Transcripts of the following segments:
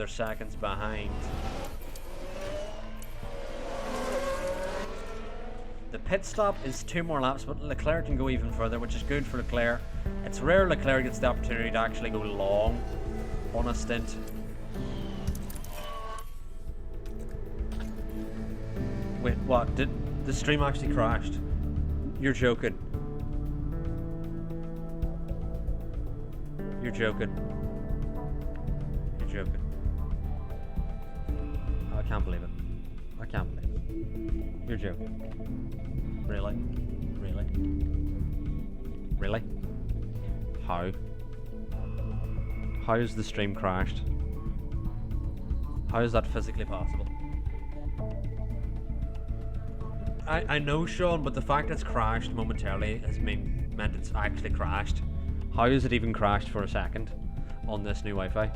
They're seconds behind. The pit stop is 2 more laps, but Leclerc can go even further, which is good for Leclerc. It's rare Leclerc gets the opportunity to actually go long on a stint. Wait, what? Did the stream actually crashed? You're joking. You're joking. You're joking. I can't believe it. I can't believe it. You're joking. Really? Really? Really? How? How is the stream crashed? How is that physically possible? I know, Sean, but the fact it's crashed momentarily has meant it's actually crashed. How is it even crashed for a second on this new Wi-Fi?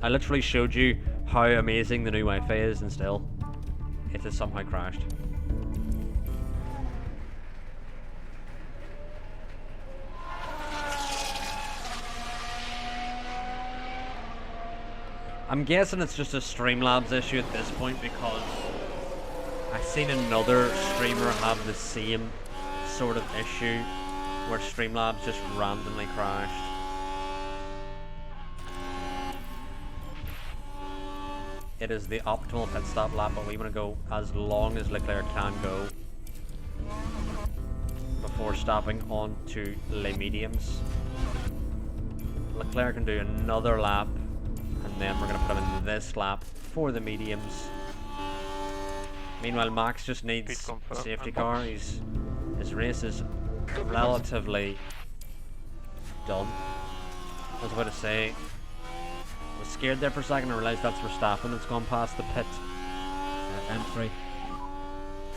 I literally showed you how amazing the new Wi-Fi is, and still, it has somehow crashed. I'm guessing it's just a Streamlabs issue at this point, because I've seen another streamer have the same sort of issue where Streamlabs just randomly crashed. It is the optimal pit stop lap, but we want to go as long as Leclerc can go before stopping onto Les Mediums. Leclerc can do another lap, and then we're going to put him in this lap for the mediums. Meanwhile, Max just needs a safety car. His race is relatively done. I was about to say, I was scared there for a second. I realised that's Verstappen. It's gone past the pit entry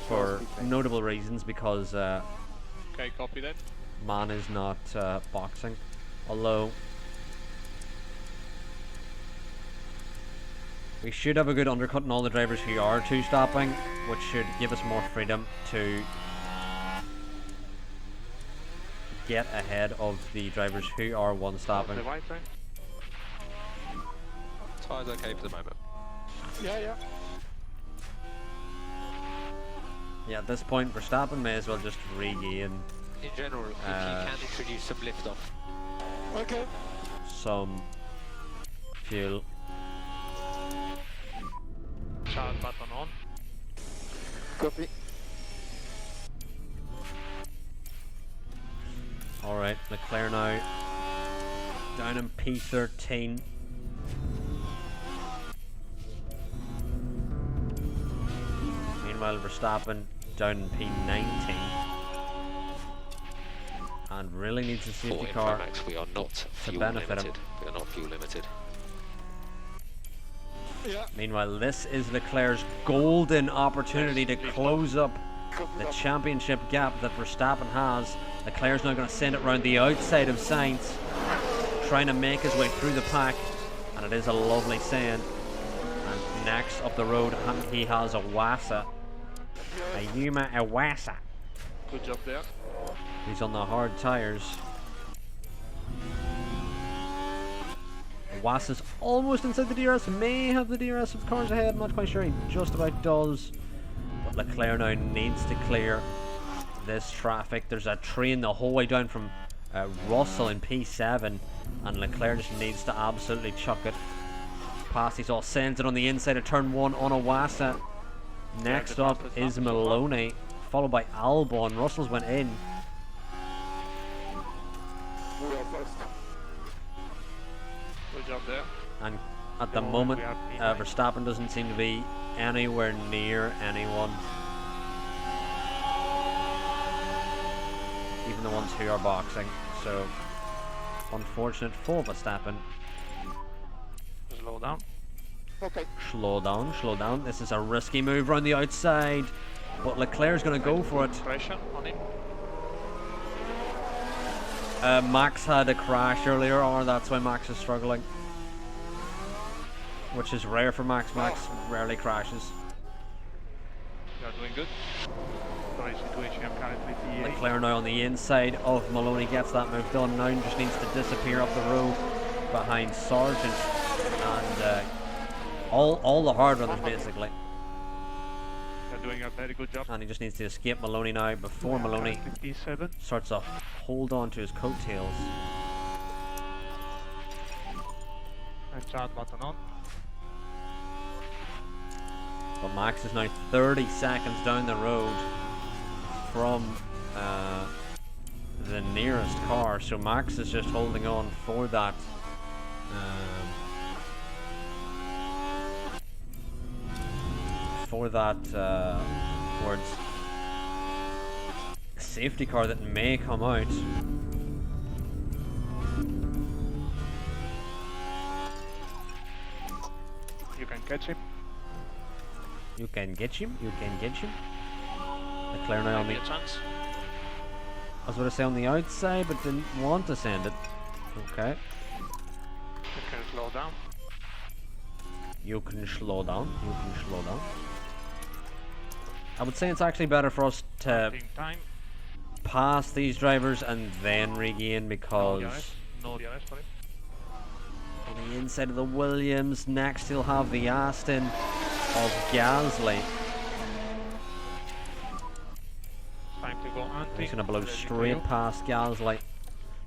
for notable reasons, because okay, copy that. man is not boxing. Although we should have a good undercut in all the drivers who are 2-stopping, which should give us more freedom to get ahead of the drivers who are 1-stopping. Tire's okay for the moment. Yeah. Yeah, at this point, Verstappen may as well just regain In general, if you can introduce some lift off. Okay. some fuel. Start button on. Copy. Alright, Leclerc now down in P13. Meanwhile, Verstappen down in P19. And really needs a safety car Max, we are not to fuel benefit limited. him. We are not fuel limited. Yeah. Meanwhile, this is Leclerc's golden opportunity to close up the championship gap that Verstappen has. Leclerc's now going to send it round the outside of Sainz, trying to make his way through the pack, and it is a lovely send. And next up the road, he has a Wasa, a Yuma Iwasa. Good job there. He's on the hard tires. Wasa's almost inside the DRS, may have the DRS of cars ahead, I'm not quite sure, he just about does. But Leclerc now needs to clear this traffic. There's a train the whole way down from Russell in P7, and Leclerc just needs to absolutely chuck it past. He's all sends it on the inside of turn 1 on a Wasa. Next up is Maloney, followed by Albon. Russell's went in. Good job there. And at the moment, Verstappen doesn't seem to be anywhere near anyone. Even the ones who are boxing. So, unfortunate for Verstappen. Slow down. Okay. Slow down, slow down. This is a risky move around the outside. But Leclerc's going to go for it. Pressure on him. Max had a crash earlier, or that's why Max is struggling. Which is rare for Max. Max rarely crashes. You are doing good. Sorry, situation I'm currently P8. Leclerc now on the inside of Maloney gets that move done. Now just needs to disappear up the road behind Sargent and All the hard runners basically. They're doing a very good job. And he just needs to escape Maloney now before Maloney P7. starts to hold on to his coattails. And charge button on. But Max is now 30 seconds down the road from the nearest car, so Max is just holding on for that towards safety car that may come out. You can catch him. You can get him. You can get him. Leclerc now on the. Maybe a chance. I was going to say on the outside, but didn't want to send it. Okay. You can slow down. You can slow down. You can slow down. I would say it's actually better for us to Time. pass these drivers and then regain, because No DRS for him. on the inside of the Williams, next he'll have the Aston of Gasly. Time to go anti. He's going to blow Ready to straight go. past Gasly.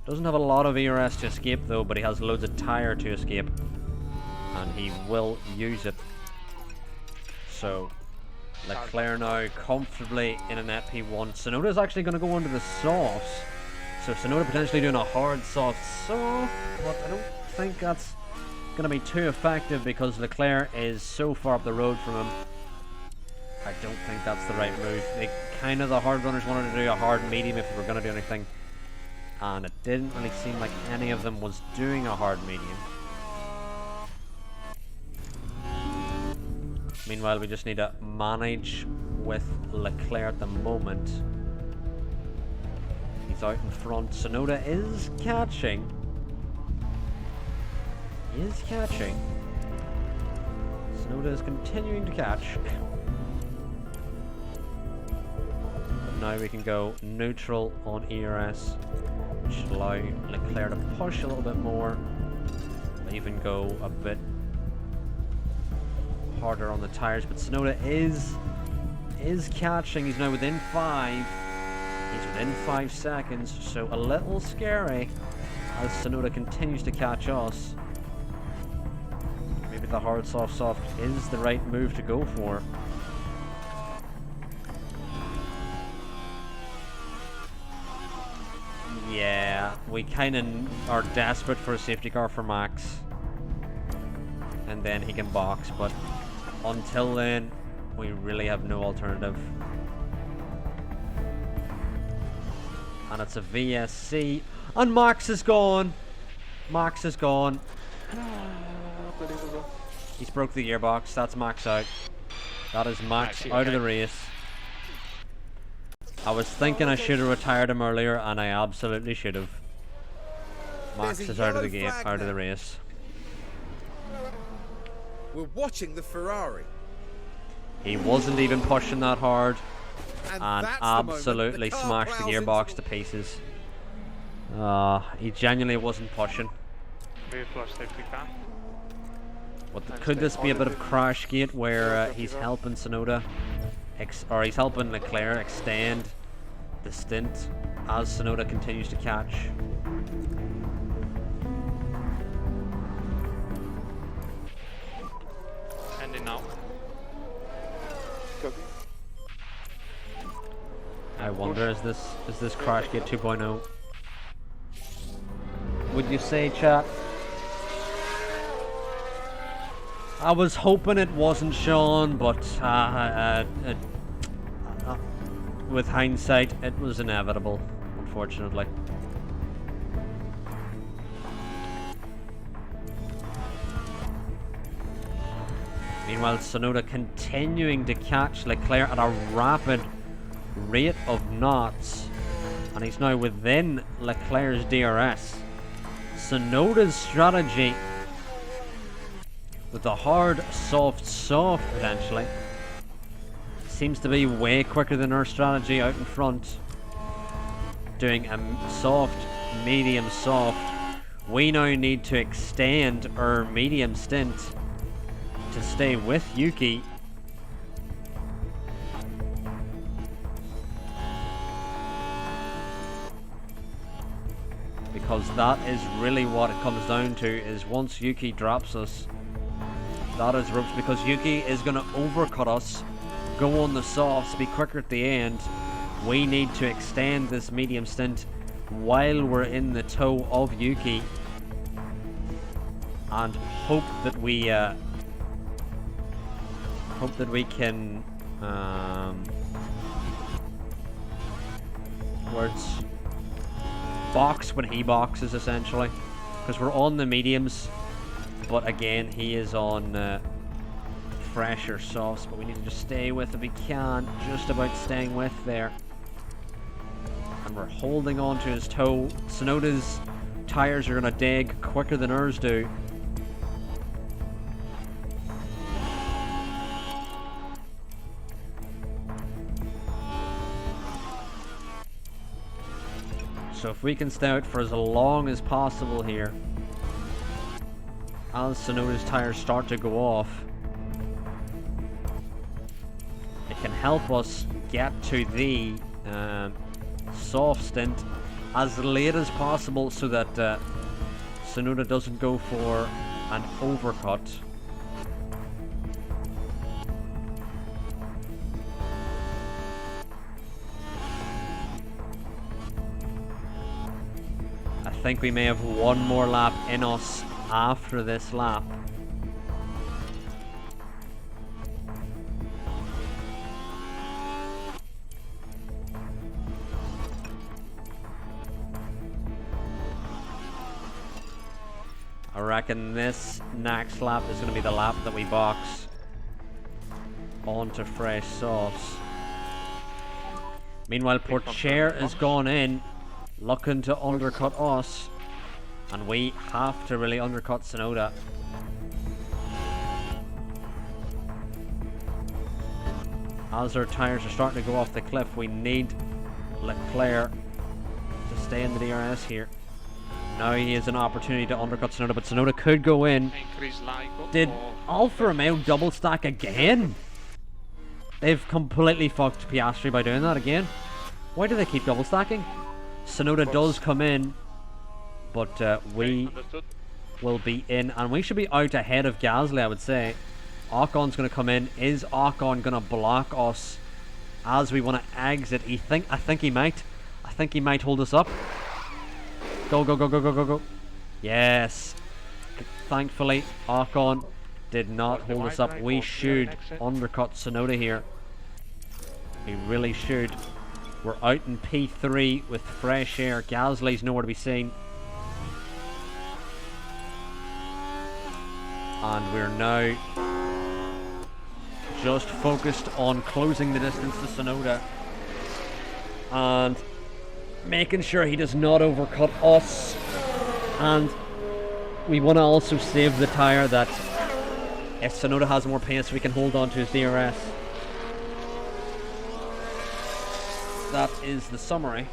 Doesn't have a lot of ERS to escape though, but he has loads of tyre to escape. And he will use it. So Leclerc now comfortably in an ep1. Sonoda's actually going to go under the softs. So Sonoda potentially doing a hard soft soft, but I don't think that's going to be too effective because Leclerc is so far up the road from him. I don't think that's the right move. The hard runners wanted to do a hard medium if they were going to do anything, and it didn't really seem like any of them was doing a hard medium. Meanwhile, we just need to manage with Leclerc at the moment. He's out in front. Sonoda is catching. He is catching. Sonoda is continuing to catch. But now we can go neutral on ERS, which should allow Leclerc to push a little bit more. Even go a bit harder on the tires, but Sonoda is catching. He's now within 5. He's within 5 seconds, so a little scary as Sonoda continues to catch us. Maybe the hard soft is the right move to go for. Yeah, we kind of are desperate for a safety car for Max, and then he can box, but until then we really have no alternative. And it's a VSC, and Max is gone. Max is gone. He's broke the gearbox. That's Max out. That is Max out of the race. I was thinking I should have retired him earlier, and I absolutely should have. Max is out of the game, out of the race. We're watching the Ferrari. He wasn't even pushing that hard, and that's the absolutely moment the car smashed the plows gearbox into to pieces. He genuinely wasn't pushing. Rear flush safety car. But could this be a bit of crash gate where he's helping Sonoda, or he's helping Leclerc extend the stint as Sonoda continues to catch? Ending now. Copy. I wonder, is this crash gate 2.0? Would you say, chat? I was hoping it wasn't Sean, but with hindsight, it was inevitable, unfortunately. Meanwhile, Sonoda continuing to catch Leclerc at a rapid rate of knots, and he's now within Leclerc's DRS. Sonoda's strategy with the hard, soft potentially seems to be way quicker than our strategy out in front. Doing a soft, medium, soft. We now need to extend our medium stint to stay with Yuki. Because that is really what it comes down to, is once Yuki drops us, that is ropes, because Yuki is going to overcut us, go on the softs, be quicker at the end. We need to extend this medium stint while we're in the tow of Yuki, and hope that we can box when he boxes, essentially, because we're on the mediums, but again he is on fresher softs, but we need to just stay with if we can, just about staying with there, and we're holding on to his toe. Tsunoda's tires are gonna dig quicker than ours do. So if we can stay out for as long as possible here, as Tsunoda's tires start to go off, it can help us get to the soft stint as late as possible, so that Tsunoda doesn't go for an overcut. I think we may have one more lap in us after this lap. I reckon this next lap is going to be the lap that we box onto fresh softs. Meanwhile, Porcher has gone in, looking to undercut us, and we have to really undercut Tsunoda. As our tires are starting to go off the cliff, we need Leclerc to stay in the DRS here. Now he has an opportunity to undercut Tsunoda, but Tsunoda could go in. Did Alfa Romeo double stack again? They've completely fucked Piastri by doing that again. Why do they keep double stacking? Tsunoda does come in, but we will be in, and we should be out ahead of Gasly, I would say. Ocon's going to come in. Is Ocon going to block us as we want to exit? I think he might. I think he might hold us up. Go, go, go, go, go, go, go. Yes. Thankfully, Ocon did not hold us up. We should undercut Tsunoda here. We really should. We're out in P3 with fresh air. Gasly's nowhere to be seen. And we're now just focused on closing the distance to Tsunoda and making sure he does not overcut us. And we want to also save the tyre, that if Tsunoda has more pace, we can hold on to his DRS. That is the summary.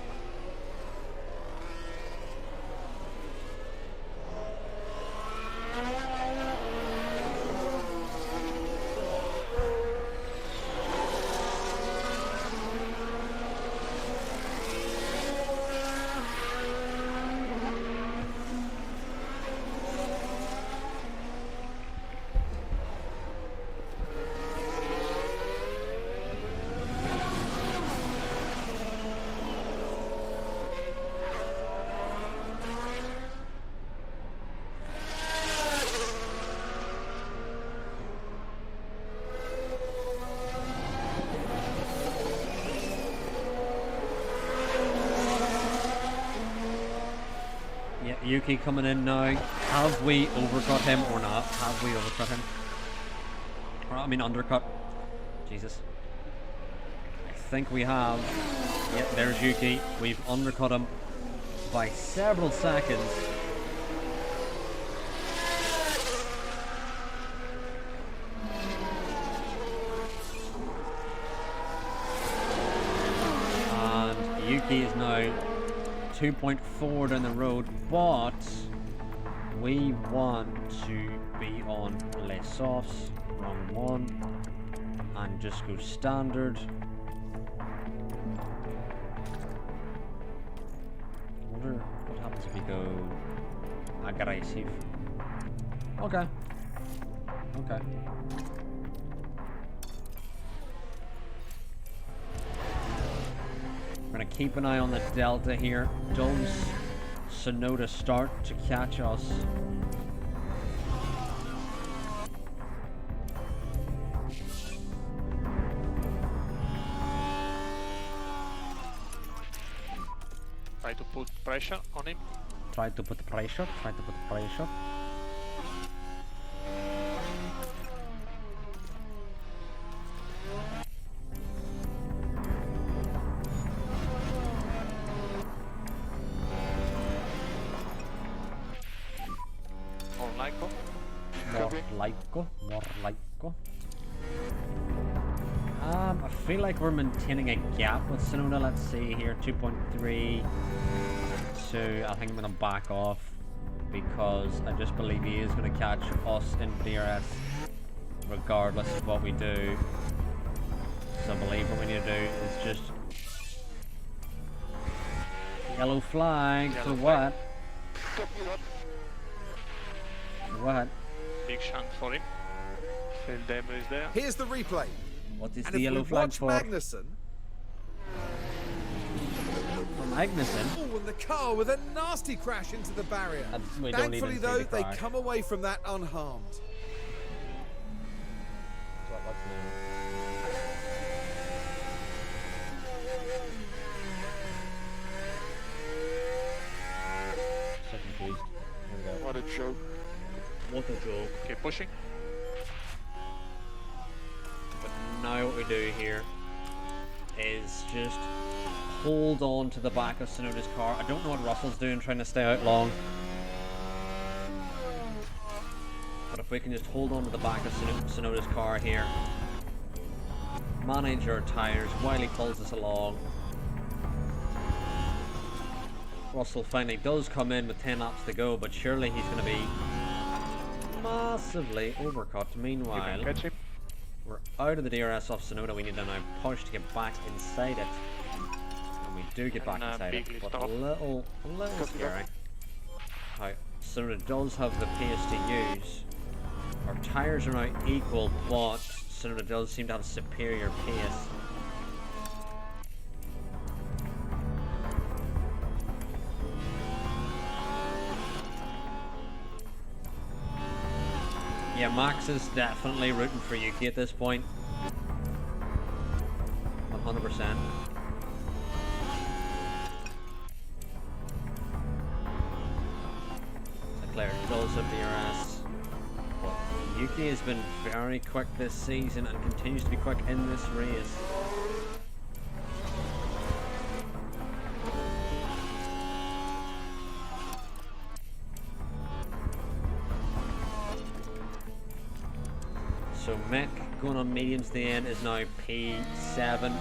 Yuki coming in now. Have we overcut him or not? Have we overcut him? Or, I mean, undercut. Jesus. I think we have. Yep, there's Yuki. We've undercut him by several seconds. And Yuki is now 2.4 down the road, but we want to be on less softs. Wrong one. And just go standard. I wonder what happens if you go aggressive. Okay. Okay. We're gonna keep an eye on the delta here. Does Sonoda start to catch us? Try to put pressure on him. Try to put pressure. Try to put pressure. More Lyco. More Lyco. I feel like we're maintaining a gap with Sonoda. Let's see here, 2.3. So I think I'm gonna back off because I just believe he is gonna catch us in DRS regardless of what we do. So I believe what we need to do is just yellow flag for what? For what? Big chunk for him. Tail debris is there. Here's the replay. What is And the if yellow we flag watch for? Magnussen, Magnussen? oh, and the car with a nasty crash into the barrier. We don't Thankfully, even see though, the they crash. come away from that unharmed. What's so confused. Here we go. What a joke. What a joke. Okay, pushing. But now what we do here is just hold on to the back of Sonoda's car. I don't know what Russell's doing, trying to stay out long. But if we can just hold on to the back of Sonoda's car here, manage our tyres while he pulls us along. Russell finally does come in with 10 laps to go, but surely he's going to be massively overcut. Meanwhile, Catch him. we're out of the DRS off Sonoda. We need to now push to get back inside it. And we do get back And, inside it, big but lift a off. little scary. How Sonoda does have the pace to use. Our tyres are now equal, but Sonoda does seem to have superior pace. Yeah, Max is definitely rooting for Yuki at this point. 100%. Leclerc does have DRS. But Yuki has been very quick this season and continues to be quick in this race. So Mick going on mediums to the end is now P7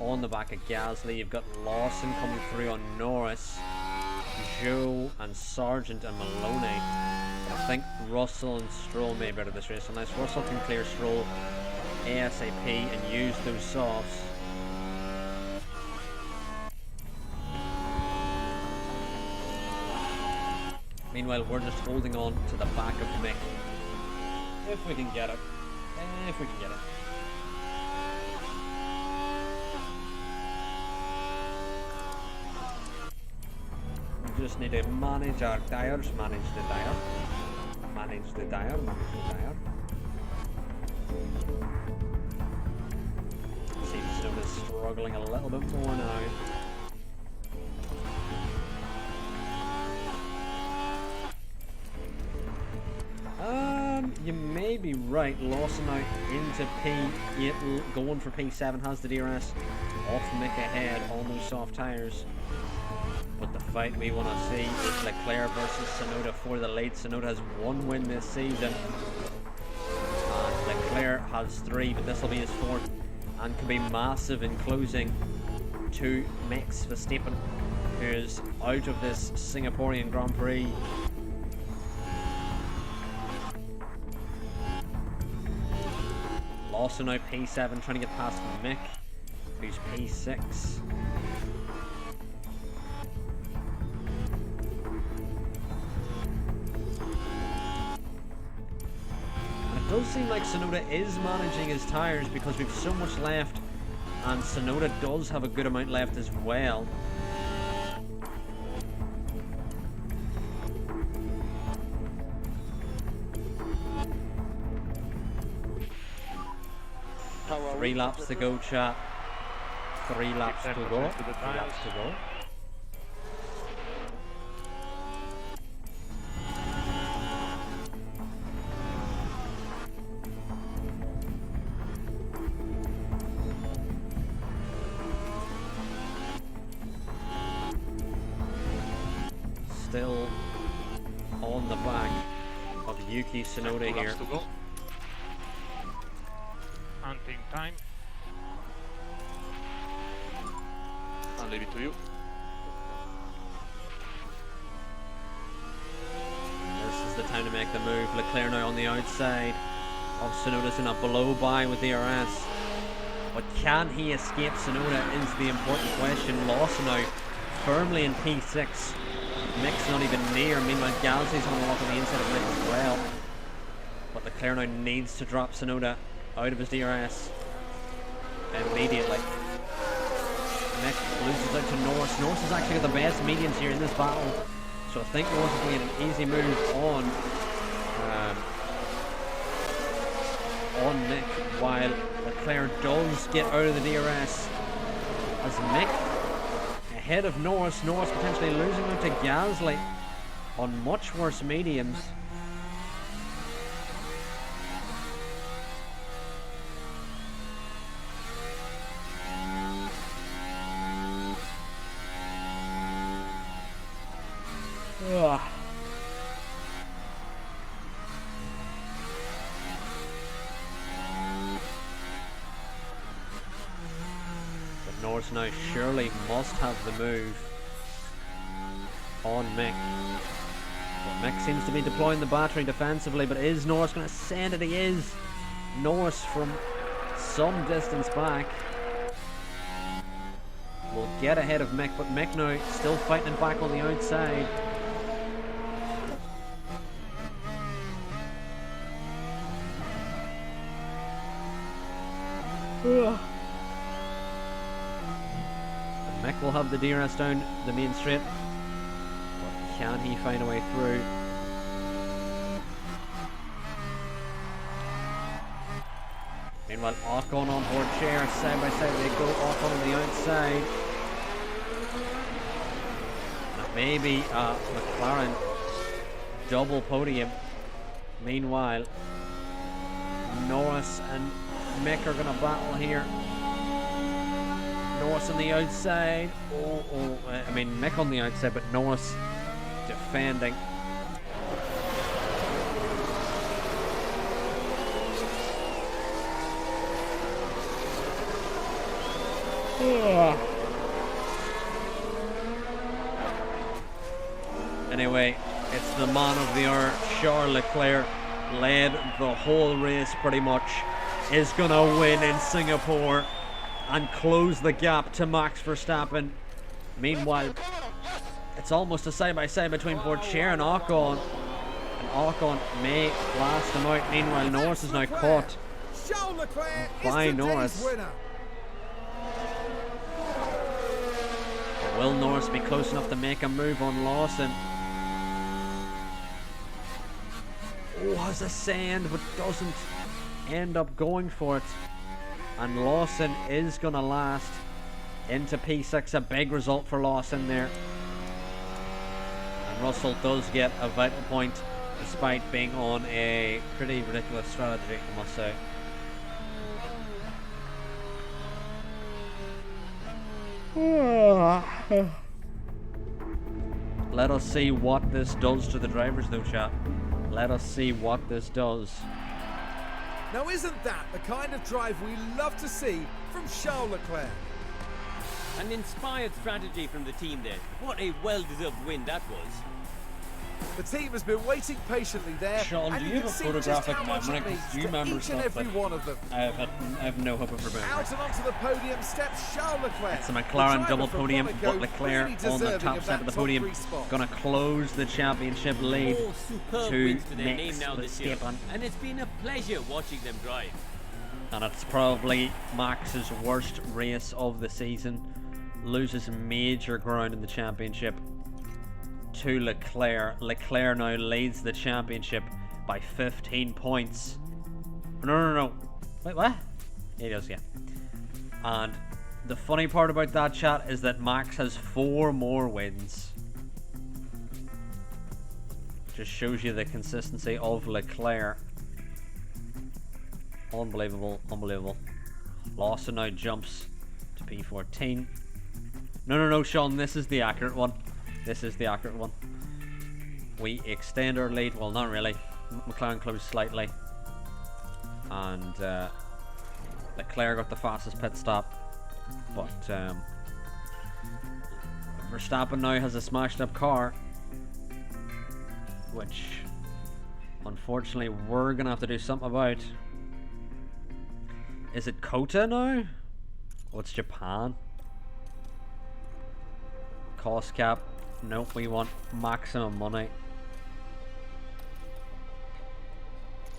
on the back of Gasly. You've got Lawson coming through on Norris, Joe and Sargent and Maloney. I think Russell and Stroll may be out of this race unless Russell can clear Stroll ASAP and use those softs. Meanwhile, we're just holding on to the back of Mick. If we can get it. If we can get it. We just need to manage our tires, manage the tire. Manage the tire, manage the tire. Seems to be struggling a little bit more now. You may be right. Lawson out into P8, going for P7, has the DRS off Mick ahead on those soft tyres. But the fight we want to see is Leclerc versus Sonoda for the lead. Sonoda has one win this season. And Leclerc has 3, but this will be his 4th. And can be massive in closing to Max Verstappen, who is out of this Singaporean Grand Prix. Also now P7 trying to get past Mick, who's P6. It does seem like Sonoda is managing his tyres because we've so much left, and Sonoda does have a good amount left as well. Three laps to go, chat. 3 laps to go. 3 laps to go. Still on the back of Yuki Tsunoda here. Hunting time. I'll leave it to you. This is the time to make the move. Leclerc now on the outside of Tsunoda's in a blow by with DRS. But can he escape Tsunoda is the important question. Lawson now firmly in P6. Mick's not even near. Meanwhile, Gasly's on the lock on the inside of Mick as well. But Leclerc now needs to drop Tsunoda out of his DRS immediately. Mick loses out to Norris. Norris has actually got the best mediums here in this battle, so I think Norris is going to get an easy move on Mick, while Leclerc does get out of the DRS as Mick ahead of Norris. Norris potentially losing out to Gasly on much worse mediums. Ugh. But Norris now surely must have the move on Mick. But Mick seems to be deploying the battery defensively, but is Norris going to send it? He is. Norris from some distance back will get ahead of Mick, but Mick now still fighting back on the outside. Mick will have the DRS down the main straight, but can he find a way through? Meanwhile, Ocon on board chair, side by side they go. Ocon on the outside. Maybe McLaren double podium. Meanwhile, Norris and Mick are going to battle here. Norris on the outside. I mean Mick on the outside, but Norris defending. Anyway, it's the man of the hour, Charles Leclerc, led the whole race pretty much, is gonna win in Singapore and close the gap to Max Verstappen. Meanwhile, it's almost a side-by-side between Pourchaire and Ocon, and Ocon may blast him out. Meanwhile, Norris is now caught by Norris. Will Norris be close enough to make a move on Lawson? Oh, has a sand, but doesn't end up going for it. And Lawson is going to last into P6. A big result for Lawson there. And Russell does get a vital point despite being on a pretty ridiculous strategy, I must say. Let us see what this does to the drivers though, chat. Let us see what this does. Now isn't that the kind of drive we love to see from Charles Leclerc? An inspired strategy from the team there. What a well-deserved win that was. The team has been waiting patiently there, Sean, and do you you can have a see just photographic how much memory? it means Do you to remember each and stuff every that one of them. I have no hope of remembering. Out and onto the podium steps Charles Leclerc. It's a The McLaren driver double from podium, Monaco, but Leclerc really on the deserving top of step that of the top podium. three spot. Gonna close the championship lead All superb to wins to their name Max now this year, Verstappen. and it's been a pleasure watching them drive. And it's probably Max's worst race of the season. Loses major ground in the championship to Leclerc. Leclerc now leads the championship by 15 points. No. Wait, what? He does, yeah. And the funny part about that, chat, is that Max has 4 more wins. Just shows you the consistency of Leclerc. Unbelievable. Lawson now jumps to P14. No, Sean, this is the accurate one. We extend our lead. Well, not really. McLaren closed slightly. And Leclerc got the fastest pit stop. But Verstappen now has a smashed up car, which unfortunately we're going to have to do something about. Is it Kota now? Oh, it's Japan. Cost cap. Nope, we want maximum money.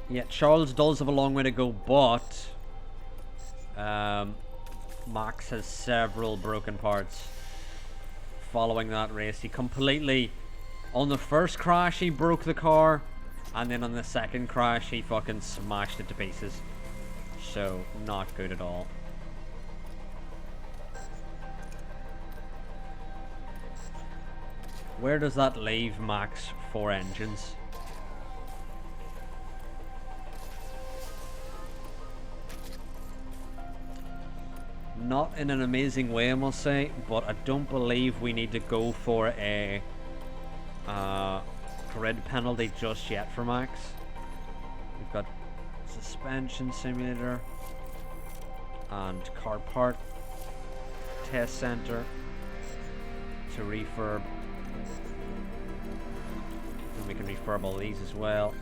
Yeah, Charles does have a long way to go, but Max has several broken parts following that race. He completely, on the first crash he broke the car, and then on the second crash he fucking smashed it to pieces. So, not good at all. Where does that leave Max for engines? Not in an amazing way, I must say, but I don't believe we need to go for a grid penalty just yet for Max. We've got suspension simulator and car part test center to refurb. And we can refurb all these as well.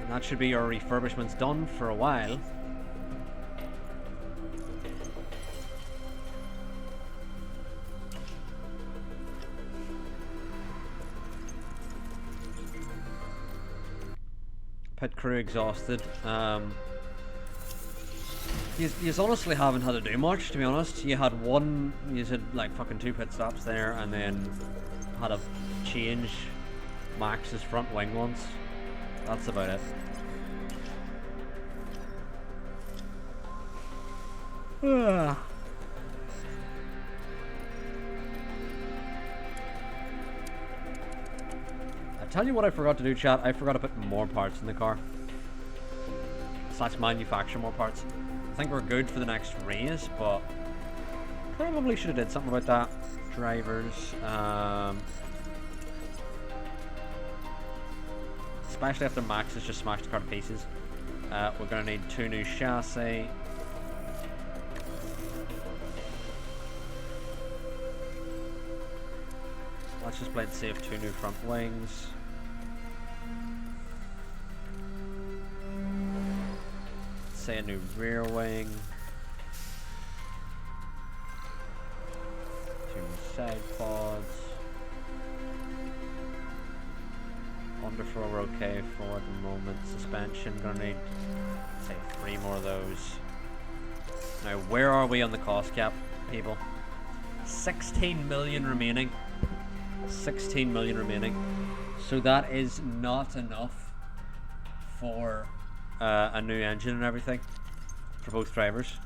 And that should be our refurbishments done for a while. Pit crew exhausted. You honestly haven't had to do much, to be honest. You had like fucking 2 pit stops there, and then had to change Max's front wing once. That's about it. I tell you what I forgot to do, chat. I forgot to put more parts in the car. / manufacture more parts. I think we're good for the next race, but probably should have did something about that. Drivers, especially after Max has just smashed the car to pieces. We're going to need 2 new chassis. Let's just play it safe. 2 new front wings. Say a new rear wing. 2 new side pods. Underfloor we're okay for the moment. Suspension, gonna need, say, 3 more of those. Now, where are we on the cost cap, people? 16 million remaining. 16 million remaining. So that is not enough for a new engine and everything for both drivers.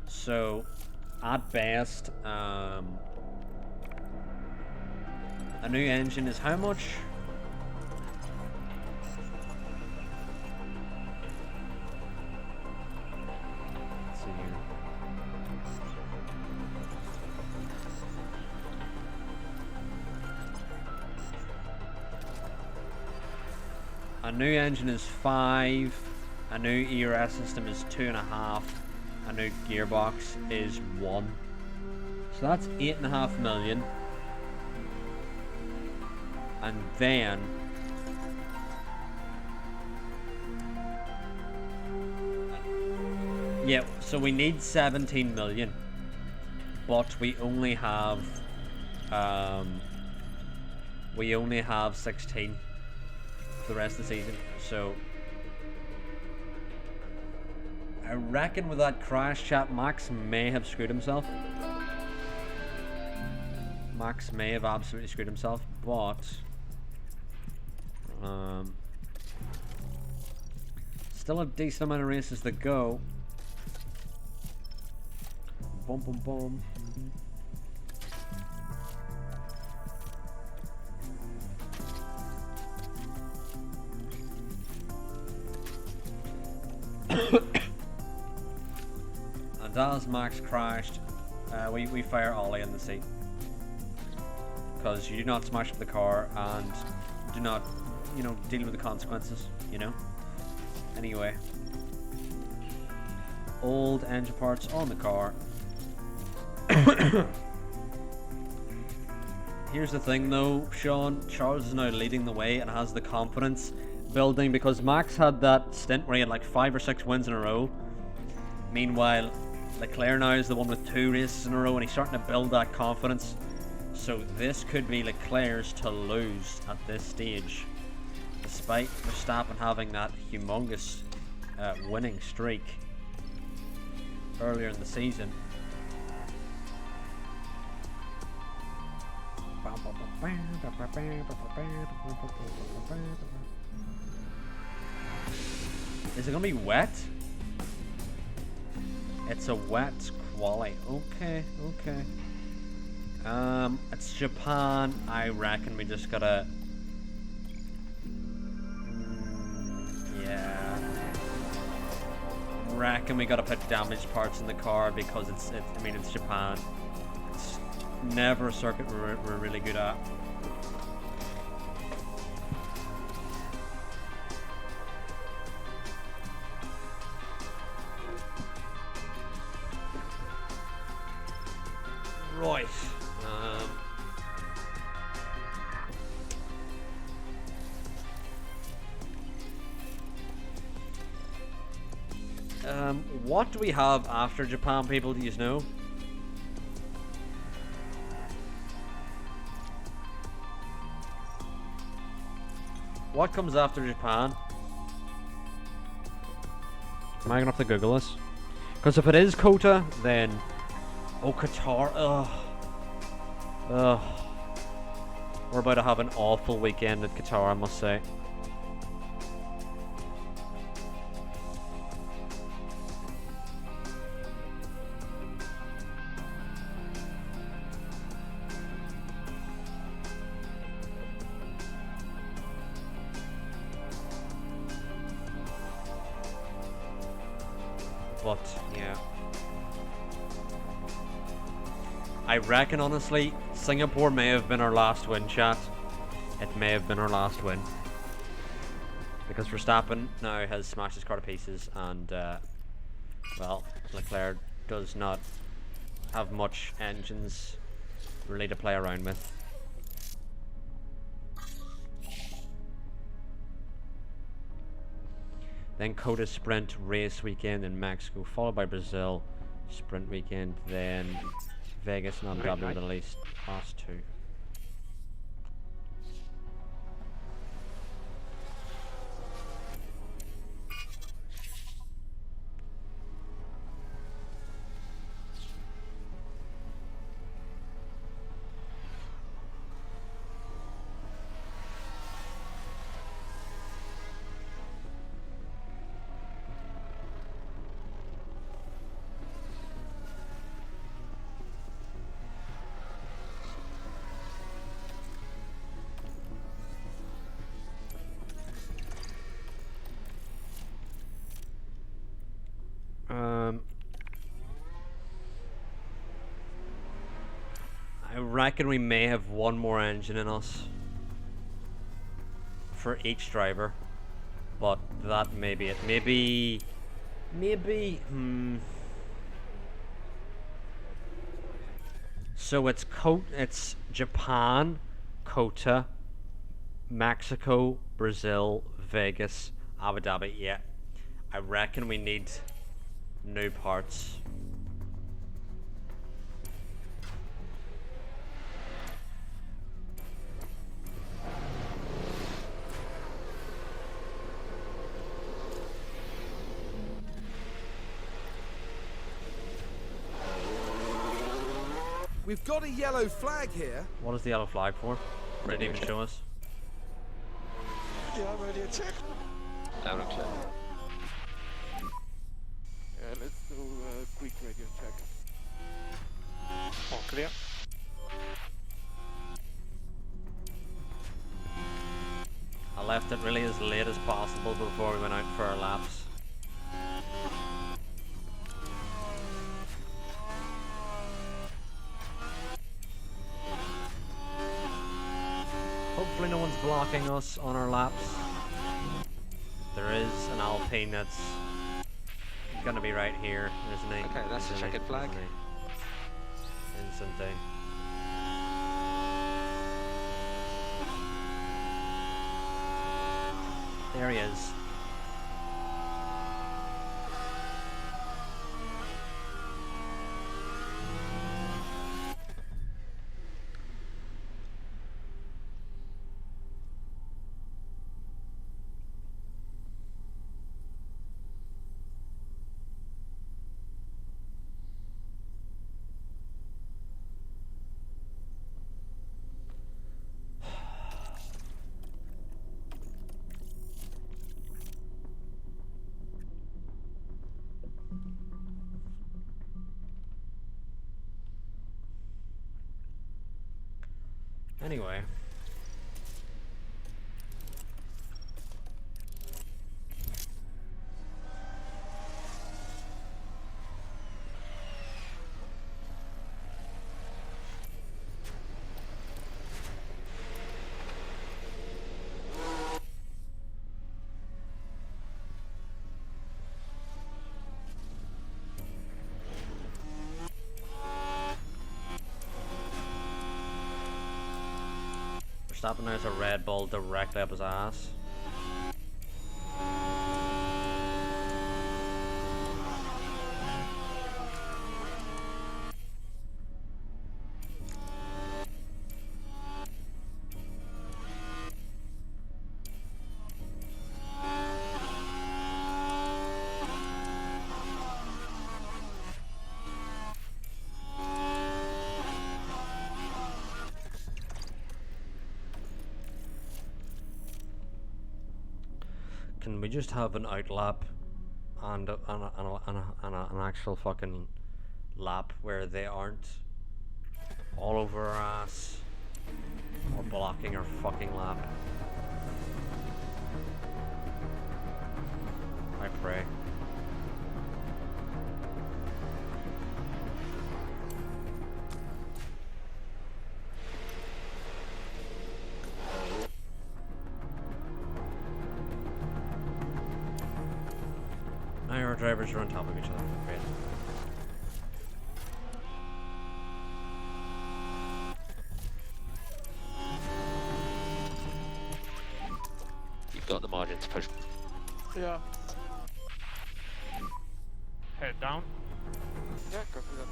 So at best, a new engine is how much? Let's see here. A new engine is 5. A new ERS system is 2.5. A new gearbox is 1. So that's 8.5 million. And then yeah, so we need 17 million, but we only have 16 for the rest of the season. So I reckon with that crash, chat, Max may have screwed himself. Max may have absolutely screwed himself, but still a decent amount of races to go. Boom, boom, boom. And as Max crashed, we fire Ollie in the seat. Because you do not smash up the car and do not, you know, deal with the consequences, you know? Anyway. Old engine parts on the car. Here's the thing though, Sean, Charles is now leading the way and has the confidence building, because Max had that stint where he had like 5 or 6 wins in a row. Meanwhile, Leclerc now is the one with 2 races in a row and he's starting to build that confidence. So this could be Leclerc's to lose at this stage, despite Verstappen having that humongous winning streak earlier in the season. Is it gonna be wet? It's a wet quali. Okay, okay. It's Japan. I reckon we just gotta. Yeah. Reckon we gotta put damaged parts in the car because I mean, it's Japan. It's never a circuit we're really good at. Right. What do we have after Japan, people? Do you know? What comes after Japan? Am I gonna have to Google this? Because if it is Kota, then oh, Qatar. Ugh. Ugh. We're about to have an awful weekend at Qatar, I must say. But, yeah. I reckon, honestly, Singapore may have been our last win, chat. It may have been our last win. Because Verstappen now has smashed his car to pieces and, well, Leclerc does not have much engines really to play around with. Then Kota Sprint race weekend in Mexico, followed by Brazil Sprint weekend, then Vegas and Abu Dhabi, Middle East, last 2. I reckon we may have one more engine in us for each driver. that may be it. Maybe, so it's Japan, Kota, Mexico, Brazil, Vegas, Abu Dhabi. Yeah, I reckon we need new parts. We've got a yellow flag here. What is the yellow flag for? Didn't even show us. Yeah, radio check. Down and clear. Yeah, let's do a quick radio check. All clear. I left it really as late as possible before we went out for our laps. Hopefully no one's blocking us on our laps. There is an Alpine that's gonna be right here, isn't he? Okay, that's the Isn't he? checkered flag. Isn't he? Instantly. There he is. Anyway. Stopping there's a Red Bull directly up his ass. Can we just have an outlap and an actual fucking lap where they aren't all over our ass or blocking our fucking lap? I pray. Now our drivers are on top of each other. Great. You've got the margin to push. Yeah. Head down. Yeah, copy that.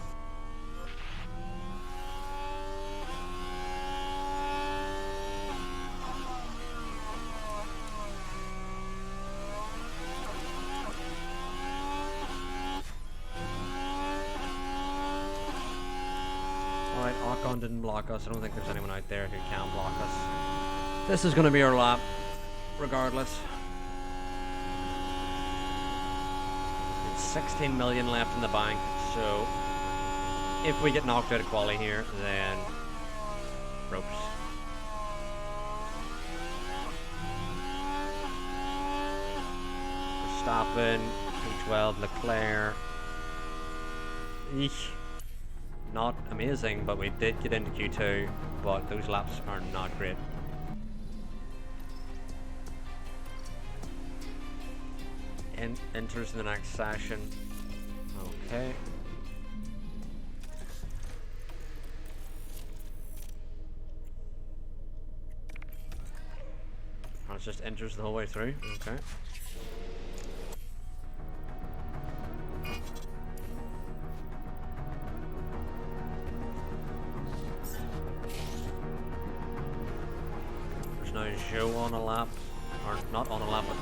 Alright, Ocon didn't block us. I don't think there's anyone out there who can block us. This is going to be our lap, regardless. It's 16 million left in the bank, so if we get knocked out of quali here, then ropes. Verstappen, P12, Leclerc. Eek. Not amazing, but we did get into Q2, but those laps are not great. enters the next session. Okay. Oh, it just enters the whole way through. Okay. There's no Joe on a lap, or not on a lap, but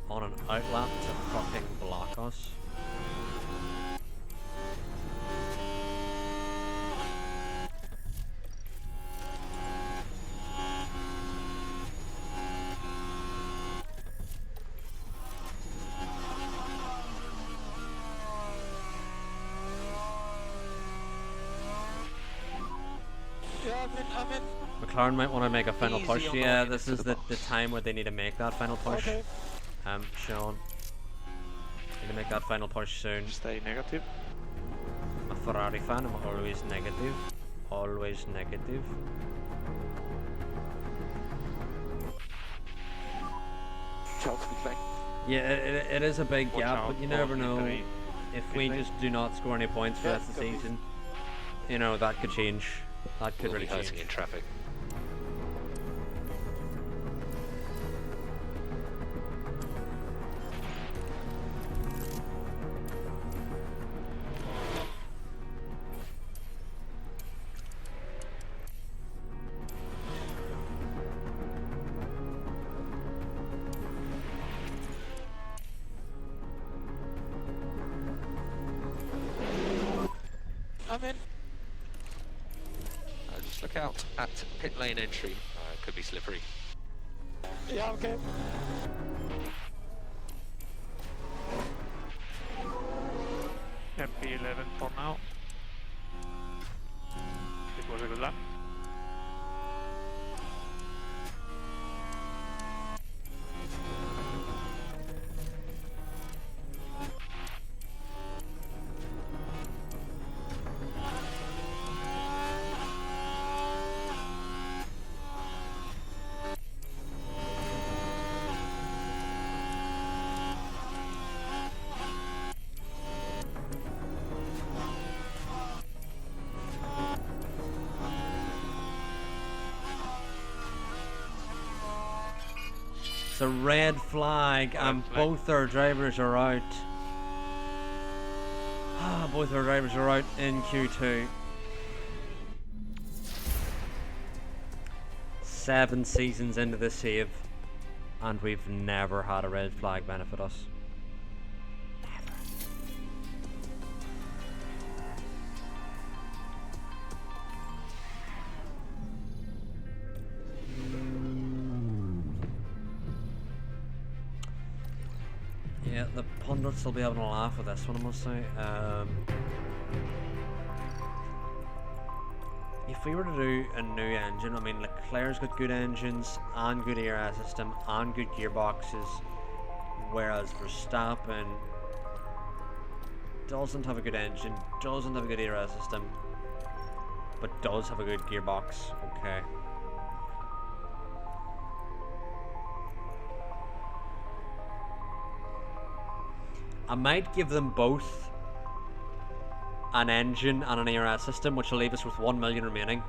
on an outlap to fucking block us. Yeah, I'm in. McLaren might want to make a final Easy push. on the Yeah, line this into is the the time where they need to make that final push. Okay. Sean. Need to make that final push soon. Stay negative. I'm a Ferrari fan, I'm always negative. Always negative. Charles McLean. Yeah, it is a big Watch gap, out but you for never know. Italy. If we Italy. just do not score any points for the rest of the copy. season, you know, that could change. That could We'll be really hurting change. in traffic. I'm in. Just look out at pit lane entry. It could be slippery. Yeah, okay. MP11 for now. It was a good lap. It's a red flag, and both our drivers are out. Both our drivers are out in Q2. 7 seasons into the save, and we've never had a red flag benefit us. Yeah, the pundits will be having a laugh with this one, I must say. If we were to do a new engine, I mean, Leclerc's got good engines and good air system and good gearboxes, whereas Verstappen doesn't have a good engine, doesn't have a good air system, but does have a good gearbox. Okay. I might give them both an engine and an air system, which will leave us with 1 million remaining,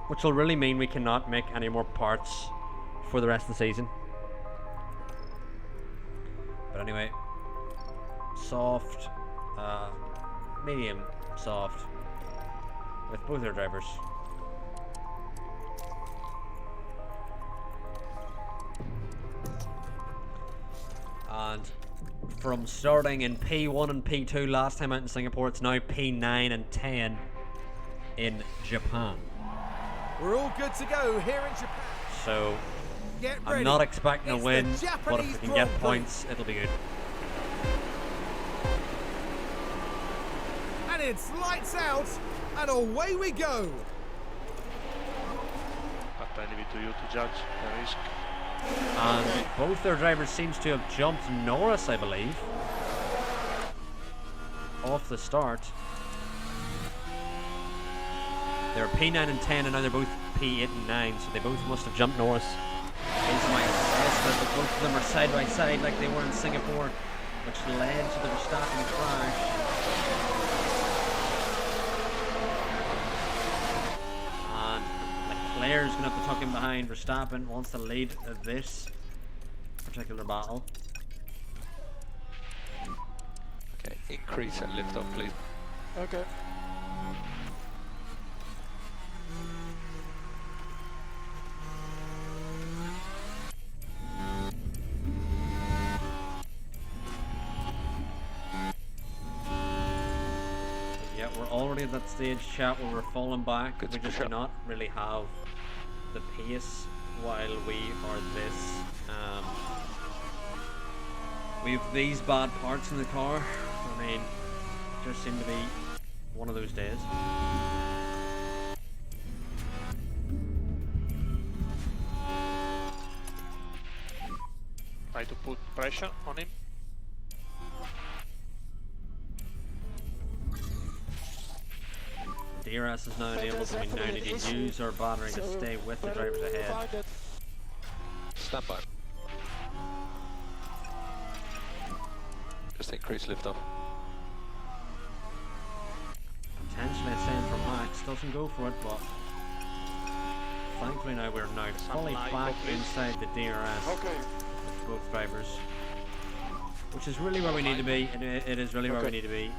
which will really mean we cannot make any more parts for the rest of the season. But anyway, soft, medium, soft, with both our drivers. And from starting in P1 and P2 last time out in Singapore, it's now P9 and 10 in Japan. We're all good to go here in Japan. So Get I'm ready. not expecting It's a win, the but if Japanese we can Grand get Prix. points, it'll be good. And it's lights out, and away we go. But I leave it to you to judge the risk. And both their drivers seems to have jumped Norris, I believe, off the start. They were P9 and 10, and now they're both P8 and 9, so they both must have jumped north. Is my assessment, but both of them are side by side like they were in Singapore, which led to the Verstappen crash. And Leclerc's going to have to tuck in behind. Verstappen wants to lead this particular battle. Okay, increase and lift off, please. Okay. Yeah, we're already at that stage, chat, where we're falling back. Good We just do not really have the pace while we are this. We have these bad parts in the car. I mean, just seem to be one of those days. Try to put pressure on him. DRS is now enabled, so we now need to use our battery to stay with the drivers ahead. Stand by. Just increase lift off. Potentially a send from Max, doesn't go for it, but thankfully now we're now fully back inside the DRS Okay. with both drivers, which is really where we need to be. It is really where we need to be.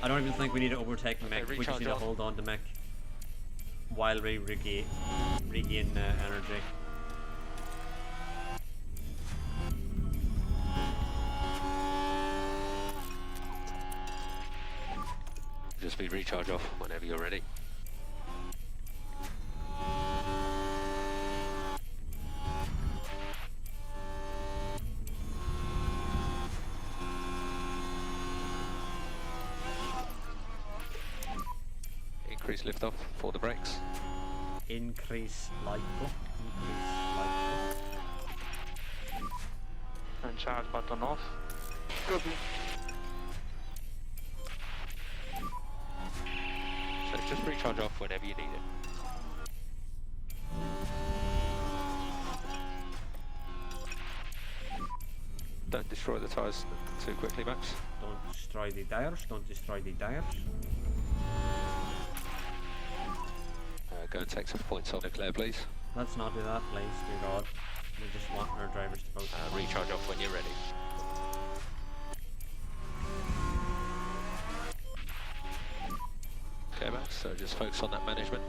I don't even think we need to overtake Mick. We just need to hold on to Mick while we regain energy. Just be recharge off whenever you're ready. Increase lift off for the brakes. Increase light up. Increase light up. And charge button off. Copy. So just recharge off whenever you need it. Don't destroy the tyres too quickly, Max. Don't destroy the tires. Don't destroy the tires. Go and take some points on Leclerc, please. Let's not do that, please, dear God. We just want our drivers to both Recharge off when you're ready. Okay, Max, so just focus on that management.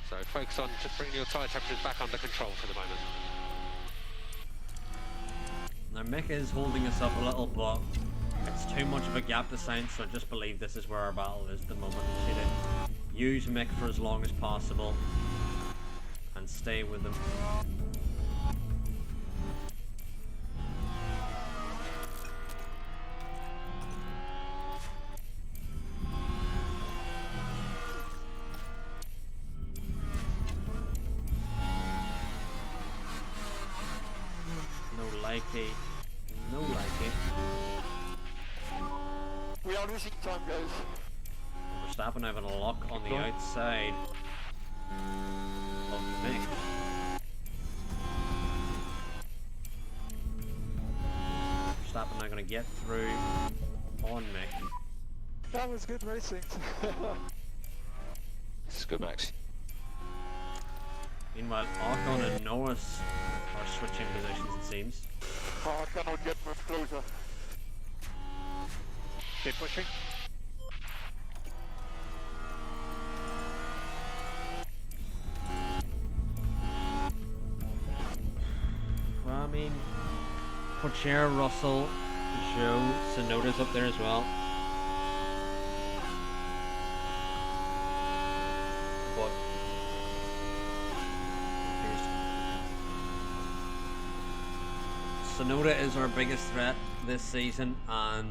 So focus on just bringing your tyre temperatures back under control for the moment. Now Mick is holding us up a little, but it's too much of a gap to science, so I just believe this is where our battle is at the moment. We need to use Mick for as long as possible and stay with him. No likey. No likey. We are losing time, guys. Verstappen having a lock on the outside of Mick. Verstappen now going to get through on Mick. That was good racing. This is good, Max. Meanwhile, Ocon and Norris are switching positions, it seems. Oh, I cannot get much closer. Keep pushing. Well, I mean, Pocher, Russell, Joe, Sonoda's up there as well. But Sonoda is our biggest threat this season, and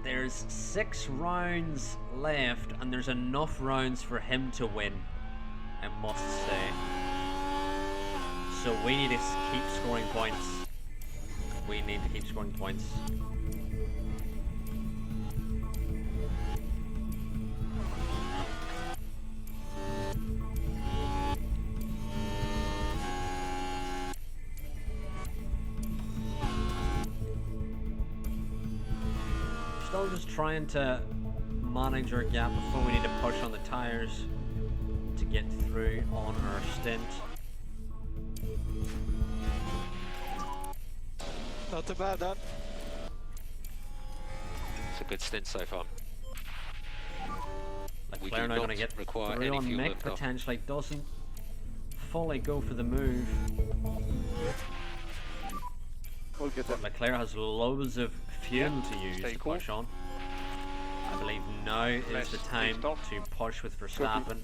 there's 6 rounds left, and there's enough rounds for him to win, I must say. So we need to keep scoring points. We need to keep scoring points. Still just trying to manage our gap before we need to push on the tires to get through on our stint. Not too bad, Dan. It's a good stint so far. We Leclerc do now not going to get require through any on fuel Mick, lift off. potentially doesn't fully go for the move. We'll get But that. Leclerc has loads of fuel to use stay to cool. push on. I believe now is Less the time restart. to push with Verstappen.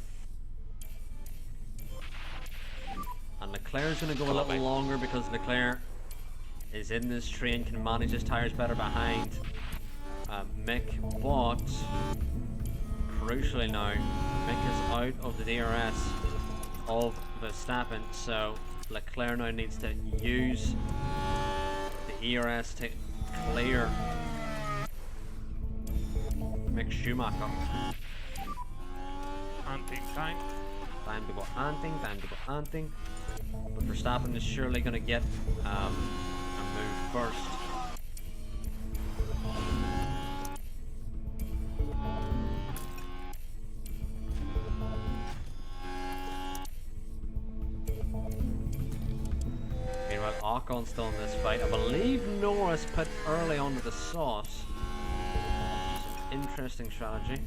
And Leclerc's going to go a Come on, little mate. longer because Leclerc is in this train, can manage his tyres better behind Mick, but crucially now, Mick is out of the DRS of Verstappen, so Leclerc now needs to use the ERS to clear Mick Schumacher. Hunting time. Time to go hunting, time to go hunting. But Verstappen is surely going to get a move first. Meanwhile, Ocon's still in this fight. I believe Norris put early onto the sauce. Some interesting strategy.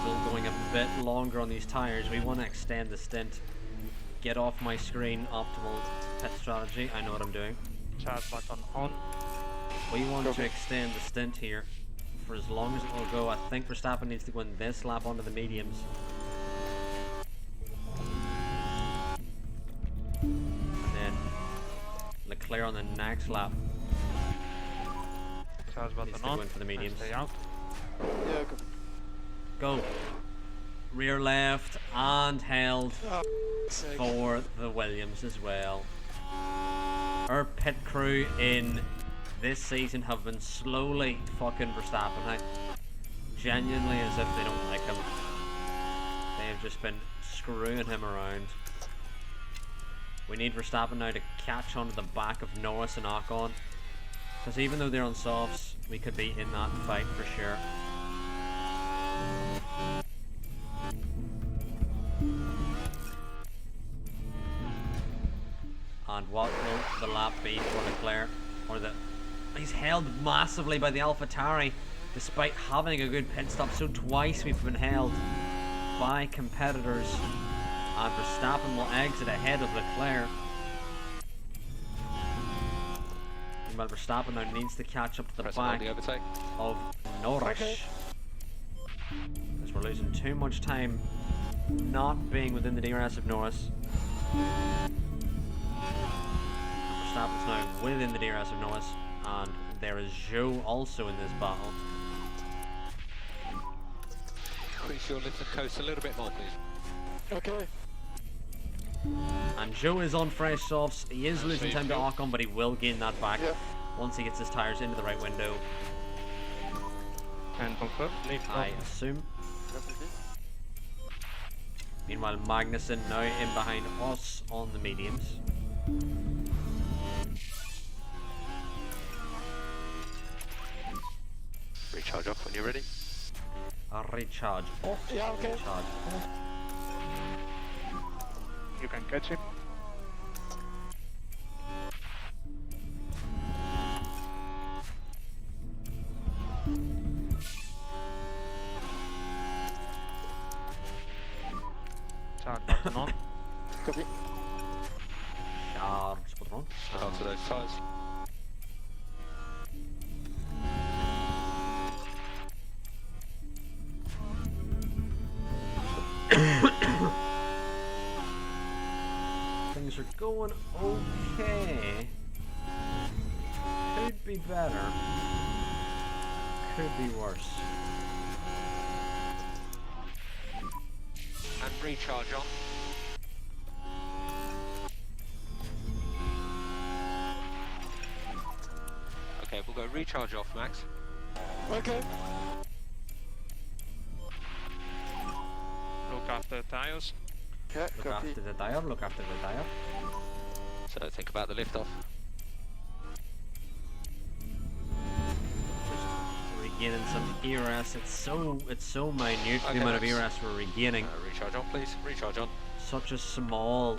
Still going a bit longer on these tires. We want to extend the stint. Get off my screen, optimal pit strategy. I know what I'm doing. Charge button on. We want to extend the stint here for as long as it will go. I think Verstappen needs to go in this lap onto the mediums. And then Leclerc on the next lap Charge needs button to go on. in for the And mediums. stay out. Yeah, good. Go. Rear left and held Sake. for the Williams as well. Our pit crew in this season have been slowly fucking Verstappen out. Genuinely as if they don't like him. They have just been screwing him around. We need Verstappen now to catch onto the back of Norris and Ocon. Because even though they're on softs, we could be in that fight for sure. And what will the lap be for Leclerc? Or he's held massively by the AlphaTauri despite having a good pit stop. So twice we've been held by competitors. And Verstappen will exit ahead of Leclerc. Meanwhile, Verstappen now needs to catch up to the Press on back the overtake. of Norris. Okay. As we're losing too much time not being within the DRS of Norris. Verstappen's now within the DRS of Norris, and there is Zhou also in this battle. Increase your lift and coast a little bit more, please. Okay. And Zhou is on fresh softs. He is losing time to Ocon, but he will gain that back Yeah. once he gets his tyres into the right window, And confirm. Lift I off. assume. Meanwhile, Magnussen now in behind us on the mediums. Recharge off when you're ready. A recharge off. Yeah, okay. Recharge off. You can catch him. Charge button on. Copy. Charge button. After those tyres. Things are going okay. Could be better. Could be worse. recharge on. Okay, we'll go recharge off, Max. Okay. Look after the tires. Okay, Look copy. after the tire, look after the tire. So think about the lift off. Regaining some ERS. It's so minute Okay, the amount of Max. ERS we're regaining. Recharge on, please. Recharge on. Such a small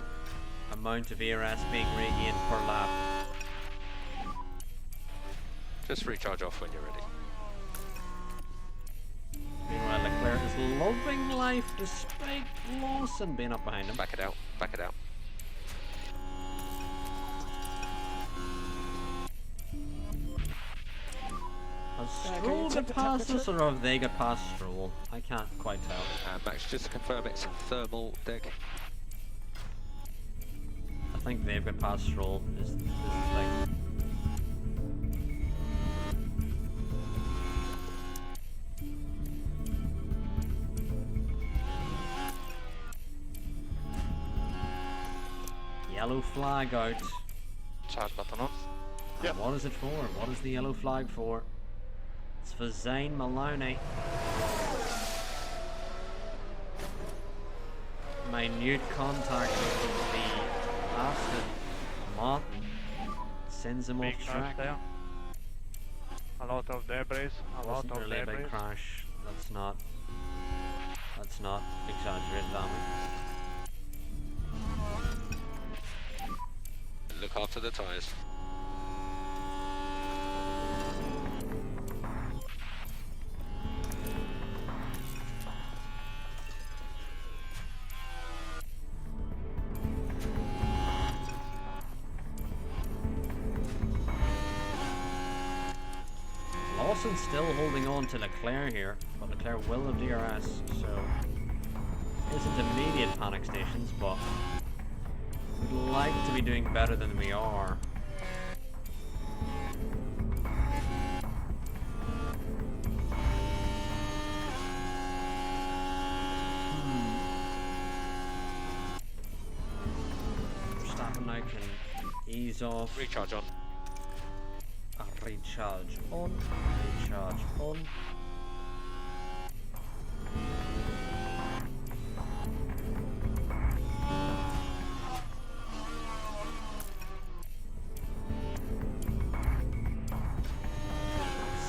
amount of ERS being regained per lap. Just recharge off when you're ready. Meanwhile, Leclerc is loving life despite Lawson being up behind him. Back it out. Back it out. Has can you Stroll check got the past us, temperature? or have they got past Stroll? I can't quite tell. Max, just to confirm, it's thermal deck. I think they've got past Stroll. Is the thing. Yellow flag out. Charge button on. Yep. What is it for? What is the yellow flag for? It's for Zane Maloney. Minute contact with the Aston Martin sends him Big off crash track. there. A lot of debris. A lot Wasn't of really a debris. big crash. That's not exaggerated, damn it. Look after the tyres. Lawson's still holding on to Leclerc here, but Leclerc will have DRS, so isn't immediate panic stations, but we'd like to be doing better than we are. Verstappen now can ease off. Recharge on. Recharge on, recharge on.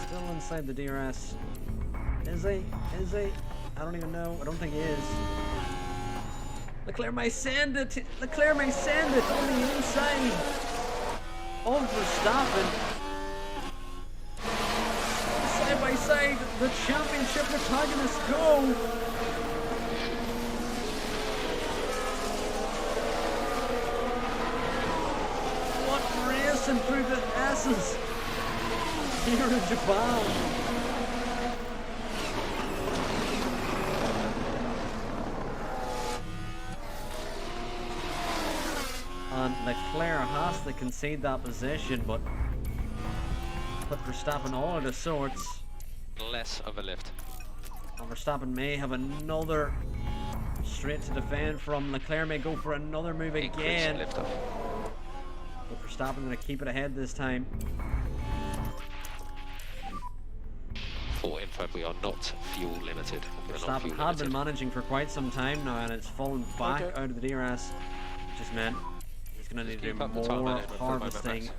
Still inside the DRS. Is he? Is he? I don't even know. I don't think he is. Leclerc may send it. Leclerc may send it on the inside of Verstappen. Side by side, the championship protagonists go. What racing through the S's here in Japan. And Leclerc has to concede that position, but put Verstappen all out of sorts. Less of a lift. And Verstappen may have another straight to defend from. Leclerc may go for another move Increase again. lift off. But Verstappen going to keep it ahead this time. For info, we are not fuel limited. We are not Verstappen fuel had been limited. managing for quite some time now, and it's fallen back Okay. out of the DRS, which has meant he's going to need to do keep up the time more management for the moment, harvesting Max.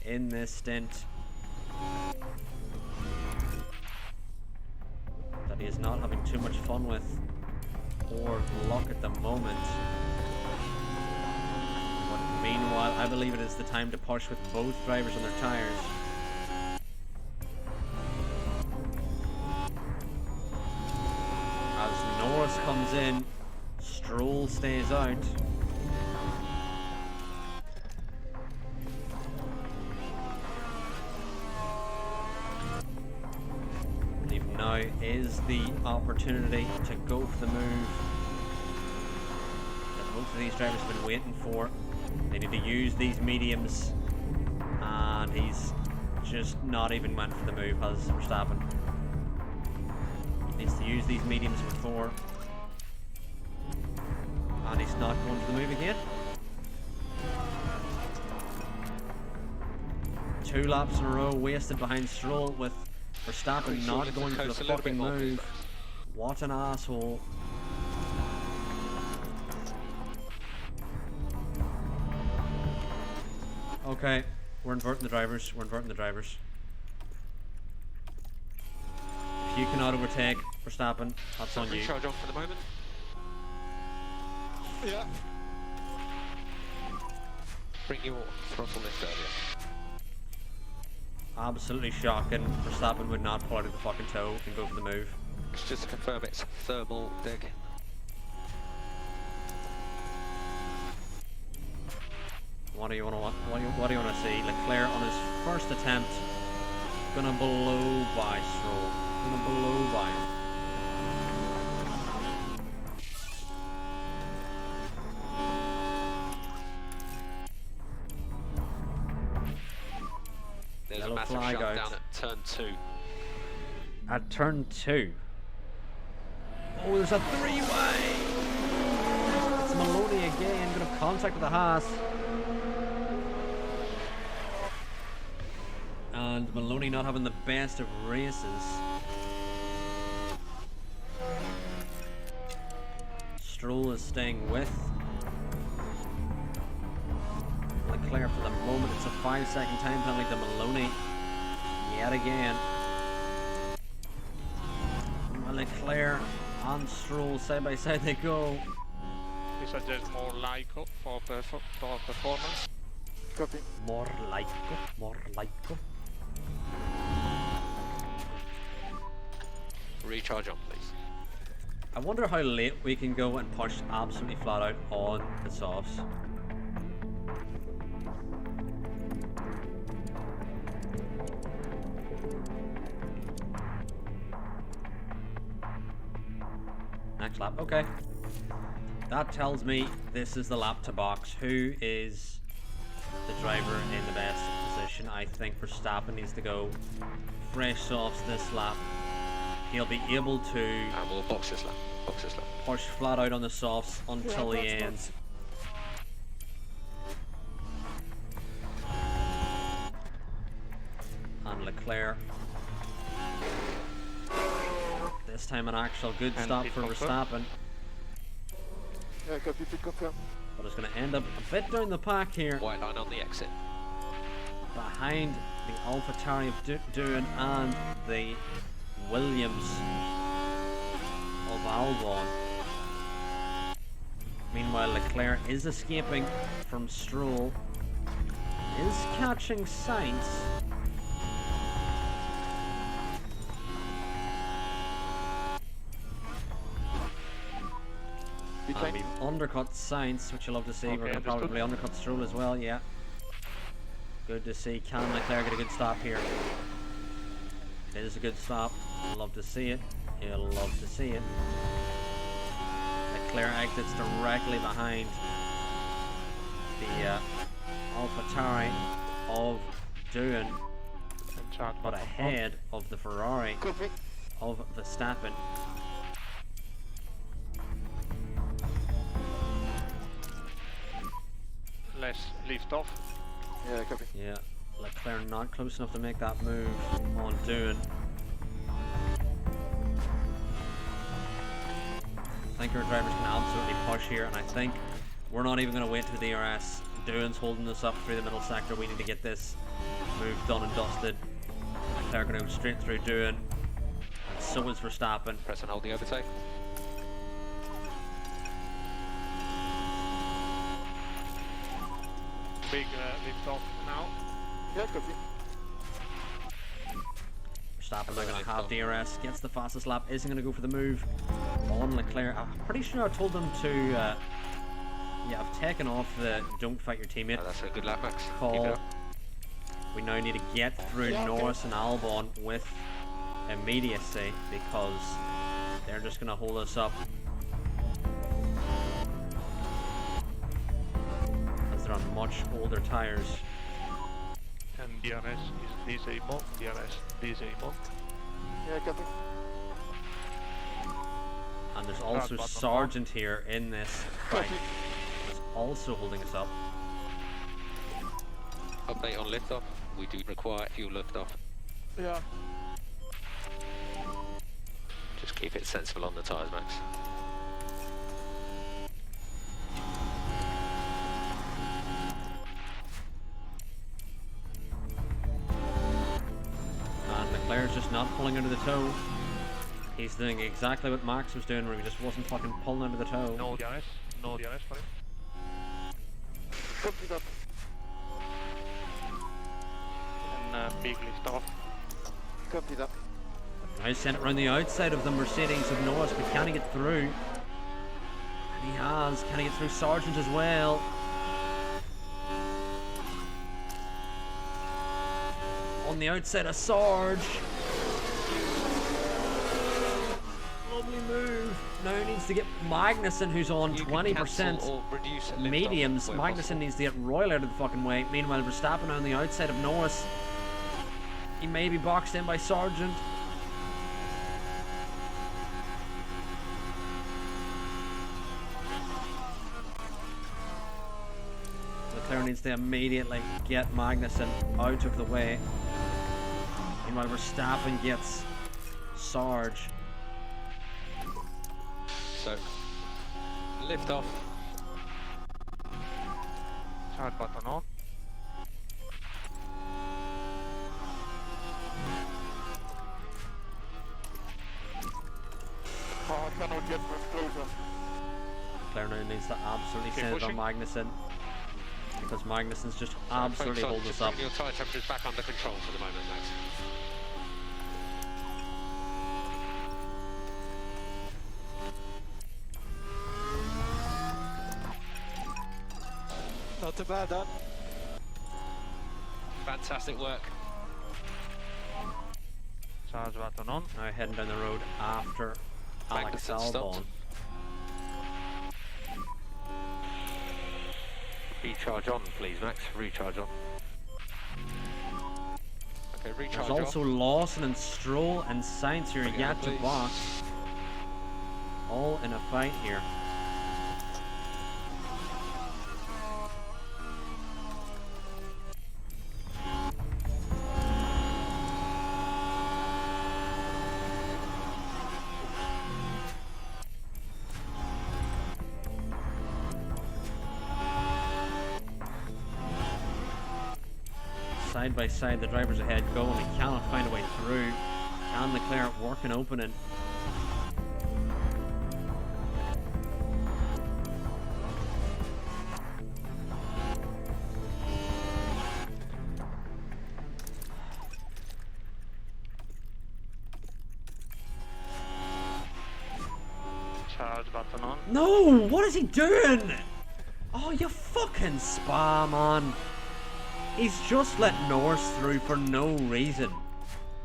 in this stint. That he is not having too much fun with or luck at the moment. But meanwhile, I believe it is the time to push with both drivers on their tyres. As Norris comes in, Stroll stays out. I believe now is the opportunity to go for the move that both of these drivers have been waiting for. They need to use these mediums, and he's just not even went for the move, has Verstappen. He needs to use these mediums before He's not going to the move again. 2 laps in a row wasted behind Stroll with Verstappen not going for the fucking move. What an asshole. Okay, we're inverting the drivers. If you cannot overtake Verstappen, that's on you. Recharge on for the moment. Yeah. Bring your throttle lift earlier. Absolutely shocking. Verstappen would not pull out of the fucking toe and go for the move. Just to confirm it's thermal dig. What do you want to see? Leclerc on his first attempt, gonna blow by Stroll. Gonna blow by him. There's Yellow a massive flag shutdown out. at turn 2. At turn 2. Oh, there's a 3-way! It's Maloney again, gonna have contact with the Haas. And Maloney not having the best of races. Stroll is staying with Leclerc for the moment. It's a 5-second time penalty to Maloney. Yet again. Leclerc and Stroll side by side they go. We suggest more Lyco for performance. Copy. More Lyco. Recharge on, please. I wonder how late we can go and push absolutely flat out on the softs. Next lap, okay. That tells me this is the lap to box. Who is the driver in the best position? I think Verstappen needs to go fresh softs this lap. He'll be able to And we'll box this lap. push flat out on the softs until the end. And Leclerc. This time an actual good And stop pit for confirm. Verstappen. Yeah, copy, pit confirm. But it's going to end up a bit down the pack here. White line on the exit. Behind the AlphaTauri of Doohan and the Williams of Albon. Meanwhile, Leclerc is escaping from Stroll. Is catching Sainz. And Decline. we've undercut Sainz, which you'll love to see. Okay, We're going to understood. probably undercut Stroll as well, yeah. Good to see. Can Leclerc get a good stop here? It is a good stop. You'll love to see it. You'll love to see it. Leclerc exits directly behind the AlphaTauri of Doohan, And chart but ahead of the Ferrari Copy. of Verstappen. less lift off. Yeah, copy. Yeah, Leclerc not close enough to make that move on Doohan. I think our drivers can absolutely push here, and I think we're not even going to wait to the DRS. Doohan's holding us up through the middle sector. We need to get this move done and dusted. Leclerc going to go straight through Doohan, and so is Verstappen. Press and hold the overtake. Big lift off now. Yeah, copy. Verstappen now going to have DRS, gets the fastest lap, isn't going to go for the move on Leclerc. I'm pretty sure I told them to, yeah, I've taken off the don't fight your teammate Oh, that's a good lap, Max. Keep it call. up. We now need to get through Yeah, okay. Norris and Albon with immediacy because they're just going to hold us up. Because they're on much older tyres. And DRS is disabled. DRS disabled. Yeah, copy. And there's also button Sargent here in this fight. Copy. also holding us up. Update on liftoff. We do require fuel liftoff. Yeah. Just keep it sensible on the tyres, Max. And Leclerc's just not pulling under the toe. He's doing exactly what Max was doing, where he just wasn't fucking pulling under the toe. No DRS. No DRS for him. Copy that. And big lift off. Copy that. Now he sent it around the outside of the Mercedes of Norris, but can he get through? And he has. Can he get through Sargent as well? On the outside of Sarge. Lovely move. Now he needs to get Magnussen, who's on 20% mediums. Magnussen needs to get Royal out of the fucking way. Meanwhile, Verstappen on the outside of Norris. He may be boxed in by Sargent. Leclerc needs to immediately get Magnussen out of the way. Meanwhile, Verstappen gets Sarge. So, lift off. Start button on. Oh, I cannot get much closer. Leclerc now needs to absolutely Keep send it on pushing. Magnussen, because Magnussen's just absolutely Focus on holding just us up. bringing your tyre temperatures back under control for the moment, Max. Not too bad, huh? Fantastic work. Charge button on. Now heading down the road after Alex Magnussen stopped. Albon. Recharge on, please, Max. Recharge on. Okay, recharge There's also off. Lawson and Stroll and Sainz here Bring it yet on, to please. box. All in a fight here. Side by side, the drivers ahead go, and he cannot find a way through. Can Leclerc work an opening? Charge button on. No! What is he doing? Oh, you fucking spa, man. He's just let Norris through for no reason.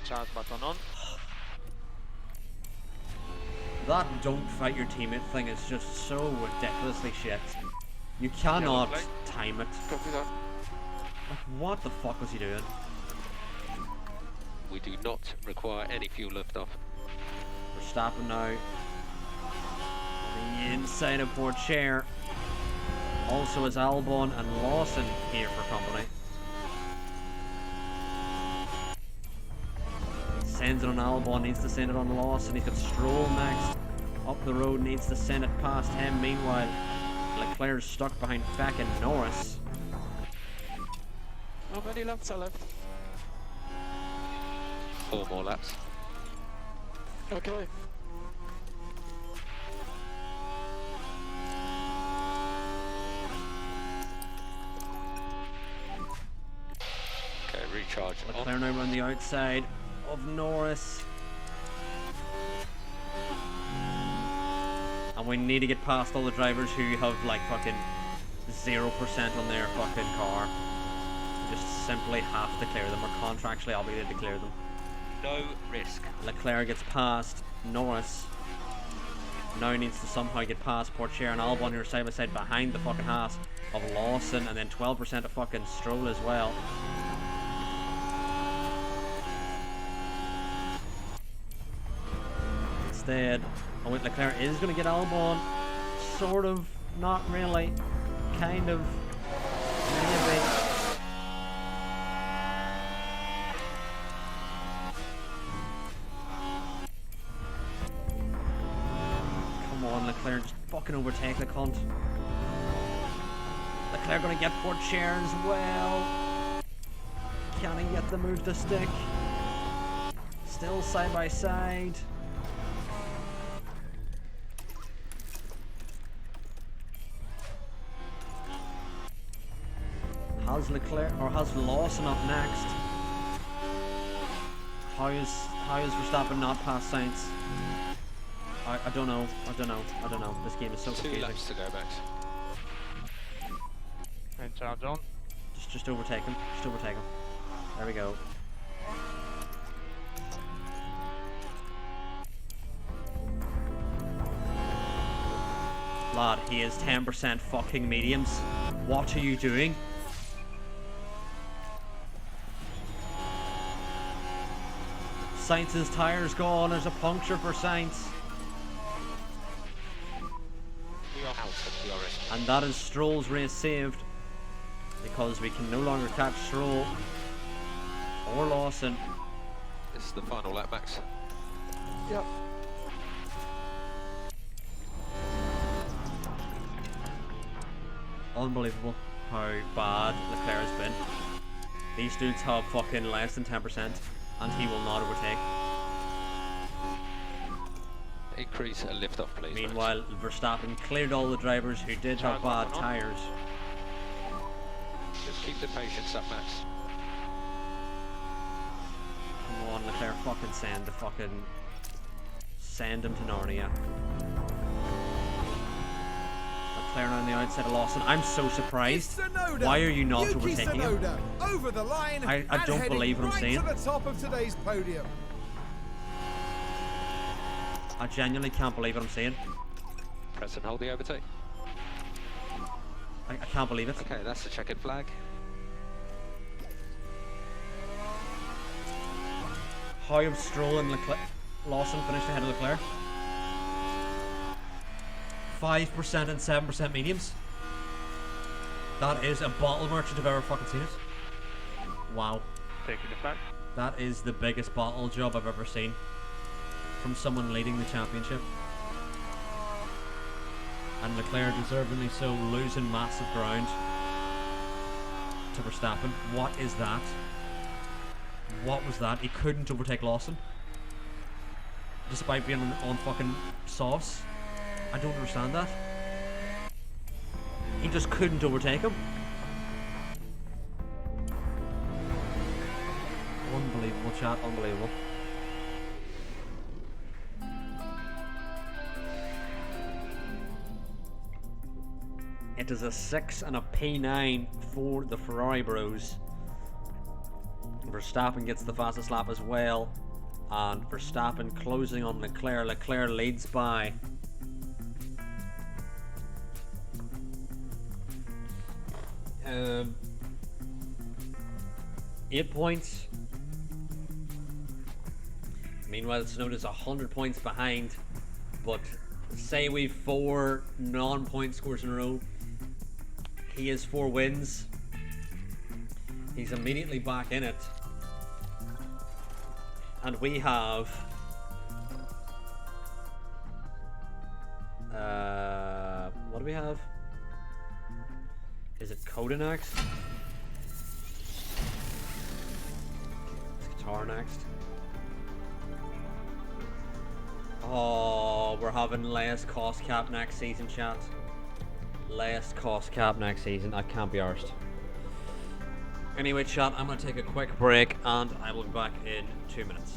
Charge button on. That don't fight your teammate thing is just so ridiculously shit. You cannot flag. time it. Copy that. Like, what the fuck was he doing? We do not require any fuel liftoff. Verstappen now. On the inside of port chair. Also is Albon and Lawson here for company. Sends it on Albon, needs to send it on Lawson. He's got Stroll next. Up the road, needs to send it past him. Meanwhile, Leclerc's stuck behind fucking Norris. How many laps are left? 4 more laps. Okay. Okay, recharge on. Leclerc now on the outside of Norris. And we need to get past all the drivers who have like fucking 0% on their fucking car. We just simply have to clear them. We're contractually obligated to clear them. No risk. Leclerc gets past Norris. Now needs to somehow get past Portier and Albon, who are side by side behind the fucking Haas of Lawson, and then 12% of fucking Stroll as well. Instead, oh wait, Leclerc is going to get Albon. Sort of, not really. kind of maybe. Come on, Leclerc, just fucking overtake the cunt. Leclerc gonna get fourth chair as well. Can he get the move to stick? Still side by side. Has Leclerc or has Lawson up next? How is Verstappen not past Sainz? I don't know. I don't know. This game is so 2 confusing. laps to go, Max. And charge on. Just overtake him. Just overtake him. There we go. Lad, he is 10% fucking mediums. What are you doing? Sainz's tire's gone. There's a puncture for Sainz. We are out of the RS. And that is Stroll's race saved. Because we can no longer catch Stroll or Lawson. This is the final lap, Max. Yep. Unbelievable how bad Leclerc has been. These dudes have fucking less than 10% and he will not overtake. Increase a lift off, please. Meanwhile, Verstappen cleared all the drivers who did have bad tyres. Max. Just keep the patience up, Max. Come on, Leclerc, send him to Narnia. Leclerc on the outside of Lawson. I'm so surprised. Tsunoda. Why are you not Yuki overtaking him? Tsunoda over the line. I and don't heading believe what I'm right saying. to the top of today's podium. I genuinely can't believe what I'm saying. Press and hold the overtake. I can't believe it. Okay, that's the checkered flag. How have Stroll and Lawson finished ahead of Leclerc? 5% and 7% mediums. That is a bottle merchant if I've ever fucking seen it. Wow. Taking the flag. That is the biggest bottle job I've ever seen from someone leading the championship. And Leclerc deservedly so losing massive ground to Verstappen. What is that? What was that? He couldn't overtake Lawson despite being on fucking sauce. I don't understand that. He just couldn't overtake him. Unbelievable, chat. Unbelievable. It is a 6 and a P9 for the Ferrari bros. Verstappen gets the fastest lap as well. And Verstappen closing on Leclerc. Leclerc leads by 8 points. Meanwhile, Tsunoda's 100 points behind. But say we've 4 non-point scores in a row. He has 4 wins. He's immediately back in it. And we have what do we have? Is it Coda next? Is Qatar next? Oh, we're having last cost cap next season, chat. Last cost cap next season. I can't be arsed. Anyway, chat, I'm going to take a quick break and I will be back in 2 minutes.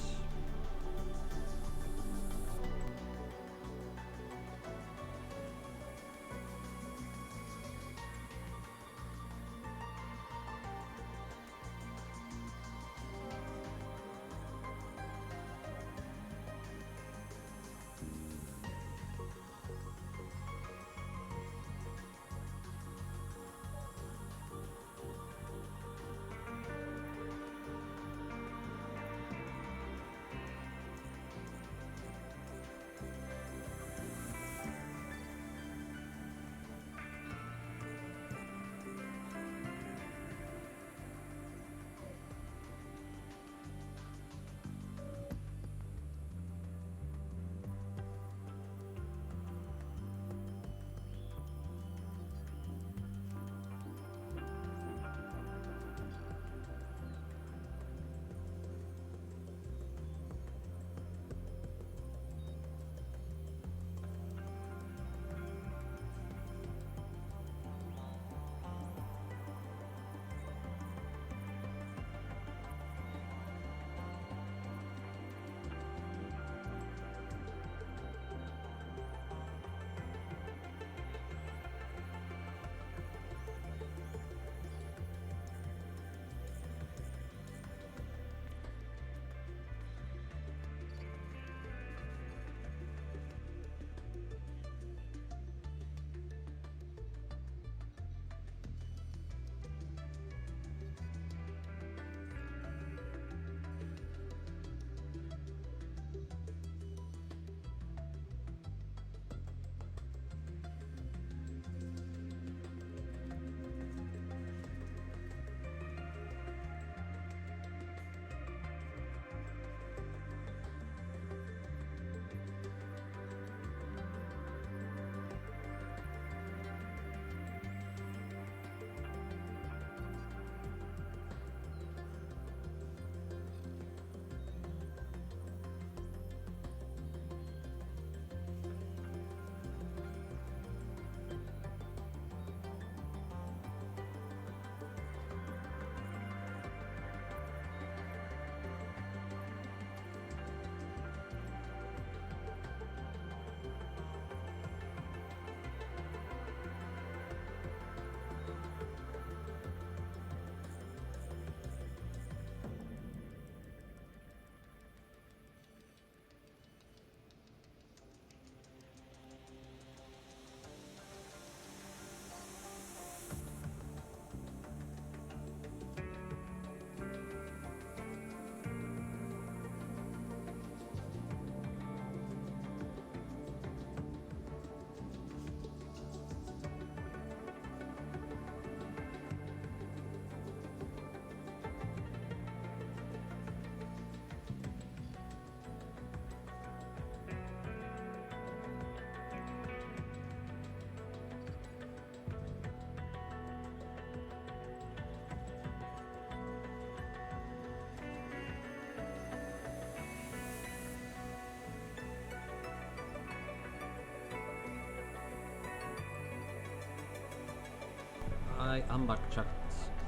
I am back, chat.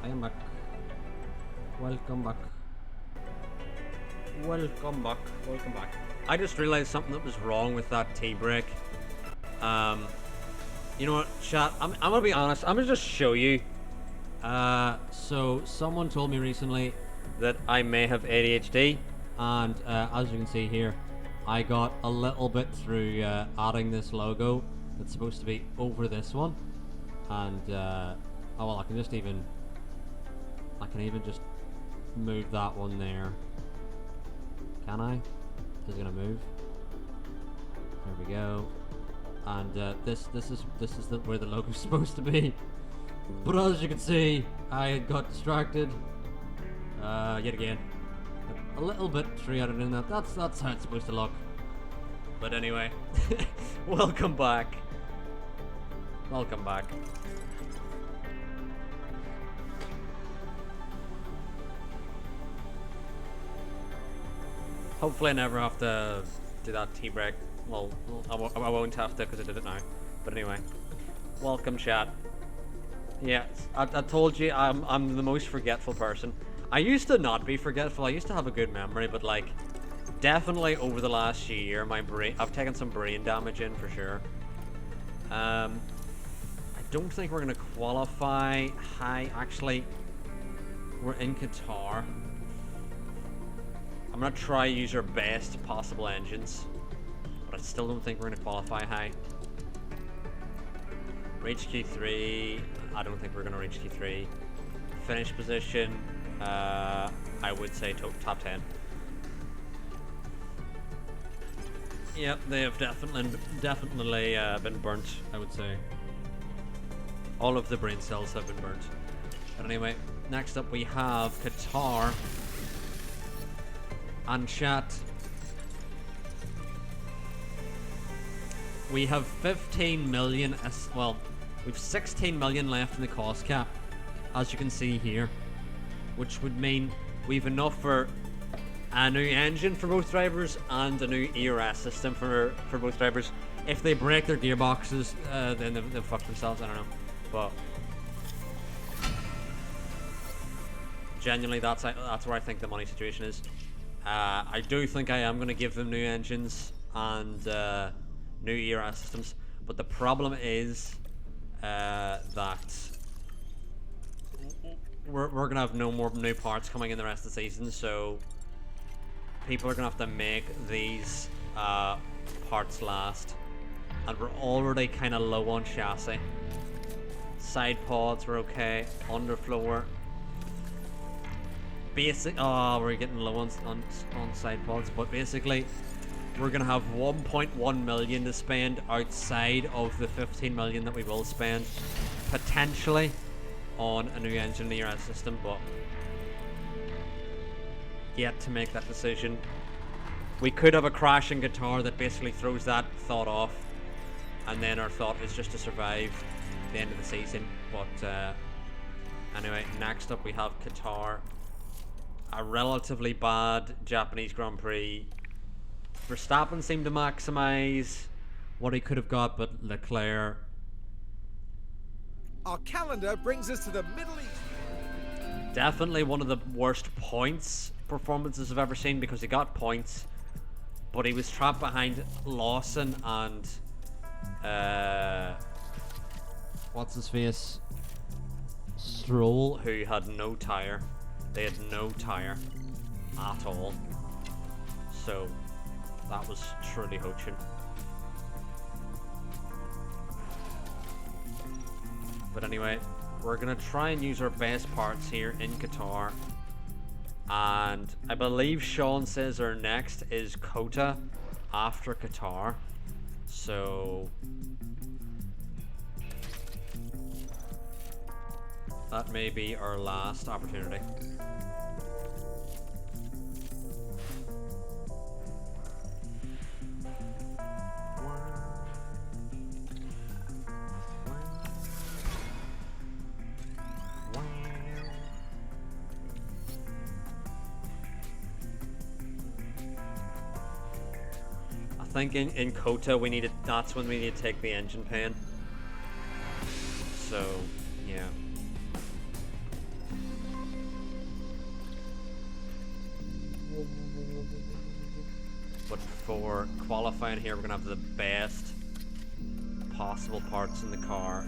I am back. Welcome back. Welcome back. Welcome back. I just realized something that was wrong with that tea break. You know what, chat? I'm gonna be honest. I'm gonna just show you. So someone told me recently that I may have ADHD, and as you can see here, I got a little bit through adding this logo that's supposed to be over this one, and oh well, I can even just move that one there. Can I? Is it gonna move? There we go. And this is where the logo's supposed to be. But as you can see, I got distracted yet again. A little bit three-headed in that. That's how it's supposed to look. But anyway, welcome back. Welcome back. Hopefully I never have to do that tea break. Well, I won't have to because I did it now. But anyway, welcome chat. Yeah, I told you I'm the most forgetful person. I used to not be forgetful. I used to have a good memory, but like, definitely over the last year, I've taken some brain damage in for sure. I don't think we're gonna qualify high. Actually, we're in Qatar. I'm gonna try use our best possible engines, but I still don't think we're gonna qualify high. Reach Q3. I don't think we're gonna reach Q3. Finish position. I would say top 10. Yep, they have definitely been burnt. I would say all of the brain cells have been burnt. But anyway, next up we have Qatar. And chat, we have 15 million, well, we've 16 million left in the cost cap, as you can see here, which would mean we've enough for a new engine for both drivers and a new ERS system for both drivers. If they break their gearboxes, then they'll fuck themselves, I don't know. But genuinely, that's where I think the money situation is. I do think I am going to give them new engines and new ERS systems, but the problem is that we're going to have no more new parts coming in the rest of the season, so people are going to have to make these parts last, and we're already kind of low on chassis. Side pods were okay, underfloor. We're getting low on side pods, but basically we're gonna have 1.1 million to spend outside of the 15 million that we will spend potentially on a new engine ERS system, but yet to make that decision. We could have a crash in Qatar that basically throws that thought off, and then our thought is just to survive the end of the season. But anyway, next up we have Qatar. A relatively bad Japanese Grand Prix. Verstappen seemed to maximize what he could have got, but Leclerc. Our calendar brings us to the Middle East. Definitely one of the worst performances I've ever seen, because he got points, but he was trapped behind Lawson and what's his face? Stroll, who had no tyre. They had no tyre at all, so that was truly hoaching. But anyway, we're gonna try and use our best parts here in Qatar, and I believe Sean says our next is Kota after Qatar, so that may be our last opportunity. I think in Kota that's when we need to take the engine pan. So yeah. for qualifying here. We're gonna have the best possible parts in the car.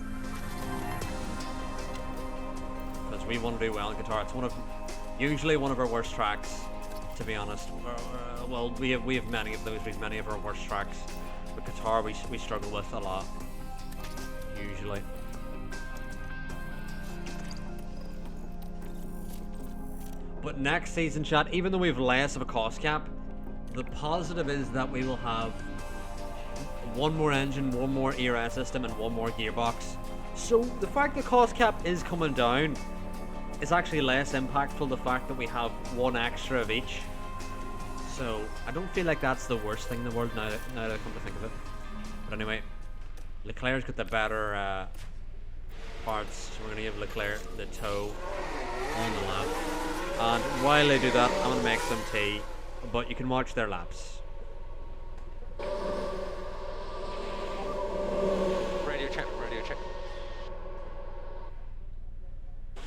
Because we want to do well in Qatar. It's usually one of our worst tracks, to be honest. Well, we have many of those. We have many of our worst tracks. But Qatar, we struggle with a lot, usually. But next season, chat, even though we have less of a cost cap, the positive is that we will have one more engine, one more ERS system, and one more gearbox. So the fact that cost cap is coming down is actually less impactful, the fact that we have one extra of each. So I don't feel like that's the worst thing in the world now that I come to think of it. But anyway, Leclerc's got the better parts, so we're going to give Leclerc the toe on the lap. And while they do that, I'm going to make some tea, but you can watch their laps. Radio check, radio check.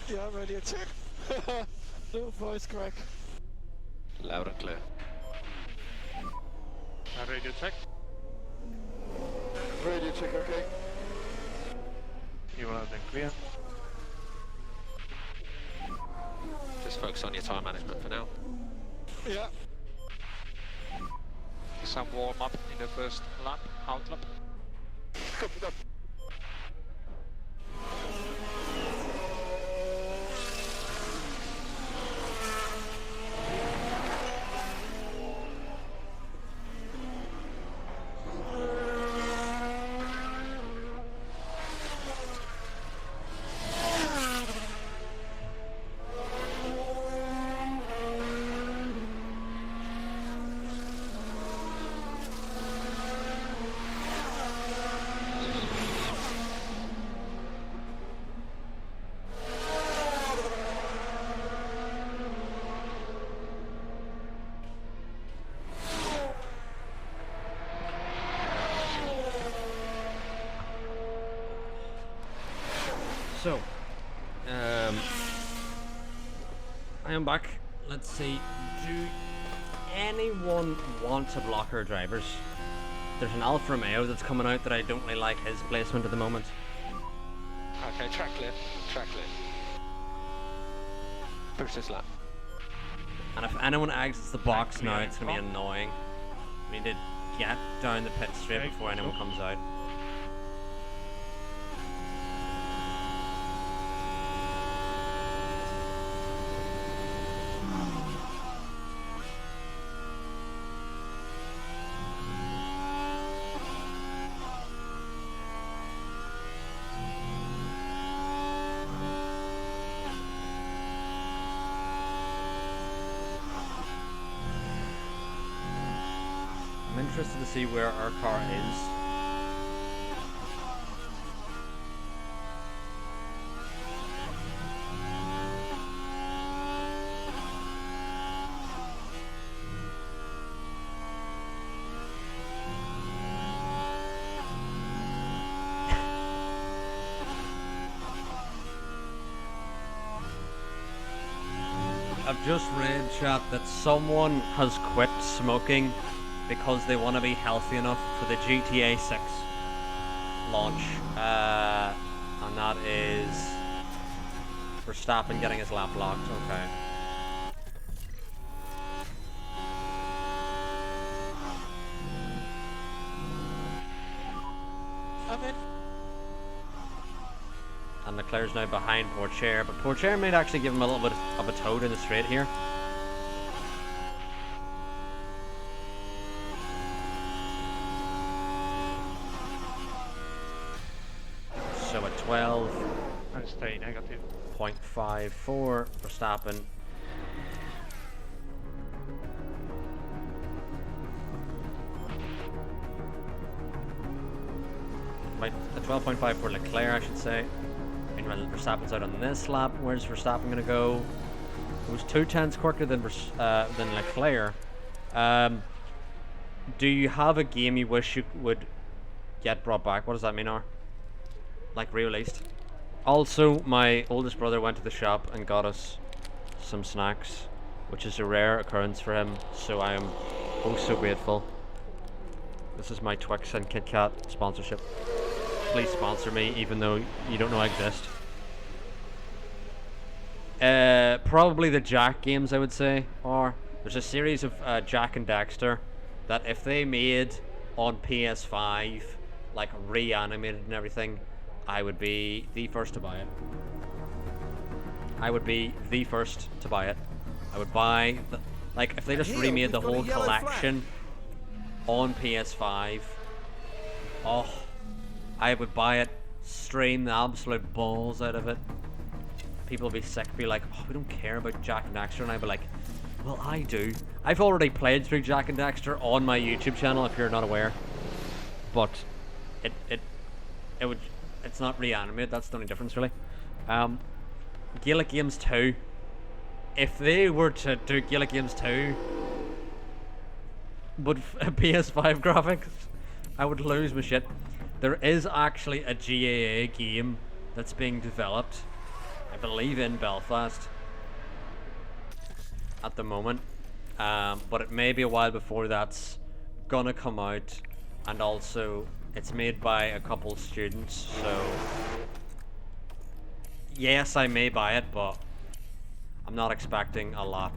Yeah, radio check. Little voice crack. Loud and clear. Radio check. Radio check, okay. You are then clear. Just focus on your time management for now. Yeah. Some warm up in the first lap, out lap. Copy that. So, I am back. Let's see, do anyone want to block our drivers? There's an Alfa Romeo that's coming out that I don't really like his placement at the moment. Okay, track clear, track clear. Push this lap. And if anyone exits the box now, it's going to be annoying. We need to get down the pit straight before anyone comes out. I'm interested to see where our car is. I've just read, chat, that someone has quit smoking because they want to be healthy enough for the GTA 6 launch. And that is Verstappen getting his lap locked. Okay. I'm in. And Leclerc's now behind Pourchaire, but Pourchaire might actually give him a little bit of a toe in the straight here. So at 12. And stay negative. 0.54 Verstappen. A 12.5 for Leclerc, I should say. Meanwhile, Verstappen's out on this lap. Where's Verstappen going to go? It was 2/10 quicker than Leclerc. Do you have a game you wish you would get brought back? What does that mean, R? Like re-released? Also, my oldest brother went to the shop and got us some snacks, which is a rare occurrence for him, so I am oh so grateful. This is my Twix and Kit Kat sponsorship. Please sponsor me, even though you don't know I exist. Probably the Jack games, I would say. Or there's a series of Jack and Daxter that if they made on PS5, like reanimated and everything, I would be the first to buy it. I would be the first to buy it. I would buy the, like if they just remade the whole collection on PS5. Oh, I would buy it, stream the absolute balls out of it. People would be sick, be like, oh, we don't care about Jack and Daxter, and I'd be like, well, I do. I've already played through Jack and Daxter on my YouTube channel, if you're not aware. But it's not reanimated. That's the only difference, really. Gaelic Games 2. If they were to do Gaelic Games 2, but PS5 graphics, I would lose my shit. There is actually a GAA game that's being developed, I believe, in Belfast at the moment, but it may be a while before that's gonna come out, and also it's made by a couple students, so yes, I may buy it, but I'm not expecting a lot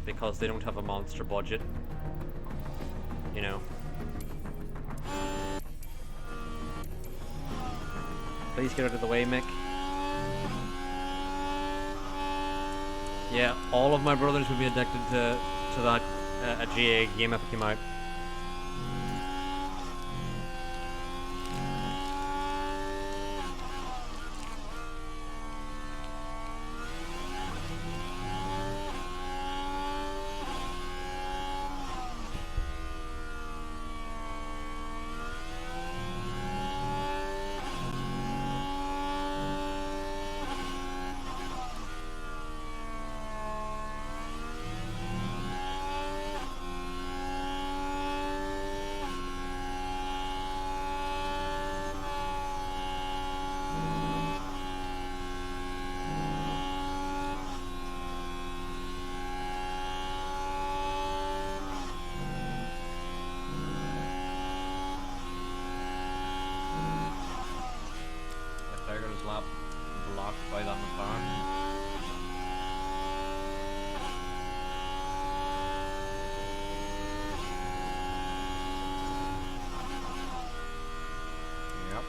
because they don't have a monster budget, you know. Please get out of the way, Mick. Yeah, all of my brothers would be addicted to that a GA game if it came out. Lap blocked by that McLaren. Yep.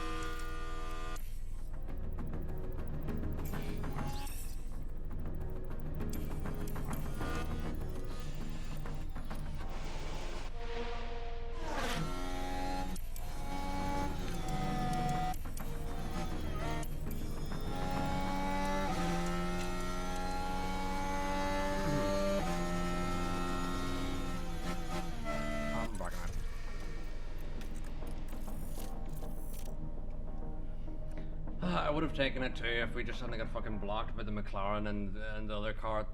I would have taken it too if we just hadn't got fucking blocked by the McLaren and the other car.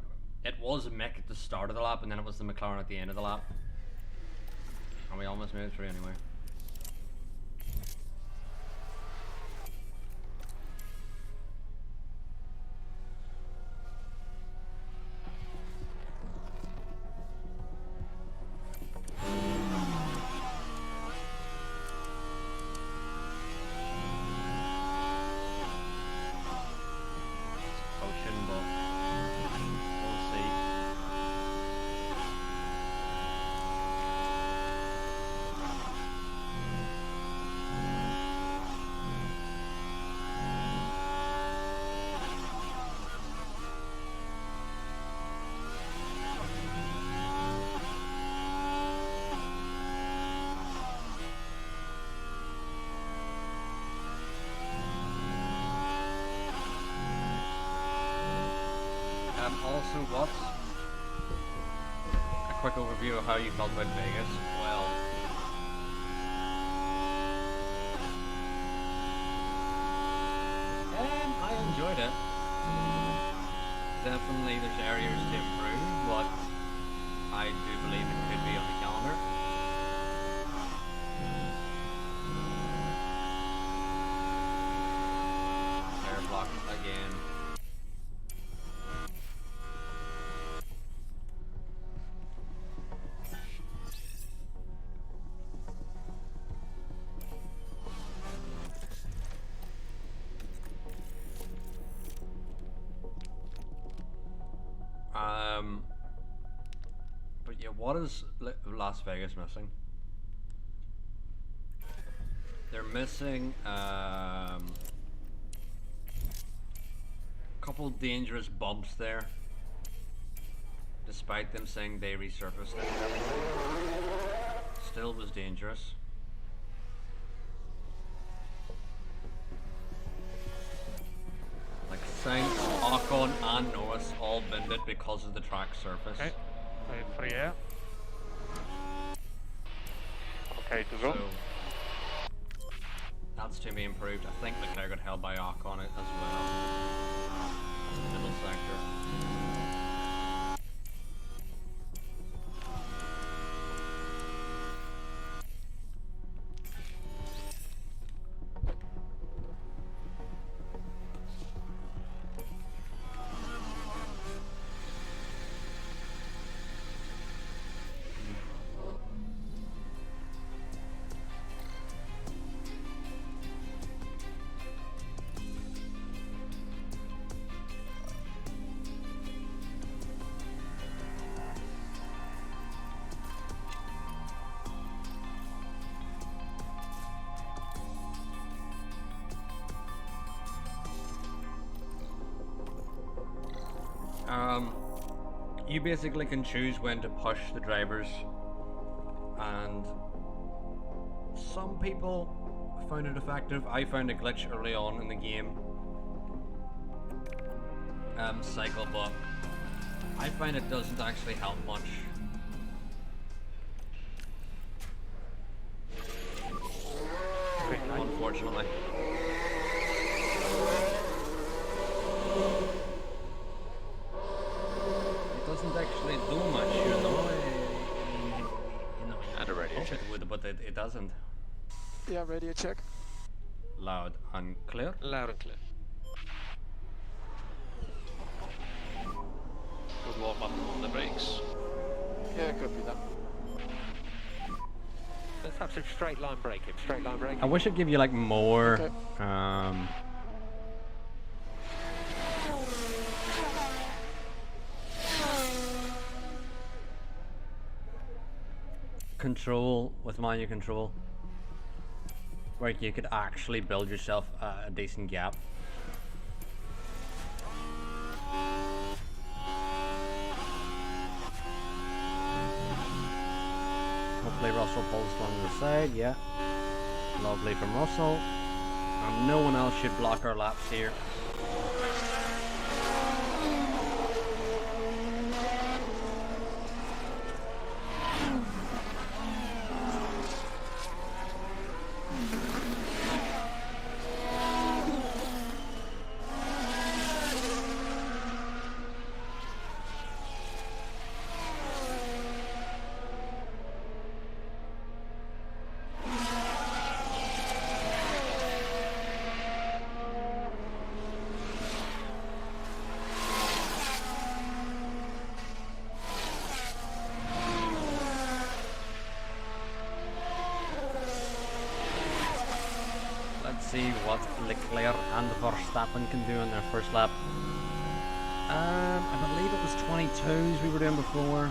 It was Mick at the start of the lap, and then it was the McLaren at the end of the lap. And we almost made it through anyway. Also, what? A quick overview of how you felt about Vegas. Well, I enjoyed it. Definitely there's areas to improve, but I do believe it could be on the calendar. Air block again. But yeah, what is Las Vegas missing? They're missing a couple dangerous bumps there, despite them saying they resurfaced it and everything. Still was dangerous. Like Saints, Ocon and Norris all binned it because of the track surface. Okay. Free air. Okay to go. So that's to be improved. I think Leclerc got held by Ocon as well. Middle sector. You basically can choose when to push the drivers, and some people found it effective. I found a glitch early on in the game cycle, but I find it doesn't actually help much. Unfortunately. Doesn't actually do much, you know. And a radio check. It would, but it doesn't. Yeah, radio check. Loud and clear. Loud and clear. Good warm up on the brakes. Yeah, copy that. Let's have some straight line braking. Straight line braking. I wish it'd give you like more. Okay. Control with manual control, where you could actually build yourself a decent gap. Hopefully Russell pulls on the side. Yeah, lovely from Russell, and no one else should block our laps here. See what Leclerc and Verstappen can do in their first lap. I believe it was 22s we were doing before.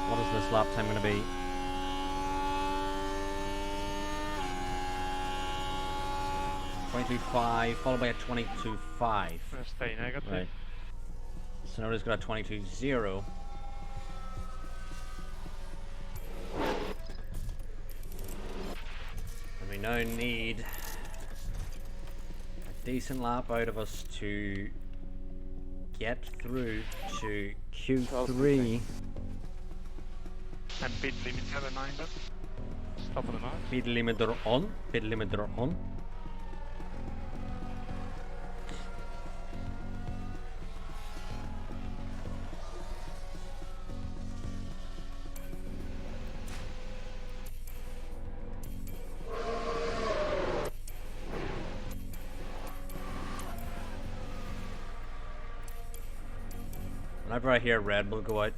What is this lap time going to be? 22.5 followed by a 22.5. Stay negative. Right. So now it's got a 22.0. We now need a decent lap out of us to get through to Q3. And pit limiter reminder. Stop of the mark. Pit limiter on. Pit limiter on. Whenever I hear Red Bull go out,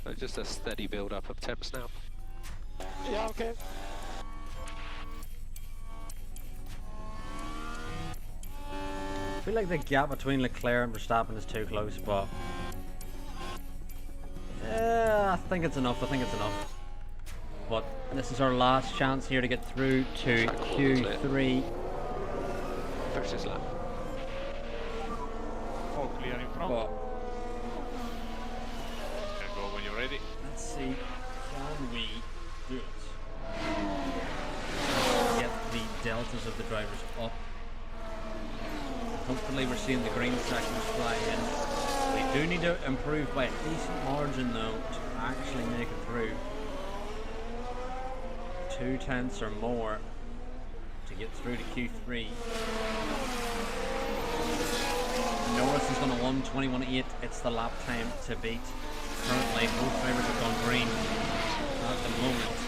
So just a steady build up of temps now. Yeah, okay. I feel like the gap between Leclerc and Verstappen is too close, but I think it's enough. But this is our last chance here to get through to Q3. Push this lap. All clear in front. But Can go when you're ready. let's see, can we do it? Get the deltas of the drivers up. Hopefully we're seeing the green sections fly in. We do need to improve by a decent margin though to actually make it through. 2 tenths or more to get through to Q3. Norris is on a 1:21.8. It's the lap time to beat. Currently both drivers have gone green at the moment.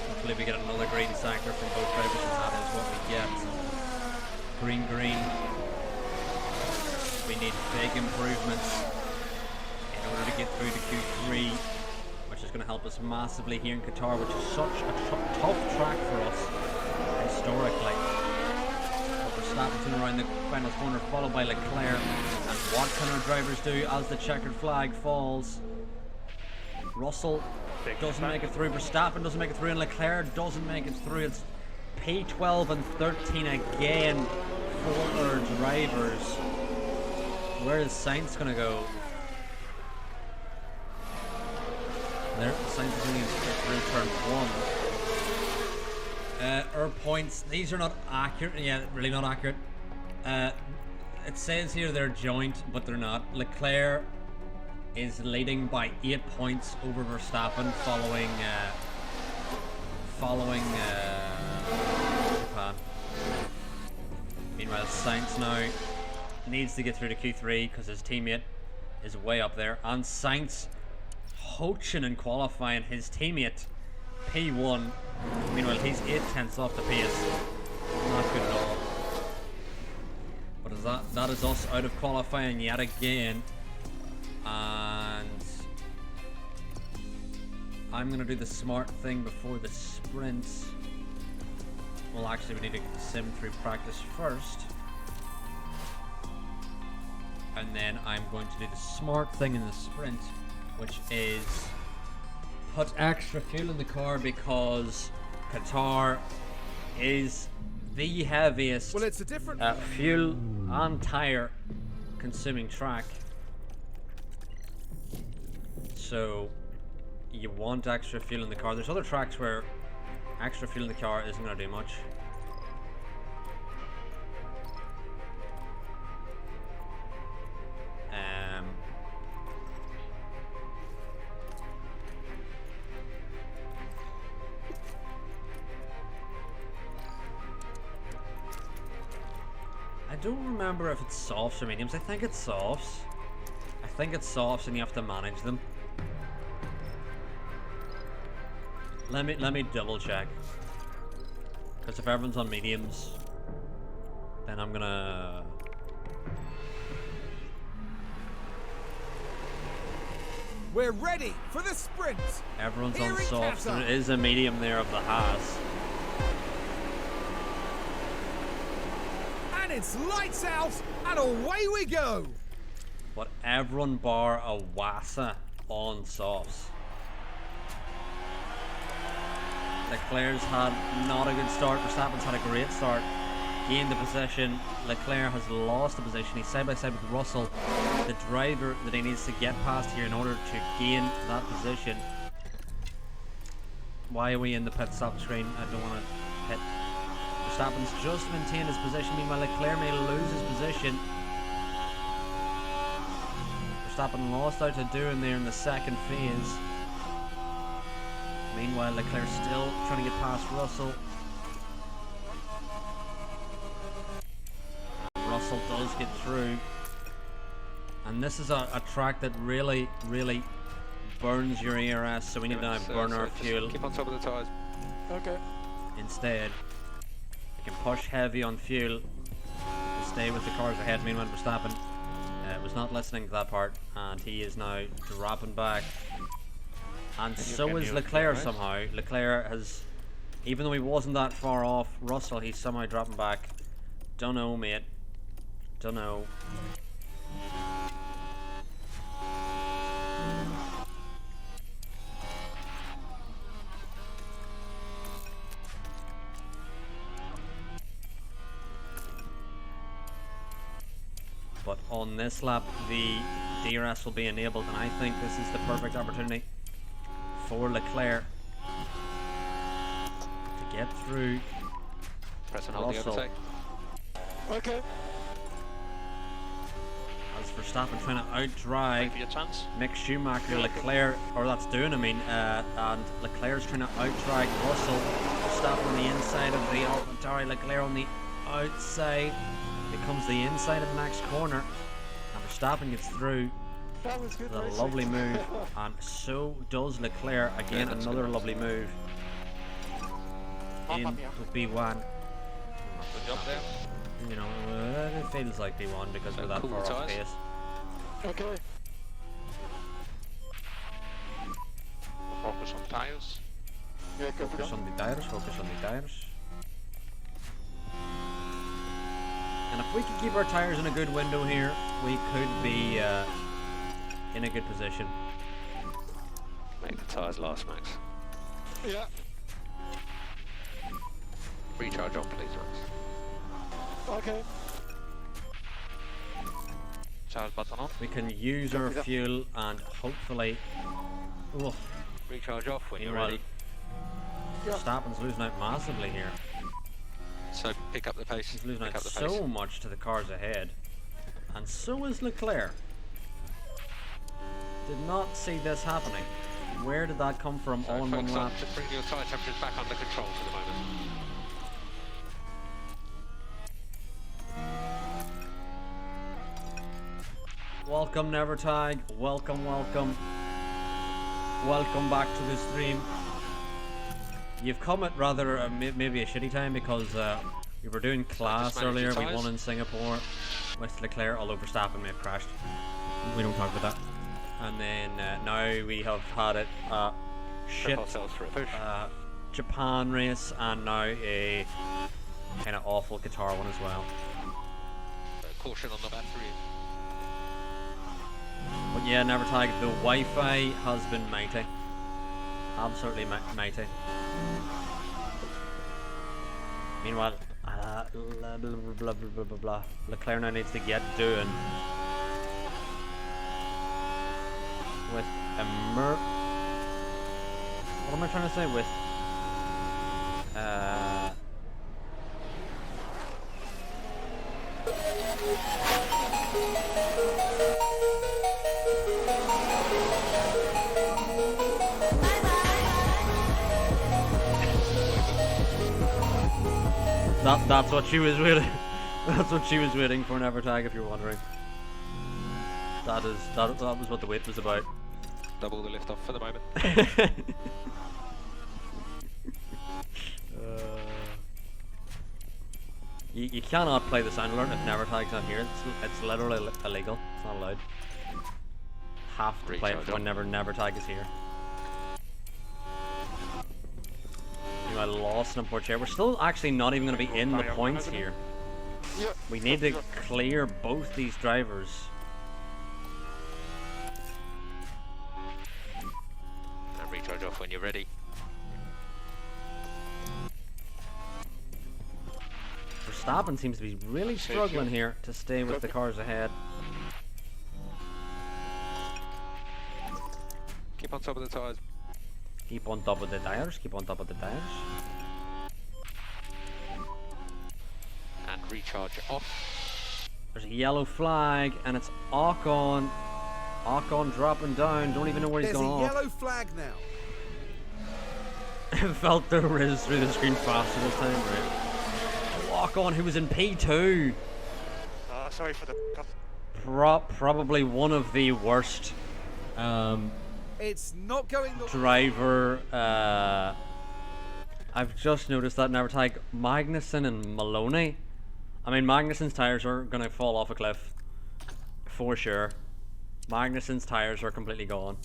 Hopefully we get another green sector from both drivers, and that is what we get. Green, green. We need big improvements in order to get through to Q3, which is going to help us massively here in Qatar, which is such a tough track for us historically. Verstappen around the final corner, followed by Leclerc. And what can our drivers do as the checkered flag falls? Russell doesn't make it through, Verstappen doesn't make it through, and Leclerc doesn't make it through. It's P12 and 13 again for our drivers. Where is Sainz gonna go? There, Sainz is only through turn 1. Our points, these are not accurate. Yeah, really not accurate. It says here they're joint, but they're not. Leclerc is leading by 8 points over Verstappen, following Japan. Meanwhile, Sainz now needs to get through to Q3 because his teammate is way up there, and Sainz hoaching and qualifying his teammate P1. Meanwhile, he's 8 tenths off the pace. Not good at all. But is that is us out of qualifying yet again. And I'm gonna do the smart thing before the sprint. Well, actually, we need to sim through practice first. And then I'm going to do the smart thing in the sprint, which is put extra fuel in the car, because Qatar is the heaviest Well, it's a different fuel and tire consuming track. So you want extra fuel in the car. There's other tracks where extra fuel in the car isn't going to do much. I don't remember if it's softs or mediums. I think it's softs. And you have to manage them. Let me double check. Because if everyone's on mediums, then I'm gonna... We're ready for the sprint. Everyone's Here on in softs. Qatar. There is a medium there of the Haas. And it's lights out and away we go. But everyone bar a Wassa on softs. Leclerc's had not a good start. Verstappen's had a great start. Gained the position. Leclerc has lost the position. He's side by side with Russell, the driver that he needs to get past here in order to gain that position. Why are we in the pit stop screen? I don't want to hit. Verstappen's just maintained his position. Meanwhile, Leclerc may lose his position. Verstappen lost out to doing there in the second phase. Meanwhile, Leclerc still trying to get past Russell. Russell does get through. And this is a track that really, really burns your ERS, so we need to now burn our fuel Keep on top of the tyres. Okay. instead. can push heavy on fuel to stay with the cars ahead. Meanwhile, Verstappen was not listening to that part, and he is now dropping back. And so is Leclerc somehow. Leclerc has, even though he wasn't that far off Russell, he's somehow dropping back. Dunno, mate. Dunno. But on this lap, the DRS will be enabled, and I think this is the perfect opportunity for Leclerc to get through Pressing on the Russell. overtake. Okay. As Verstappen trying to outdrive Maybe a chance. Mick Schumacher, Leclerc, or that's doing, and Leclerc's trying to outdrive Russell. Verstappen on the inside of the AlphaTauri, Leclerc on the outside. Becomes the inside of the next corner, and Verstappen gets through. That was good The racing. lovely move, and so does Leclerc. Again, that's another good. lovely move in B1. Good job there. You know, it feels like B1 because we're that cool far off tyres. pace. Okay. Focus on tires. Yeah, go for Focus that. on the tires, focus on the tires. And if we could keep our tires in a good window here, we could be in a good position. Make the tyres last, Max. Yeah. Recharge on, please, Max. Okay. Charge button on. We can use our fuel and hopefully. Oh, Recharge off when you're meanwhile, ready. Verstappen's losing out massively here. So pick up the pace. He's losing Pick out up the pace. so much to the cars ahead. And so is Leclerc. Did not see this happening. Where did that come from So all in one focus on lap? just bring your tyre temperatures back under control for the moment. Welcome Nevertag, welcome, welcome. Welcome back to the stream. You've come at rather maybe a shitty time because we were doing class manage earlier. your We tyres. won in Singapore with Leclerc, although Verstappen may have crashed. We don't talk about that. And then now we have had it shit Ourselves for a push. Japan race, and now a kind of awful Qatar one as well. So caution on the battery. But yeah, Nevertag, the Wi-Fi has been mighty. Absolutely mighty. Meanwhile, blah, blah, blah, blah, blah, blah. Leclerc now needs to get doing with a what am I trying to say? With that's what she was waiting. That's what she was waiting for, Nevertag, if you're wondering. That was what the wait was about. Double the lift off for the moment. You cannot play the sound alert if Nevertag's not here. It's literally illegal. It's not allowed. Have to play it Recharge whenever Nevertag is here. I lost an import share. We're still actually not even going to be in the points here. Yeah. We need to clear both these drivers. And recharge off when you're ready. Verstappen seems to be really struggling here to stay with the cars ahead. Keep on top of the tyres. Keep on top of the tires, keep on top of the tires. And recharge off. There's a yellow flag and it's Ocon. Ocon dropping down, don't even know where he's There's a gone off. yellow flag now. Felt the riz through the screen faster this time, right? Ocon, who was in P2. Sorry for the cut. Probably one of the worst It's not going the driver I've just noticed that never tag Magnussen and Maloney. I mean, Magnussen's tires are gonna fall off a cliff for sure. Magnussen's tires are completely gone,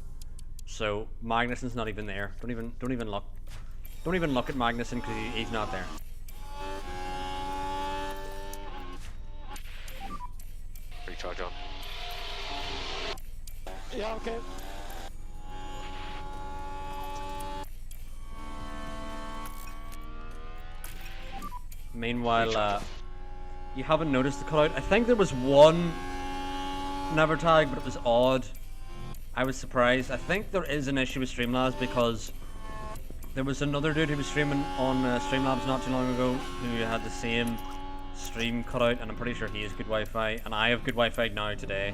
so Magnussen's not even there. Don't even look. Don't even look at Magnussen because he's not there. Recharge on. Yeah, okay. Meanwhile, you haven't noticed the cutout. I think there was one never tag, but it was odd. I was surprised. I think there is an issue with Streamlabs because there was another dude who was streaming on Streamlabs not too long ago who had the same stream cutout, and I'm pretty sure he has good Wi-Fi, and I have good Wi-Fi now today.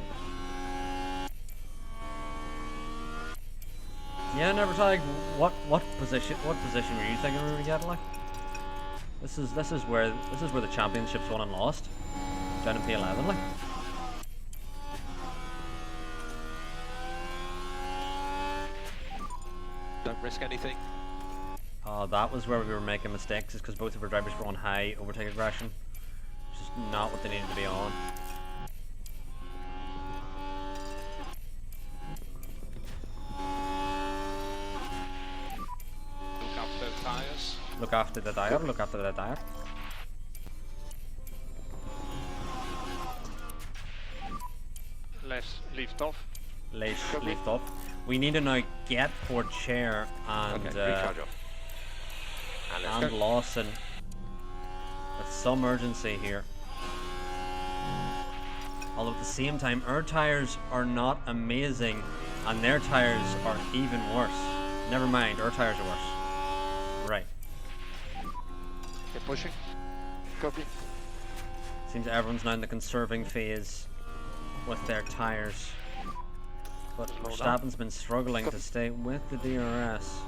Yeah, never tag. What position were you thinking we were getting like? This is where the championships won and lost. Down in P11 like. Don't risk anything. Oh, that was where we were making mistakes, is because both of our drivers were on high overtake aggression, which is not what they needed to be on. Look after the tires. Look after the tire, look after the tire. Let's lift off. Let's lift off. We need to now get Port Chair and Okay, recharge off. And let's and go. Lawson with some urgency here. Although at the same time, our tires are not amazing, and their tires are even worse. Never mind, our tires are worse. Right. Keep pushing. Copy. Seems everyone's now in the conserving phase with their tires. But Verstappen's been struggling to stay with the DRS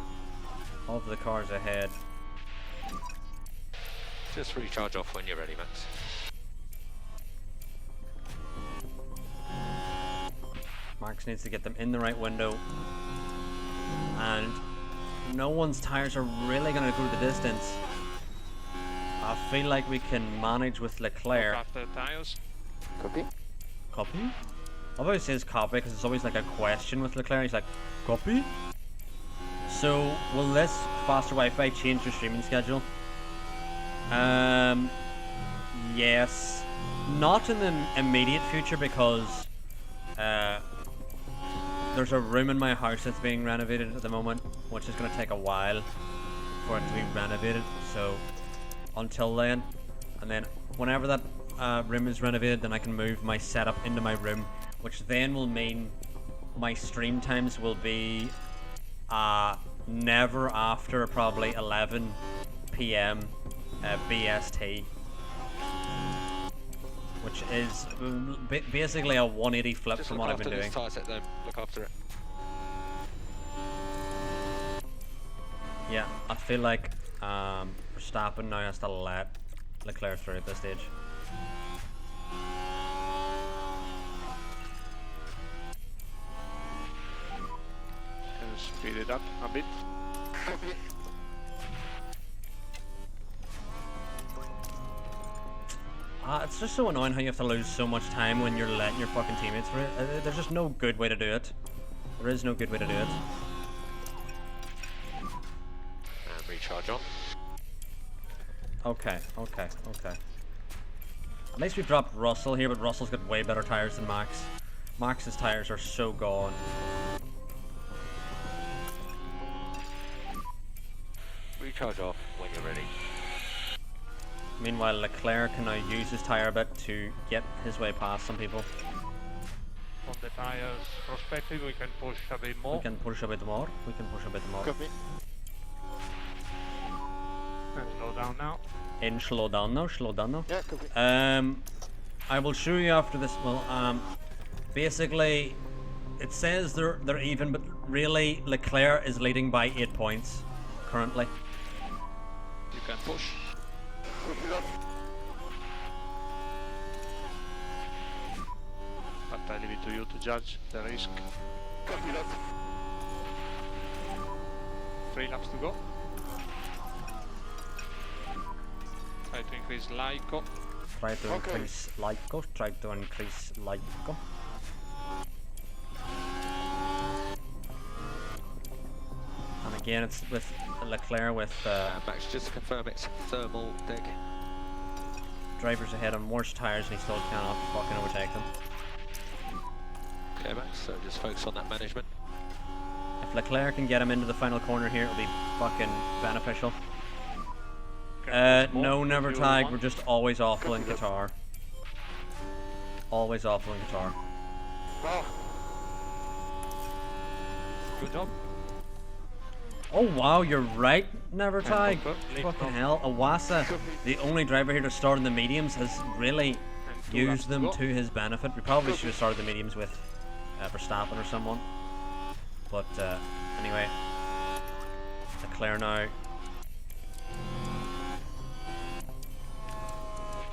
of the cars ahead. Just recharge off when you're ready, Max. Max needs to get them in the right window, and no one's tires are really going to go the distance. I feel like we can manage with Leclerc. Look after the tires. Copy. Copy? I always says copy because it's always like a question with Leclerc. He's like, copy? So, will this faster Wi-Fi change your streaming schedule? Yes. Not in the immediate future because there's a room in my house that's being renovated at the moment, which is going to take a while for it to be renovated. So, until then, and then whenever that room is renovated, then I can move my setup into my room, which then will mean my stream times will be never after probably 11 PM BST, which is basically a 180 flip Just from look what I've been after doing. this tyre set then. Look after it. Yeah, I feel like Verstappen now has to let Leclerc through at this stage. Can speed it up a bit. It's just so annoying how you have to lose so much time when you're letting your fucking teammates through it. There's just no good way to do it. There is no good way to do it. And recharge on. Okay. At least we've dropped Russell here, but Russell's got way better tires than Max. Max's tires are so gone. Recharge off when you're ready. Meanwhile, Leclerc can now use his tire bit to get his way past some people. From the tires perspective, we can push a bit more. We can push a bit more. Copy. And slow down now. In slow down now. Yeah, copy. I will show you after this. Well, basically, it says they're even, but really Leclerc is leading by 8 points currently. You can push. But I leave it to you to judge the risk. 3 laps to go. Try to increase LICO. Try to increase LICO. Try to increase LICO. And again, it's with Leclerc with Max, just to confirm it's thermal dig. drivers ahead on worse tyres, and he still cannot fucking overtake them. Okay, Max, so just focus on that management. If Leclerc can get him into the final corner here, it'll be fucking beneficial. No, never tag. We're just always awful in Qatar. Always awful in Qatar. Oh, Good job. Oh wow, you're right, never tag. Leave Fucking off. hell, Awasa, the only driver here to start in the mediums, has really used them to his benefit. We probably should have started the mediums with Verstappen or someone. But anyway, Leclerc now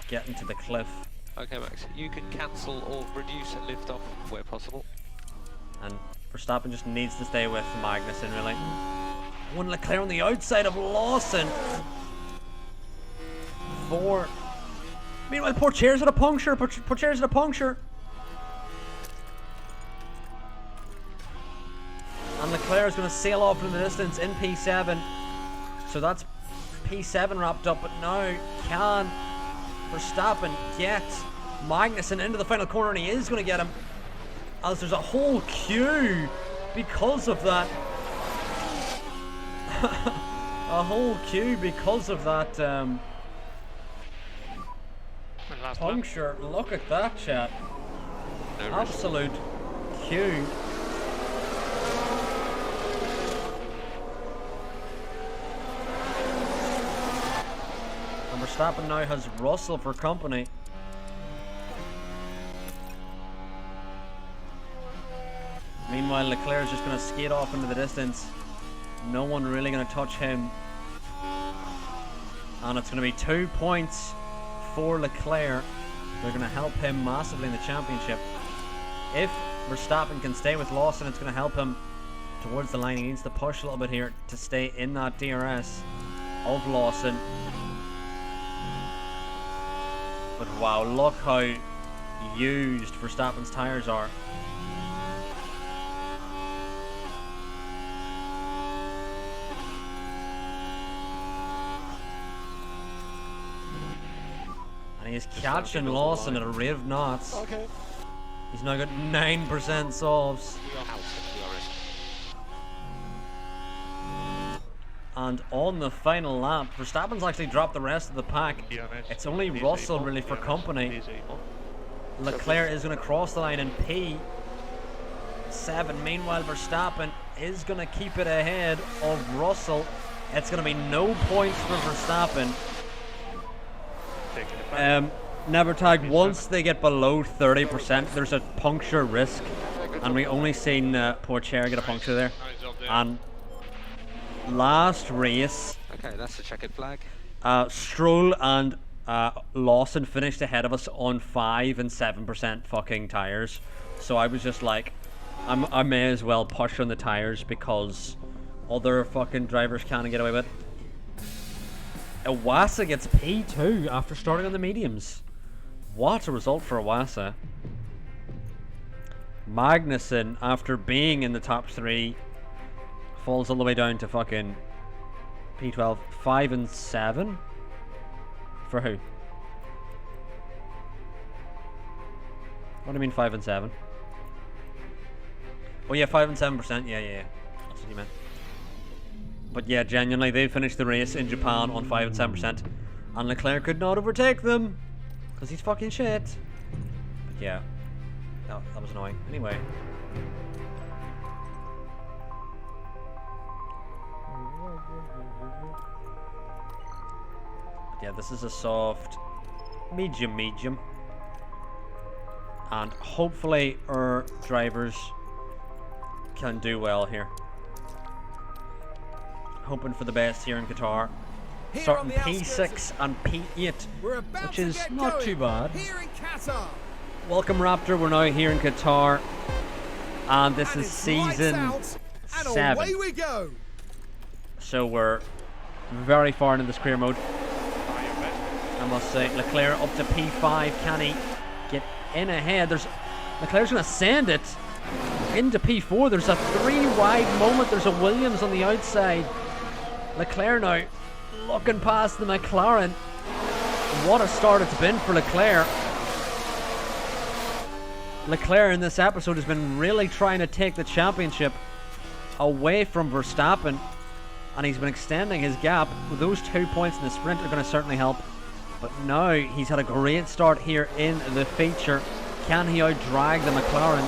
getting to the cliff, Okay, Max, you can cancel or reduce lift off where possible. and Verstappen just needs to stay with Magnussen really. One Leclerc on the outside of Lawson. Meanwhile, Pourchaire's at a puncture. Pourchaire's at a puncture. And Leclerc is going to sail off in the distance in P7. So that's P7 wrapped up. But now can Verstappen get Magnussen into the final corner? And he is going to get him. As there's a whole queue because of that. A whole queue because of that And last lap. puncture. Look at that, chat. No risk. Absolute queue. And Verstappen now has Russell for company. Meanwhile, Leclerc is just going to skate off into the distance. No one really going to touch him. And it's going to be 2 points for Leclerc. They're going to help him massively in the championship. If Verstappen can stay with Lawson, it's going to help him towards the line. He needs to push a little bit here to stay in that DRS of Lawson. But wow, look how used Verstappen's tyres are. And he's catching Lawson at a rate of knots. okay. He's now got 9% solves. We are out, to be honest. And on the final lap, Verstappen's actually dropped the rest of the pack. DRS. It's only Disable, Russell really for DRS, company. disable. Leclerc is going to cross the line in P7. Meanwhile, Verstappen is going to keep it ahead of Russell. It's going to be no points for Verstappen. Taking it back. Never tag, once they get below 30%, there's a puncture risk. And we only seen Pourchaire get a puncture there. Nice job there. And last race, Okay, that's the checkered flag. Stroll and Lawson finished ahead of us on 5 and 7% fucking tires. So I was just like, I may as well push on the tires because other fucking drivers can't get away with it. Iwasa gets P2 after starting on the mediums. What a result for Iwasa. Magnussen, after being in the top 3, falls all the way down to fucking P12. 5 and 7? For who? What do you mean 5 and 7? Oh yeah, 5 and 7%. Yeah. That's what you meant. But yeah, genuinely, they finished the race in Japan on 5 and 7%. And Leclerc could not overtake them. Because he's fucking shit. But yeah. That was annoying. Anyway. But yeah, this is a soft medium. And hopefully our drivers can do well here. Hoping for the best here in Qatar. Here Starting on the outskirts P6 and P8, We're about which to is get not going too bad. Here in Qatar. Welcome Raptor, we're now here in Qatar. And this And is it's lights season out, and 7. away we go. So we're very far into this career mode. Try your best. I must say. Leclerc up to P5. Can he get in ahead? Leclerc's going to send it into P4. There's a 3-wide moment. There's a Williams on the outside. Leclerc now looking past the McLaren. What a start it's been for Leclerc. Leclerc in this episode has been really trying to take the championship away from Verstappen, and he's been extending his gap. Those 2 points in the sprint are going to certainly help. But now he's had a great start here in the feature. Can he out-drag the McLaren?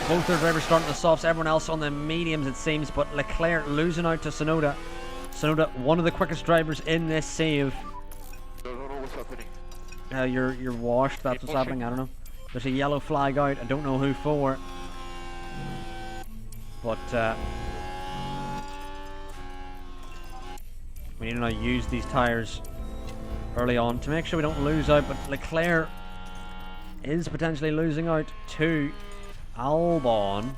Both their drivers starting the softs, everyone else on the mediums it seems, but Leclerc losing out to Tsunoda. Tsunoda, one of the quickest drivers in this save. What's happening? You're washed, that's what's happening, I don't know. There's a yellow flag out, I don't know who for. But we need to now use these tyres early on to make sure we don't lose out, but Leclerc is potentially losing out to Albon.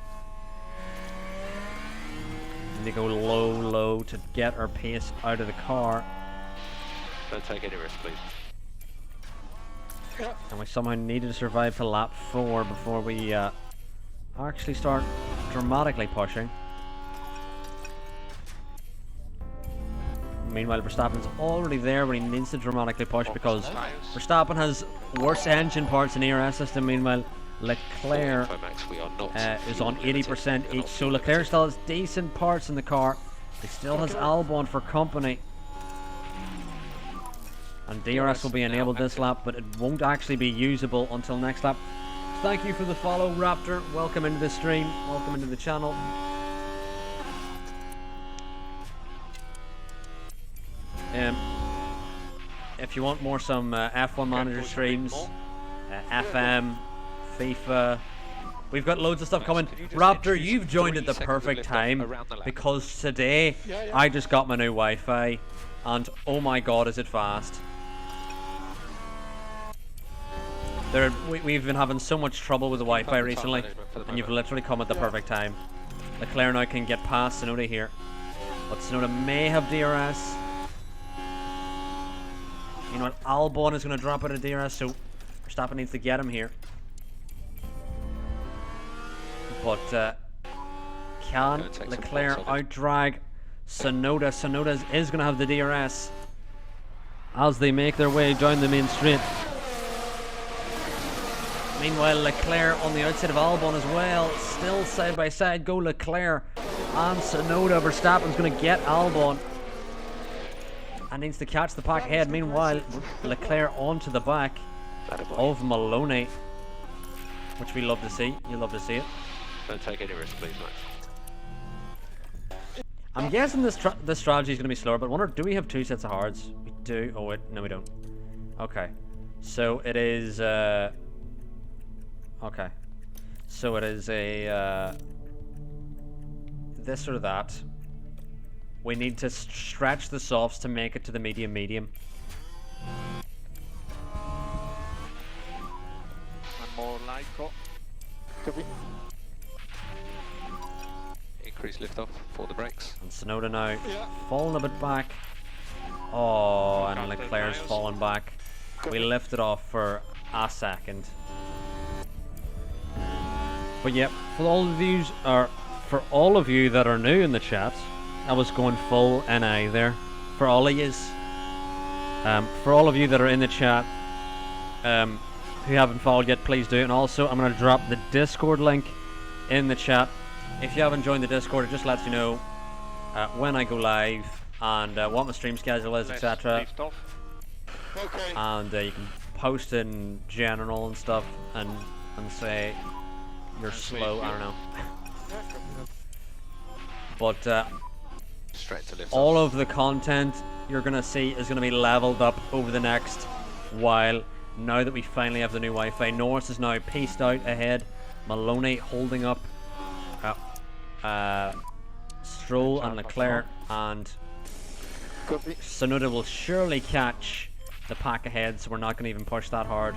Need to go low to get our pace out of the car. Don't take any risk, please. And we somehow needed to survive to lap 4 before we actually start dramatically pushing. Meanwhile, Verstappen's already there, but he needs to dramatically push because Verstappen has worse engine parts in the ERS system. Meanwhile, Leclerc is on 80% each, so Leclerc still has decent parts in the car. He still has Albon for company. And DRS will be enabled this lap, but it won't actually be usable until next lap. Thank you for the follow, Raptor. Welcome into the stream. Welcome into the channel. If you want more some F1 Manager streams, FM, FIFA, we've got loads of stuff coming. Raptor, you've joined at the perfect time because today I just got my new Wi-Fi, and oh my god, is it fast! We've been having so much trouble with the Wi-Fi recently, and you've literally come at the perfect time. Leclerc now can get past Tsunoda here, but Tsunoda may have DRS. You know what? Albon is going to drop out of DRS, so Verstappen needs to get him here. But can Leclerc out-drag Tsunoda? Tsunoda is going to have the DRS as they make their way down the main straight. Meanwhile, Leclerc on the outside of Albon as well. Still side by side go Leclerc and Tsunoda. Verstappen's going to get Albon and needs to catch the pack ahead. Meanwhile, Leclerc onto the back of Maloney, which we love to see. You love to see it. Don't take any risk, please, Max. I'm guessing this strategy is going to be slower, but I wonder, do we have 2 sets of hards? We do. Oh wait, no we don't. Okay, so it is okay, so it is a this or that. We need to stretch the softs to make it to the medium. And more Lyco. Increase liftoff for the brakes. And Tsunoda now falling a bit back. Oh, and Leclerc's fallen back. We lifted off for a second. But yeah, for all of you that are new in the chat, I was going full NI there. For all of yous. For all of you that are in the chat, who haven't followed yet, please do. And also, I'm going to drop the Discord link in the chat. If you haven't joined the Discord, it just lets you know when I go live and what my stream schedule is, etc. And you can post in general and stuff and say you're slow. I don't know. But all of the content you're gonna see is gonna be leveled up over the next while. Now that we finally have the new Wi-Fi, Norris is now paced out ahead. Maloney holding up Stroll and Leclerc, and Tsunoda will surely catch the pack ahead, so we're not going to even push that hard.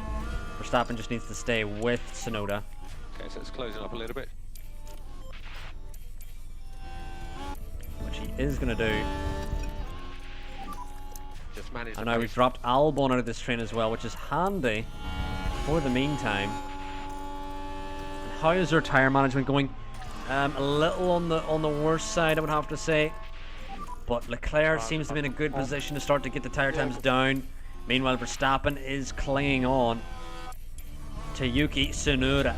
Verstappen just needs to stay with Tsunoda. Okay, so it's closing up a little bit. Which he is going to do. Just manage the And now we've pace. dropped Albon out of this train as well, which is handy for the meantime. And how is our tyre management going? A little on the worst side, I would have to say. But Leclerc seems to be in a good position to start to get the tyre times down. Meanwhile, Verstappen is clinging on to Yuki Tsunoda.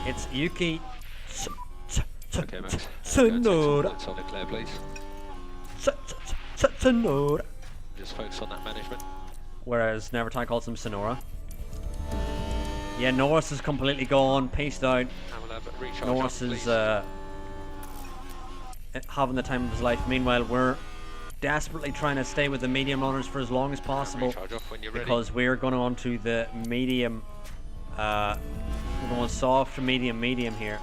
It's Yuki Okay, Max. Tsunoda. Points on Leclerc, please. Tsunoda. Just focus on that management. Whereas Nevertime calls him Sonora. Yeah, Norris is completely gone. Paced out. And we'll have a recharge Norris off, is please. having the time of his life. Meanwhile, we're desperately trying to stay with the medium runners for as long as possible. Recharge off when you're ready. Because we're going on to the medium. We're going soft to medium here.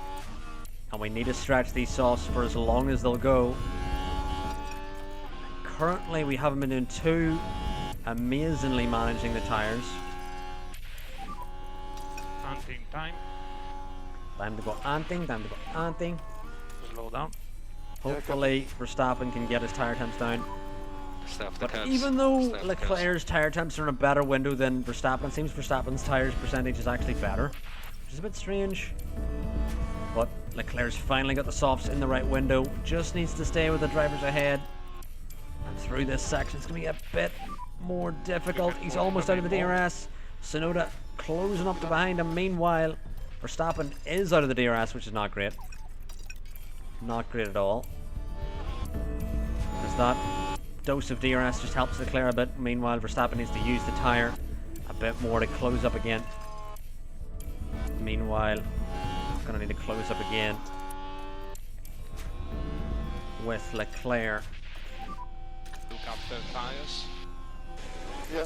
And we need to stretch these softs for as long as they'll go. Currently, we haven't been doing too amazingly managing the tyres. Hunting time. Time to go anting, time to go anting. Slow down. Hopefully, Verstappen can get his tyre temps down. Stay off the But curbs. even though Stay off the Leclerc's tyre temps are in a better window than Verstappen, it seems Verstappen's tyres percentage is actually better, which is a bit strange. But Leclerc's finally got the softs in the right window. Just needs to stay with the drivers ahead. And through this section, it's going to be a bit more difficult. He's almost out of the DRS. Tsunoda closing up to behind him. Meanwhile, Verstappen is out of the DRS, which is not great. Not great at all. Because that dose of DRS just helps Leclerc a bit. Meanwhile, Verstappen needs to use the tyre a bit more to close up again. Meanwhile, going to need to close up again with Leclerc. Look after tires. Yeah.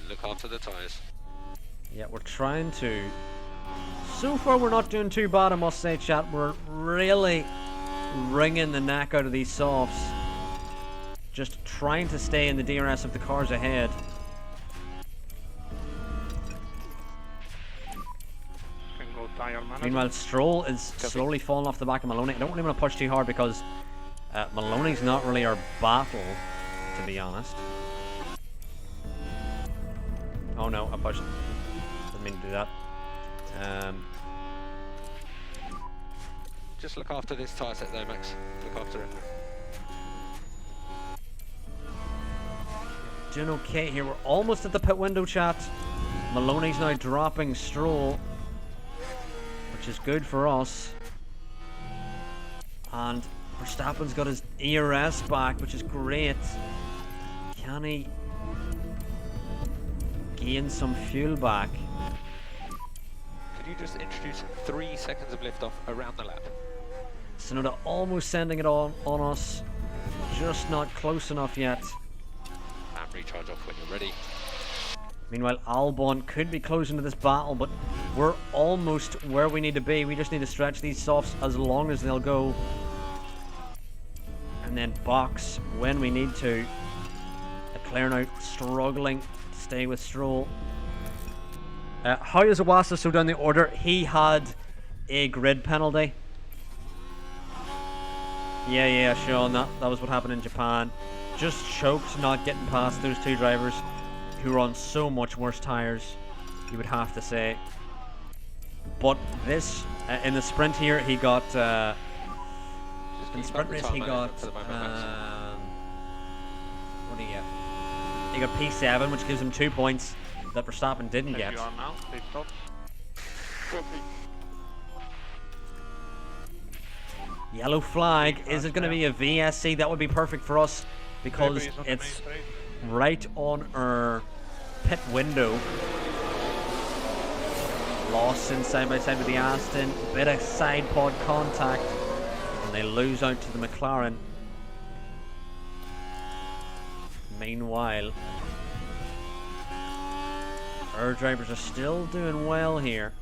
Look after the tyres. Yeah, we're trying to. So far, we're not doing too bad, I must say, chat. We're really wringing the neck out of these softs. Just trying to stay in the DRS of the cars ahead. Can go tire management. Meanwhile, Stroll is slowly falling off the back of Maloney. I don't really want to push too hard because Maloney's not really our battle, to be honest. Oh no, I pushed. Didn't mean to do that. Just look after this tyre set though, Max. Look after it. Doing okay here. We're almost at the pit window, chat. Maloney's now dropping Stroll, which is good for us. And Verstappen's got his ERS back, which is great. Can he gain some fuel back? Could you just introduce 3 seconds of liftoff around the lap? Tsunoda almost sending it on us. Just not close enough yet. And recharge off when you're ready. Meanwhile, Albon could be closing to this battle, but we're almost where we need to be. We just need to stretch these softs as long as they'll go. And then box when we need to. Leclerc now struggling to stay with Stroll. How is Iwasa so down the order? He had a grid penalty. Yeah, Sean, that was what happened in Japan. Just choked not getting past those two drivers who were on so much worse tyres, you would have to say. But this, in the sprint here, he got, in the sprint race he got, what did he get? He got P7, which gives him 2 points that Verstappen didn't There get. you are now. Pit stop. Copy. Yellow flag. Is it going to be a VSC? That would be perfect for us because Maybe on the it's main straight. right on our pit window. Lost in side by side with the Aston. Bit of side pod contact. And they lose out to the McLaren. Meanwhile, our drivers are still doing well here.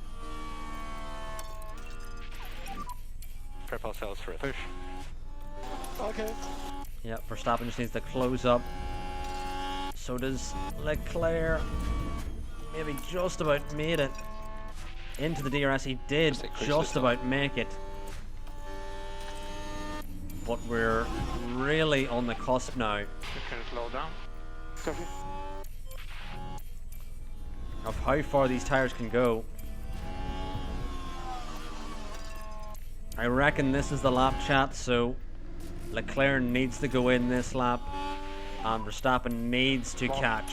Prep ourselves for a push. Okay. Yeah, Verstappen just needs to close up. So does Leclerc. Maybe just about made it into the DRS. He did Just a cruise just lift about make it. but we're really on the cusp now You can slow down. Copy. of how far these tires can go. I reckon this is the lap, chat, so Leclerc needs to go in this lap, and Verstappen needs to catch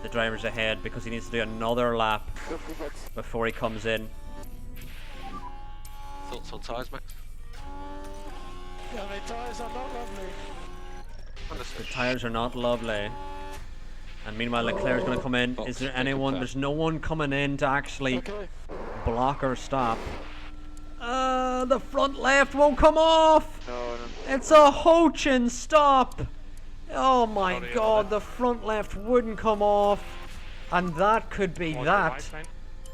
the drivers ahead because he needs to do another lap Copy that. before he comes in. Thoughts on tyres, Max? Yeah, my tires are not lovely. The tires are not lovely. And meanwhile, Leclerc's going to come in. Is there anyone? There's no one coming in to actually Okay. block or stop. The front left won't come off. No. It's a Ho-Chin stop. Oh my Sorry, god, Robert. the front left wouldn't come off. And that could be More that right lane.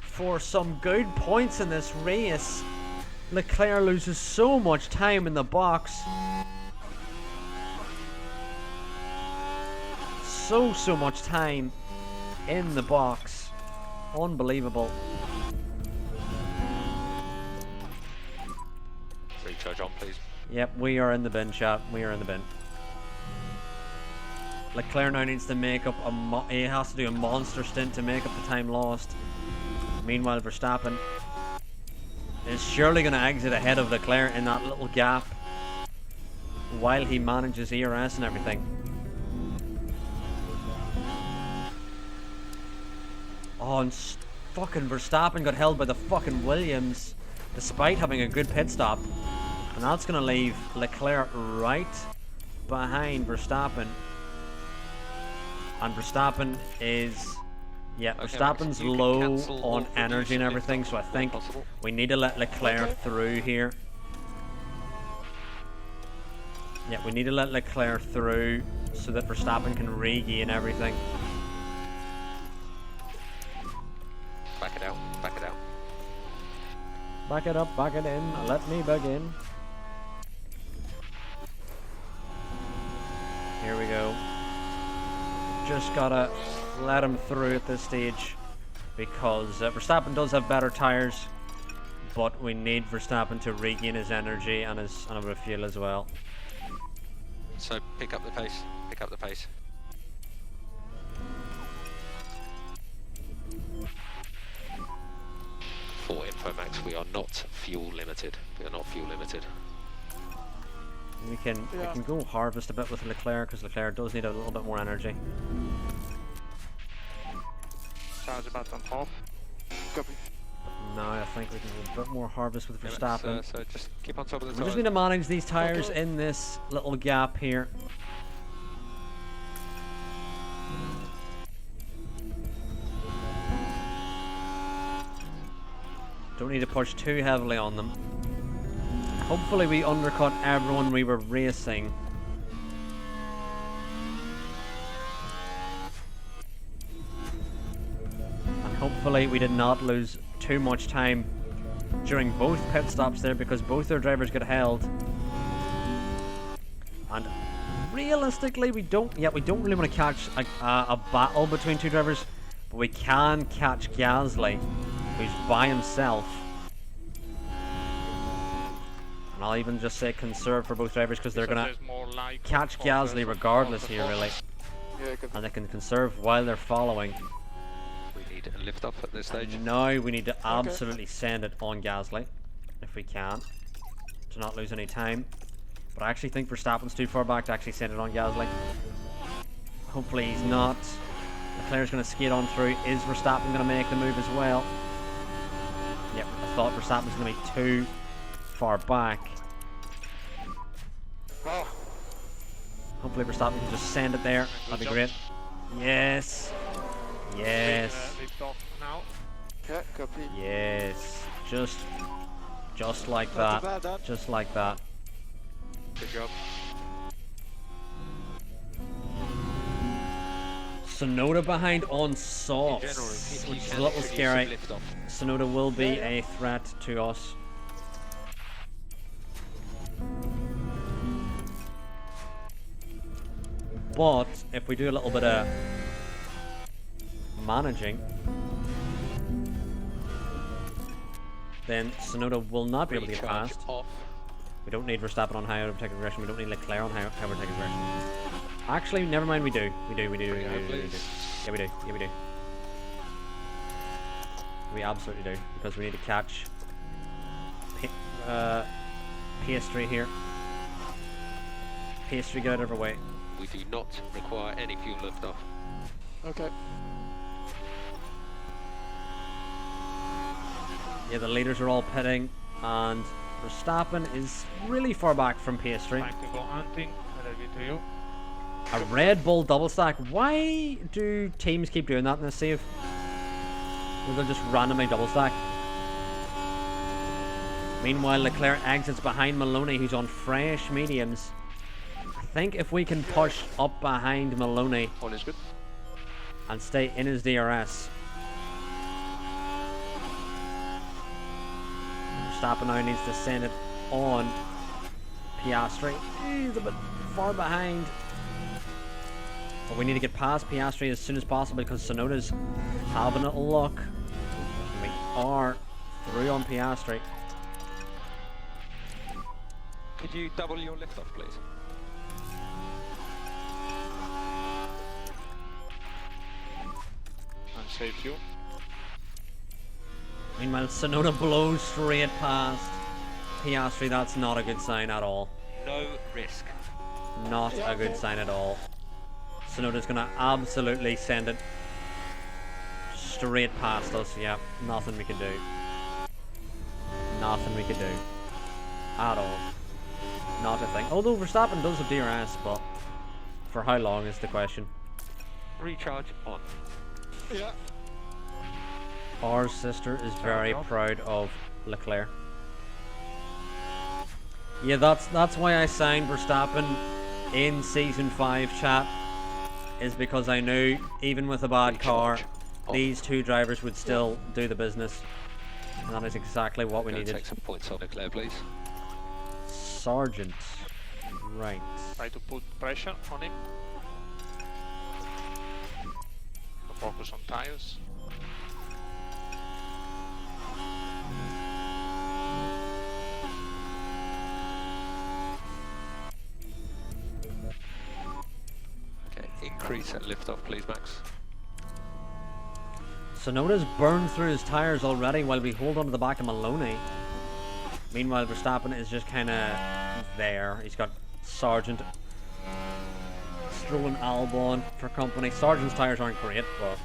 for some good points in this race. Leclerc loses so much time in the box. So much time in the box. Unbelievable. Recharge on, please. Yep, we are in the bin, chat. We are in the bin. Leclerc now needs to make up he has to do a monster stint to make up the time lost. Meanwhile, Verstappen is surely going to exit ahead of Leclerc in that little gap while he manages ERS and everything. Oh, and fucking Verstappen got held by the fucking Williams despite having a good pit stop. And that's going to leave Leclerc right behind Verstappen. And Verstappen is... Yeah, Okay, Verstappen's Max, you can low cancel or on reduce energy and your everything, lift so I off think where possible. we need to let Leclerc through here. Yeah, we need to let Leclerc through so that Verstappen can regain everything. Back it out, back it out. Back it up, back it in, let me begin. Here we go. Just gotta let him through at this stage because Verstappen does have better tires, but we need Verstappen to regain his energy and a bit of fuel as well. So pick up the pace, pick up the pace. For info, Max, we are not fuel limited. We are not fuel limited. We can go harvest a bit with Leclerc because Leclerc does need a little bit more energy. Charge button off. Copy. Now I think we can do a bit more harvest with Verstappen. So just keep on top of the We tires. just need to manage these tires in this little gap here. Don't need to push too heavily on them. Hopefully we undercut everyone we were racing. And hopefully we did not lose too much time during both pit stops there because both their drivers got held. And realistically we don't really want to catch a battle between two drivers, but we can catch Gasly, who's by himself. And I'll even just say conserve for both drivers because they're gonna catch Gasly regardless here really. Yeah, copy. And they can conserve while they're following. We need a lift off at this stage. And now we need to absolutely send it on Gasly, if we can, to not lose any time. But I actually think Verstappen's too far back to actually send it on Gasly. Hopefully he's not. Leclerc's going to skate on through. Is Verstappen going to make the move as well? Yep, I thought Verstappen's going to be too far back. Oh, Hopefully Verstappen can just send it there. That'd be great. Yes. Yes. Lift off now. yeah, copy. Yes. Just like Not too that. bad, that. Just like that. Good job. Sonoda behind on In softs, general, if which you is can a little introduce scary. some lift off. Sonoda will be a threat to us. But if we do a little bit of managing, then Sonoda will not be able to get Recharge past. off. We don't need Verstappen on high overtaking progression. We don't need Leclerc on high overtaking progression. Actually, never mind. We do. We do. Yeah, please. Yeah, we do. Yeah, we do. We absolutely do, because we need to catch PS3 here. PS3, get out of our way. We do not require any fuel liftoff. Okay. Yeah, the leaders are all pitting, and Verstappen is really far back from PS3. Time to go hunting. I leave it to you. A Red Bull double stack. Why do teams keep doing that in this save? Where they'll just randomly double stack. Meanwhile, Leclerc exits behind Maloney, who's on fresh mediums. I think if we can push up behind Maloney All is good. and stay in his DRS. Verstappen now needs to send it on Piastri. He's a bit far behind. But we need to get past Piastri as soon as possible because Tsunoda's having a look. We are through on Piastri. Could you double your liftoff, please? And save you. Meanwhile, Tsunoda blows straight past Piastri. That's not a good sign at all. No risk. Not a good sign at all. Tsunoda's gonna absolutely send it straight past us. Yeah, nothing we can do. Nothing we can do. At all. Not a thing. Although Verstappen does have DRS, but for how long is the question. Recharge on. Yeah. Our sister is very proud of Leclerc. Yeah, that's why I signed Verstappen in Season 5 chat, is because I knew even with a bad car, these two drivers would still do the business. And that is exactly what we needed. Take some points on Leclerc, please. Sargent. Right. Try to put pressure on him. To focus on tires. Okay, increase that liftoff, please, Max. Tsunoda's burned through his tires already while we hold on to the back of Maloney. Meanwhile, Verstappen is just kind of there. He's got Sargent, Stroll and Albon for company. Sargent's tires aren't great, but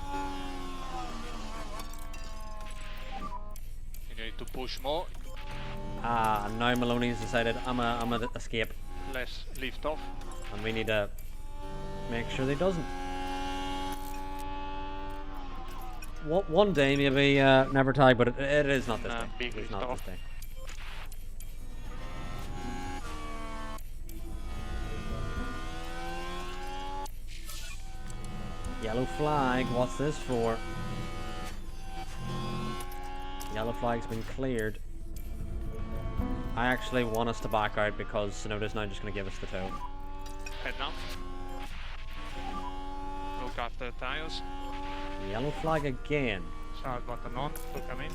You need to push more. and now Maloney's decided I'm a escape, Less lift off. and we need to make sure that he doesn't. One day maybe never tag, but it is not this day. Big It's not lift this off. day. Yellow flag, what's this for? Yellow flag's been cleared. I actually want us to back out because Tsunoda's now just going to give us the tow. Head down. Look after the tires. Yellow flag again. Start button on to come in.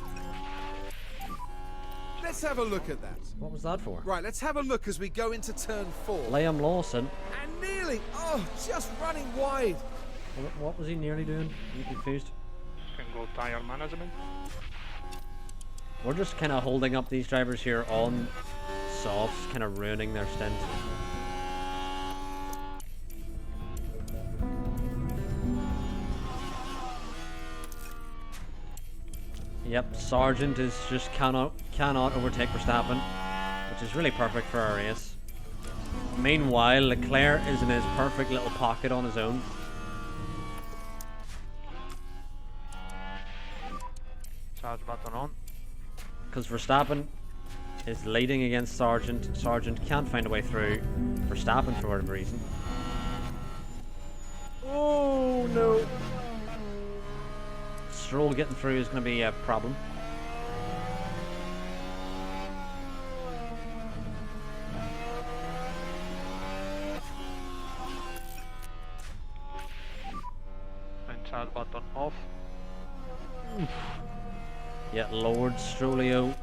Let's have a look at that. What was that for? Right, let's have a look as we go into turn 4. Liam Lawson. And nearly, just running wide. What was he nearly doing? I'm confused. Can go tire management. We're just kind of holding up these drivers here on softs, kind of ruining their stint. Yep, Sargent is just cannot overtake Verstappen, which is really perfect for our race. Meanwhile, Leclerc is in his perfect little pocket on his own. Charge button on. Because Verstappen is leading against Sargent. Sargent can't find a way through Verstappen for whatever reason. Oh no! Stroll getting through is going to be a problem. And charge button off. Yeah, Lord Strollio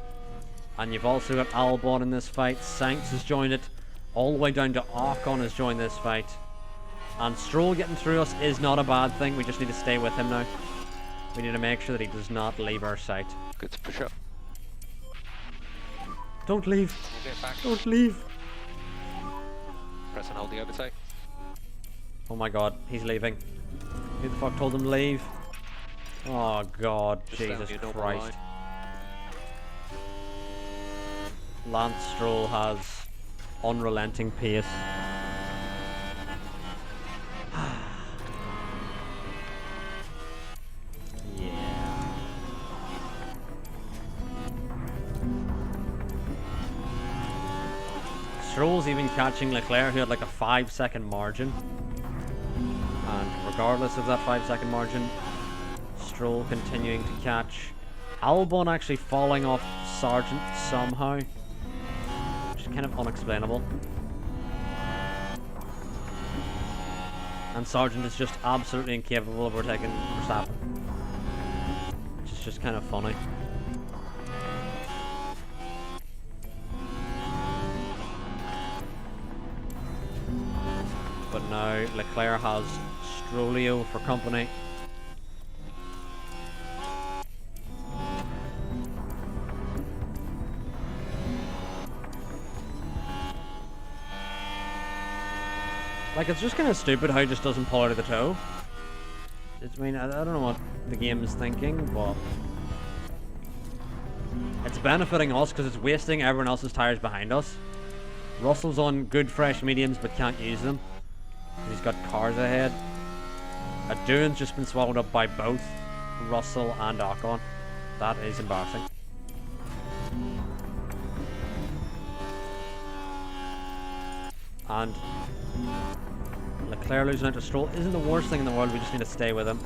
And you've also got Albon in this fight. Sainz has joined it. All the way down to Ocon has joined this fight. And Stroll getting through us is not a bad thing. We just need to stay with him now. We need to make sure that he does not leave our sight. Good to push up. Don't leave. We'll get back. Don't leave. Press and hold the overtake. Oh my god, he's leaving. Who the fuck told him to leave? Oh god, Just down Jesus your normal Christ. line. Lance Stroll has unrelenting pace. Yeah. Stroll's even catching Leclerc, who had like a 5-second margin. And regardless of that 5-second margin, Stroll continuing to catch. Albon actually falling off Sargent somehow, which is kind of unexplainable. And Sargent is just absolutely incapable of overtaking Verstappen, which is just kind of funny. But now Leclerc has Strollio for company. Like, it's just kind of stupid how he just doesn't pull out of the toe. I mean, I don't know what the game is thinking, but it's benefiting us because it's wasting everyone else's tyres behind us. Russell's on good fresh mediums but can't use them. He's got cars ahead. Aduan's just been swallowed up by both Russell and Ocon. That is embarrassing. And Leclerc losing out to Stroll isn't the worst thing in the world. We just need to stay with him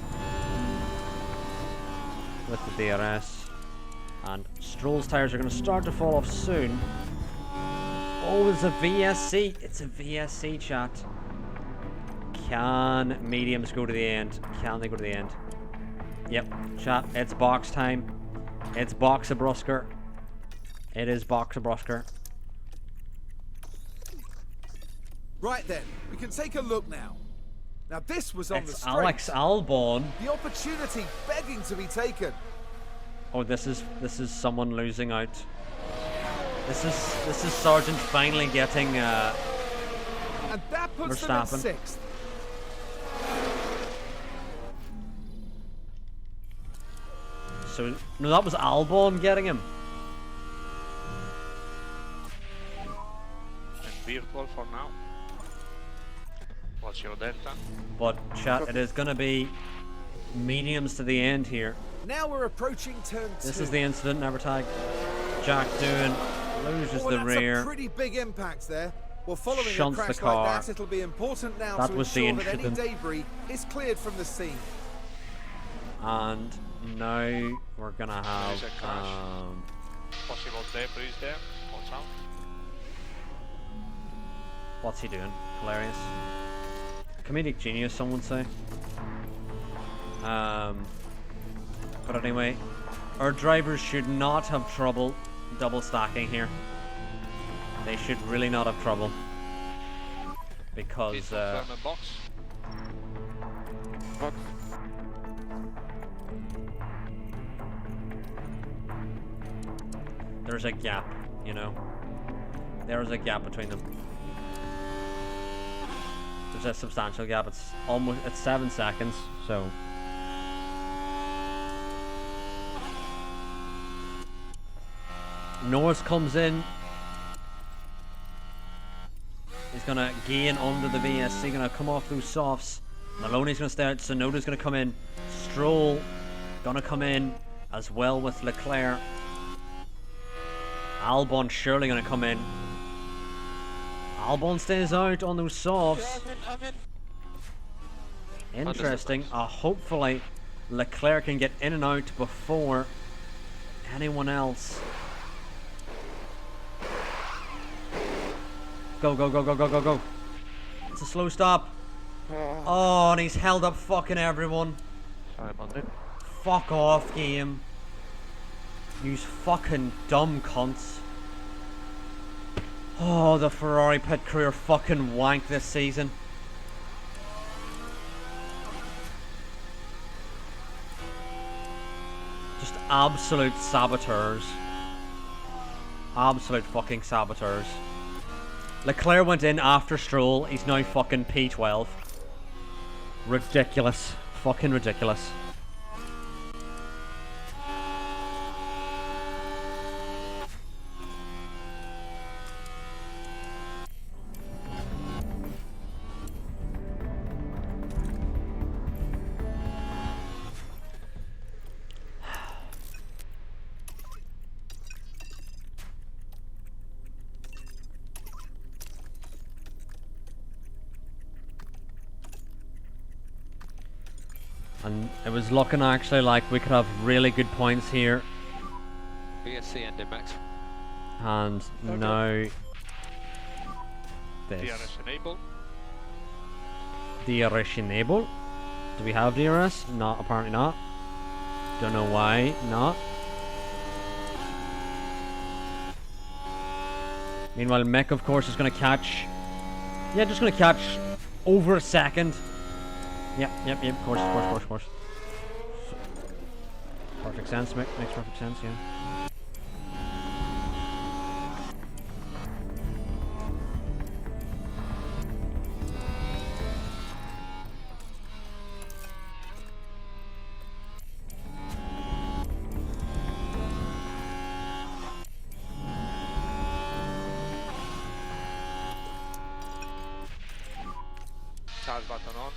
with the DRS. And Stroll's tyres are going to start to fall off soon. Oh, it's a VSC. It's a VSC, chat. Can mediums go to the end? Can they go to the end? Yep, chat. It's box time. It's Boxabrusker. It is Boxabrusker. Right then, we can take a look now. Now this was on the It's straight. Alex Albon. The opportunity begging to be taken. Oh, this is someone losing out. This is Sargent finally getting And that puts them in Verstappen. 6th. So no, that was Albon getting him. And virtual for now. What's your delta? But chat, it is gonna be mediums to the end here. Now we're approaching turn 2. This is the incident, never tag. Jack Doohan loses Oh, the that's rear. a pretty big impact there. Well, following a Shunts crash the car. like that, it'll be important now That to was the ensure that any incident. debris is cleared from the scene. And now we're gonna have There's a crash. Possible debris there. Watch out. what's he doing? Hilarious. Comedic genius, some would say. But anyway, our drivers should not have trouble double stacking here. They should really not have trouble. Because Please confirm a box. there's a gap, you know. There's a gap between them. There's a substantial gap. It's 7 seconds, so Norris comes in. He's gonna gain under the VSC, gonna come off those softs. Maloney's gonna stay out, Tsunoda's gonna come in. Stroll gonna come in as well with Leclerc. Albon surely gonna come in. Albon stays out on those softs. I'm in. Interesting. Hopefully Leclerc can get in and out before anyone else. Go, go, go, go, go, go, go. It's a slow stop. Oh, and he's held up fucking everyone. Sorry about that. Fuck off, game. Yous fucking dumb cunts. Oh, the Ferrari pit crew are fucking wank this season. Just absolute saboteurs. Absolute fucking saboteurs. Leclerc went in after Stroll, he's now fucking P12. Ridiculous. Fucking ridiculous. And it was looking actually like we could have really good points here. BSC ended, Max. And now this. DRS enable. DRS enable. Do we have DRS? Not, apparently not. Don't know why not. Meanwhile, Mick, of course, is going to catch. Yeah, just going to catch over a second. Yep, of course. Perfect sense, Mick. Makes perfect sense, yeah. Start button on.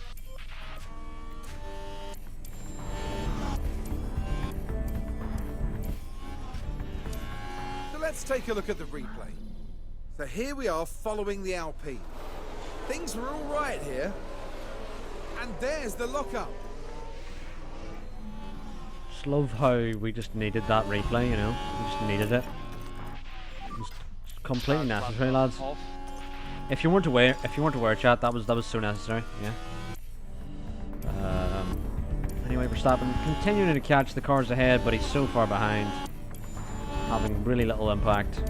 So let's take a look at the replay. So here we are following the Alpine. Things were all right here. And there's the lockup. Just love how we just needed that replay, you know. We just needed it. It's completely necessary, lads. Off. If you weren't aware, chat, that was so necessary. Yeah. Anyway, Verstappen continuing to catch the cars ahead, but he's so far behind, having really little impact.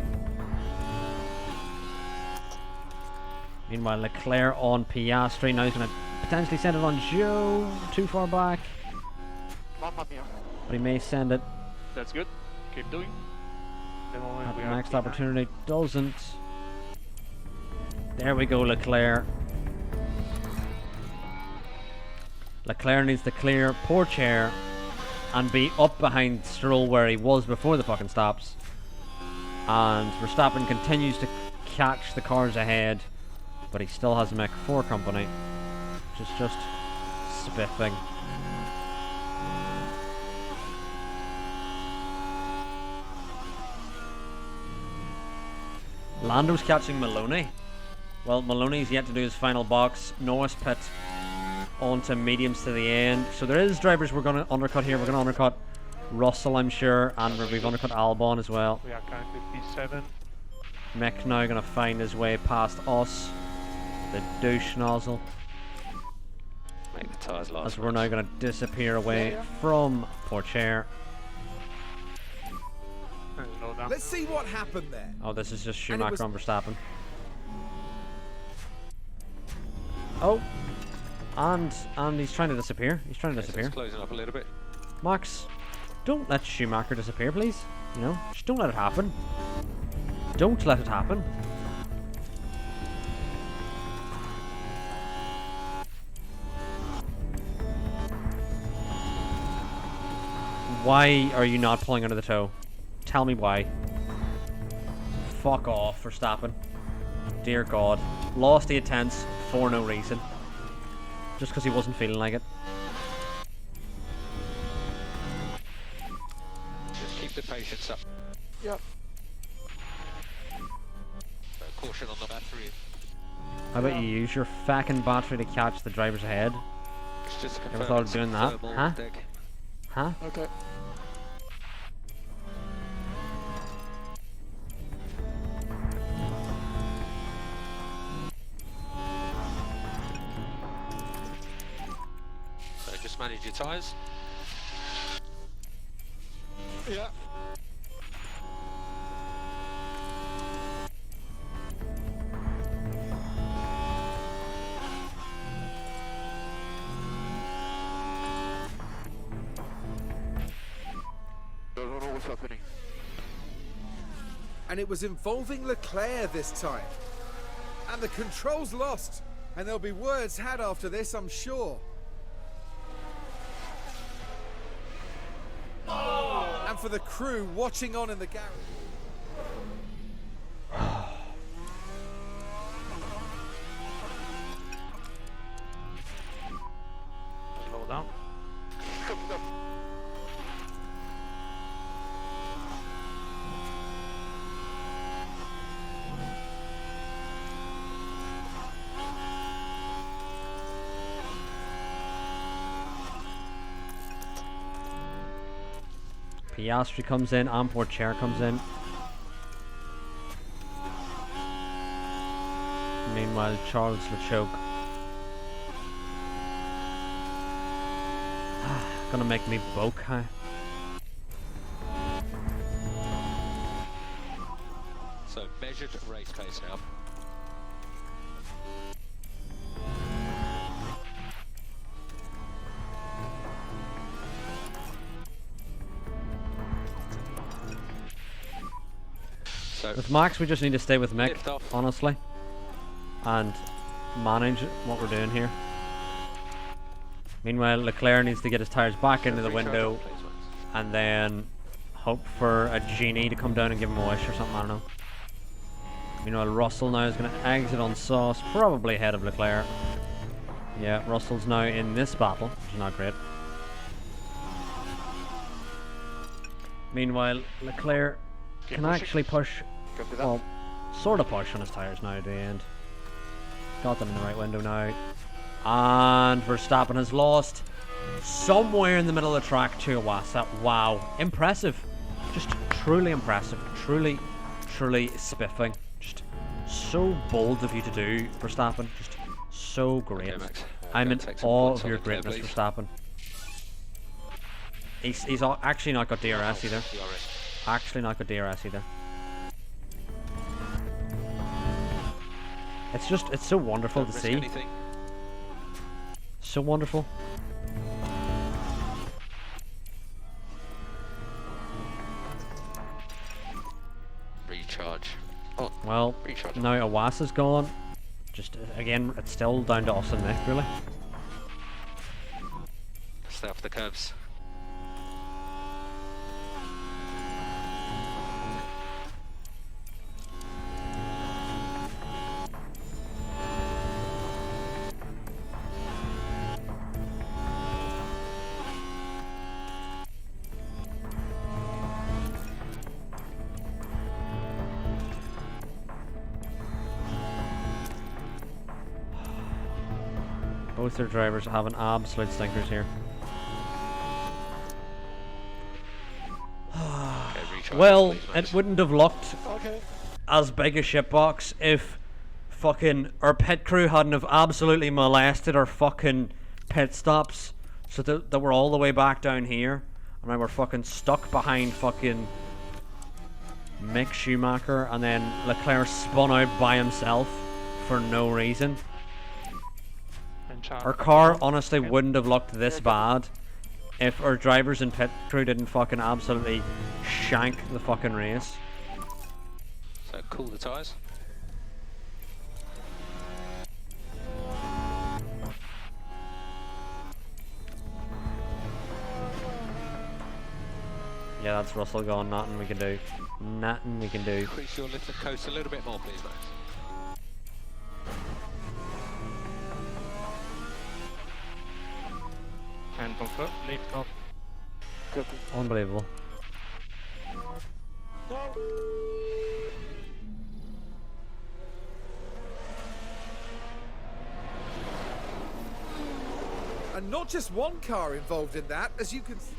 Meanwhile, Leclerc on Piastri. Now he's going to potentially send it on Joe. Too far back, Mamma mia. but he may send it. That's good. Keep doing. The moment At we the are next P9. opportunity doesn't. There we go, Leclerc. Leclerc needs to clear poor chair and be up behind Stroll where he was before the fucking stops. And Verstappen continues to catch the cars ahead, but he still has Mick for company, which is just spiffing. Lando's catching Maloney. Well, Maloney's yet to do his final box. Norris pit onto mediums to the end. So there is drivers we're going to undercut here. We're going to undercut Russell, I'm sure, and we've undercut Albon as well. We are currently P7. Mick now going to find his way past us, the douche nozzle, Make the tyres last. as we're now going to disappear away from Porcher. Slow down. Let's see what happened there. Oh, this is just And it Schumacher was- on Verstappen. Oh, and he's trying to disappear. He's trying to disappear. It's closing up a little bit. Max, don't let Schumacher disappear, please. You know, just don't let it happen. Don't let it happen. Why are you not pulling under the toe? Tell me why. Fuck off, Verstappen. Dear God. Lost 8 tenths for no reason. Just because he wasn't feeling like it. Just keep the patience up. Yep. Caution on the battery. How about you use your fucking battery to catch the drivers ahead? It's just Ever thought of doing that? thermal Huh? deck. Huh? Okay. So just manage your tyres. Yeah. don't know what's happening. And it was involving Leclerc this time. And the control's lost. And there'll be words had after this, I'm sure. And for the crew watching on in the garage. Slow down. Piastri comes in, Amport Chair comes in. Meanwhile, Charles Lechoke. Gonna make me boke, huh? So measured race pace now. So With Max, we just need to stay with Mick, lift off. honestly, and manage what we're doing here. Meanwhile, Leclerc needs to get his tyres back into the window, and then hope for a genie to come down and give him a wish or something, I don't know. Meanwhile, Russell now is going to exit on sauce, probably ahead of Leclerc. Yeah, Russell's now in this battle, which is not great. Meanwhile, Leclerc can actually push, well, sort of push on his tyres now at the end. Got them in the right window now. And Verstappen has lost somewhere in the middle of the track to Iwasa. Wow. Impressive. Just truly impressive. Truly spiffing. Just so bold of you to do, Verstappen. Just so great. Okay, Max. I'm in Gonna take some awe points of on your the clear, greatness, please. Verstappen. He's actually not got DRS either. Actually not got DRS either. It's so wonderful to see. Anything. So wonderful. Recharge. Oh, Well, recharge. now Iwasa's gone. Just again, it's still down to us and Nick, really. Stay off the curbs. Both their drivers having absolute stinkers here. Okay, recharge, Well, please, Max. it wouldn't have looked Okay. as big a shitbox if fucking our pit crew hadn't have absolutely molested our fucking pit stops, so that we're all the way back down here, and now we're fucking stuck behind fucking Mick Schumacher, and then Leclerc spun out by himself for no reason. And Charles. Our car honestly wouldn't have looked this bad if our drivers and pit crew didn't fucking absolutely shank the fucking race. So cool the tyres. Yeah, that's Russell gone. Nothing we can do. Nothing we can do. Increase your lift and coast a little bit more, please, Max. And confirm. Lift off. Copy. Unbelievable. No. And not just one car involved in that, as you can see.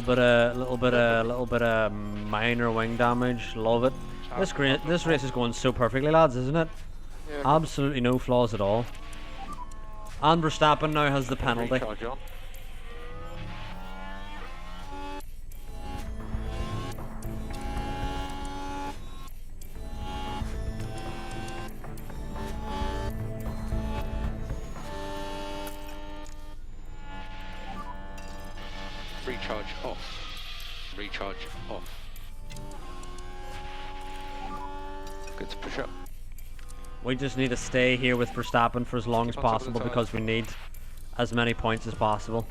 Little bit of minor wing damage. Love it. This race is going so perfectly, lads, isn't it? Yeah. Absolutely no flaws at all. And Verstappen now has the penalty. Recharge on. Recharge off. Recharge off. Good to push up. We just need to stay here with Verstappen for as long as Keep on top of the possible because we need as many points as possible.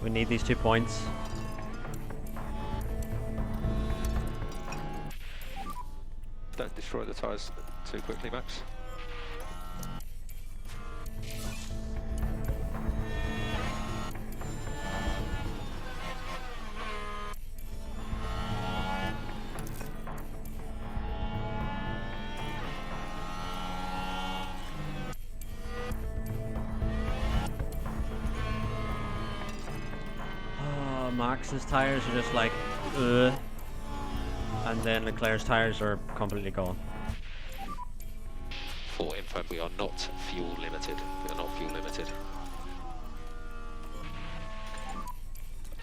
We need these 2 points. Don't destroy the tyres too quickly, Max. Max's tires are just like, ugh. And then Leclerc's tires are completely gone. For info, we are not fuel limited. We are not fuel limited.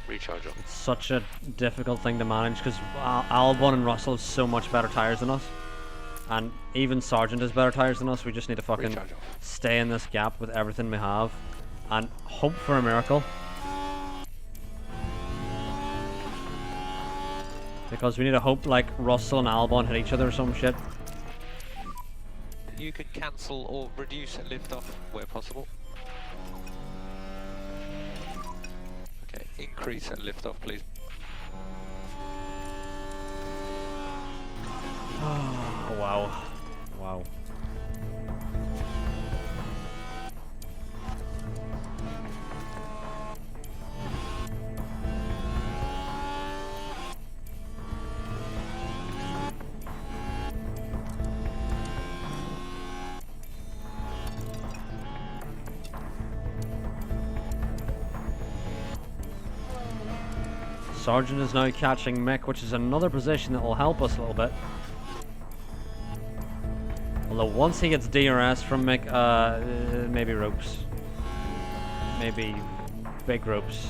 Recharge on. It's such a difficult thing to manage because Albon and Russell have so much better tires than us. And even Sargent has better tires than us. We just need to fucking stay in this gap with everything we have and hope for a miracle. Because we need to hope like Russell and Albon hit each other or some shit. You can cancel or reduce lift off where possible. Okay, increase and lift off, please. Oh, wow. Wow. Sargent is now catching Mick, which is another position that will help us a little bit. Although once he gets DRS from Mick, maybe ropes. Maybe big ropes.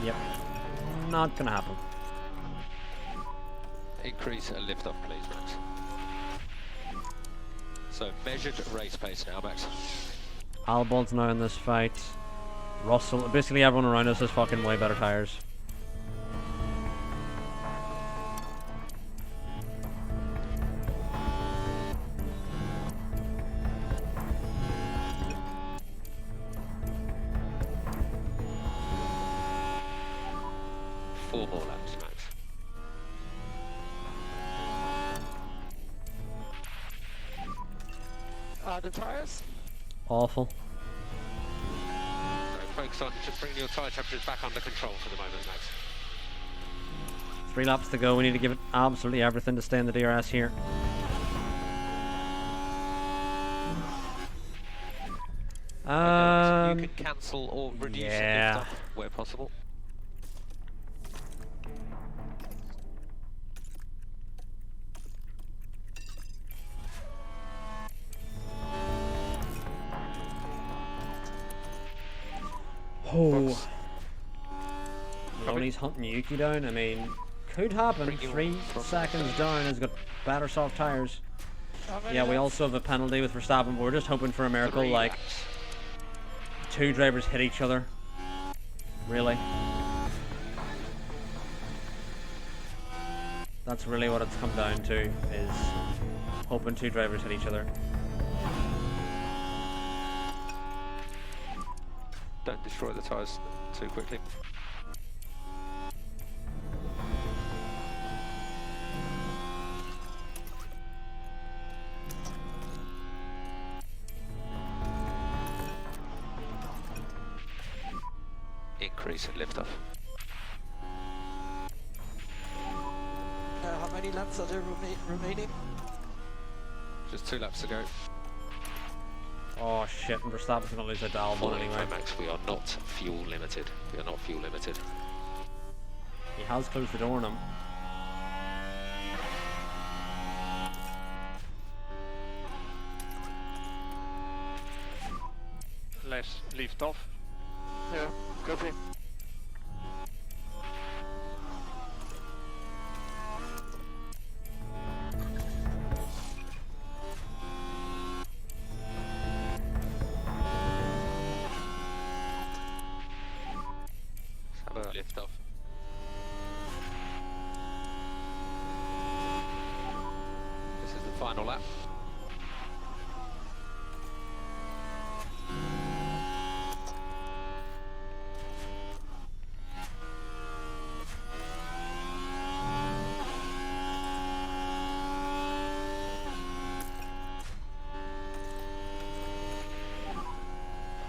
Yep. Not gonna happen. Increase and lift off, please, Max. So, measured race pace now, Max. Albon's now in this fight. Russell, basically everyone around us has fucking way better tires. Four more laps, Max. The tires? Awful. So focus on just bringing your tyre temperatures back under control for the moment, Max. 3 laps to go. We need to give it absolutely everything to stay in the DRS here. So you can cancel or reduce yeah. lift off where possible. Oh. Lonnie's hunting Yuki down. I mean, could happen. 3 seconds down has got better soft tires. Yeah, we also have a penalty with Verstappen, but we're just hoping for a miracle, like 2 drivers hit each other. Really. That's really what it's come down to, is hoping 2 drivers hit each other. Don't destroy the tyres too quickly. Increase and lift off. How many laps are there remaining? Just 2 laps to go. Oh shit, and Verstappen's gonna lose a Albon anyway. Max, we are not fuel limited. We are not fuel limited. He has closed the door on him. Less lift off. Yeah, copy. final lap.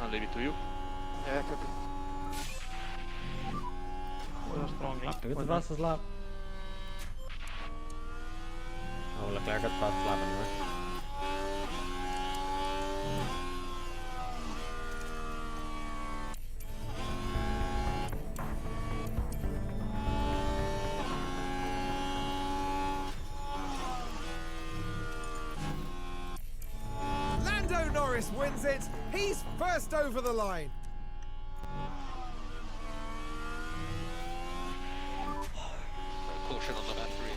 I'll leave it to you. Yeah, copy. What a strong lap. Who got the fastest lap? Oh, Leclerc got the fastest lap anyway. Lando Norris wins it. He's first over the line. Caution on the battery.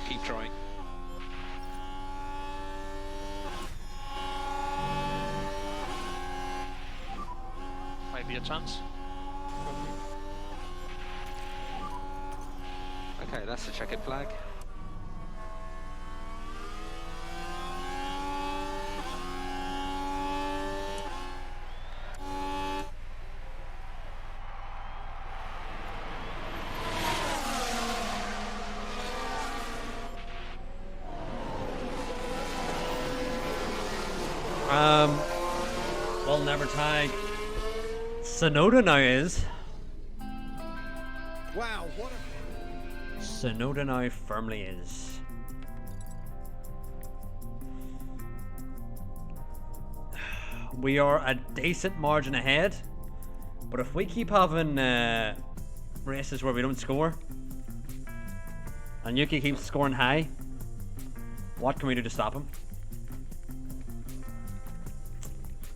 Keep trying. Might be a chance. Okay, that's the checkered flag. We'll never tag. Sonoda now is. Wow, what a... Sonoda now firmly is. We are a decent margin ahead, but if we keep having races where we don't score, and Yuki keeps scoring high, what can we do to stop him?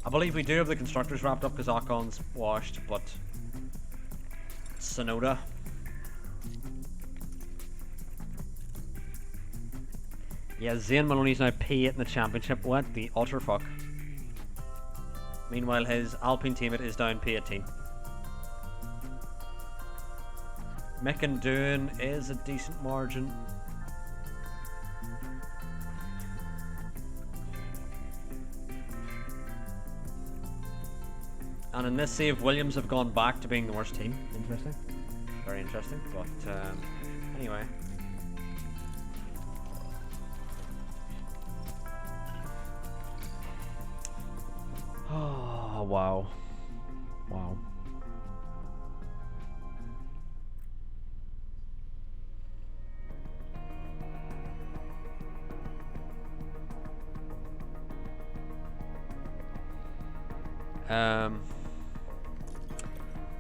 I believe we do have the constructors wrapped up because Ocon's washed, but Sonoda. Yeah, Zane Maloney's now P8 in the championship. What the utter fuck? Meanwhile, his Alpine teammate is down P18. Mick and Doohan is a decent margin. And in this save, Williams have gone back to being the worst team. Interesting. Very interesting. But anyway. Oh, wow. Wow.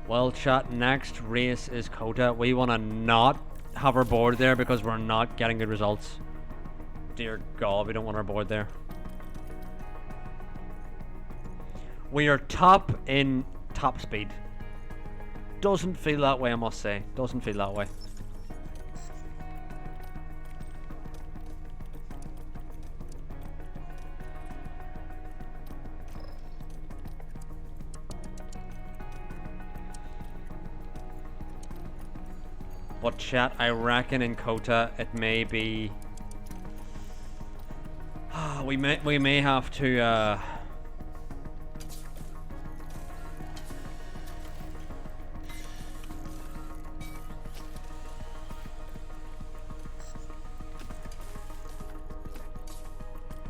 Well, chat, next race is Kota. We want to not have our board there because we're not getting good results. Dear God, we don't want our board there. We are top in top speed. Doesn't feel that way, I must say. Doesn't feel that way. But chat, I reckon in Kota it may be. We may have to.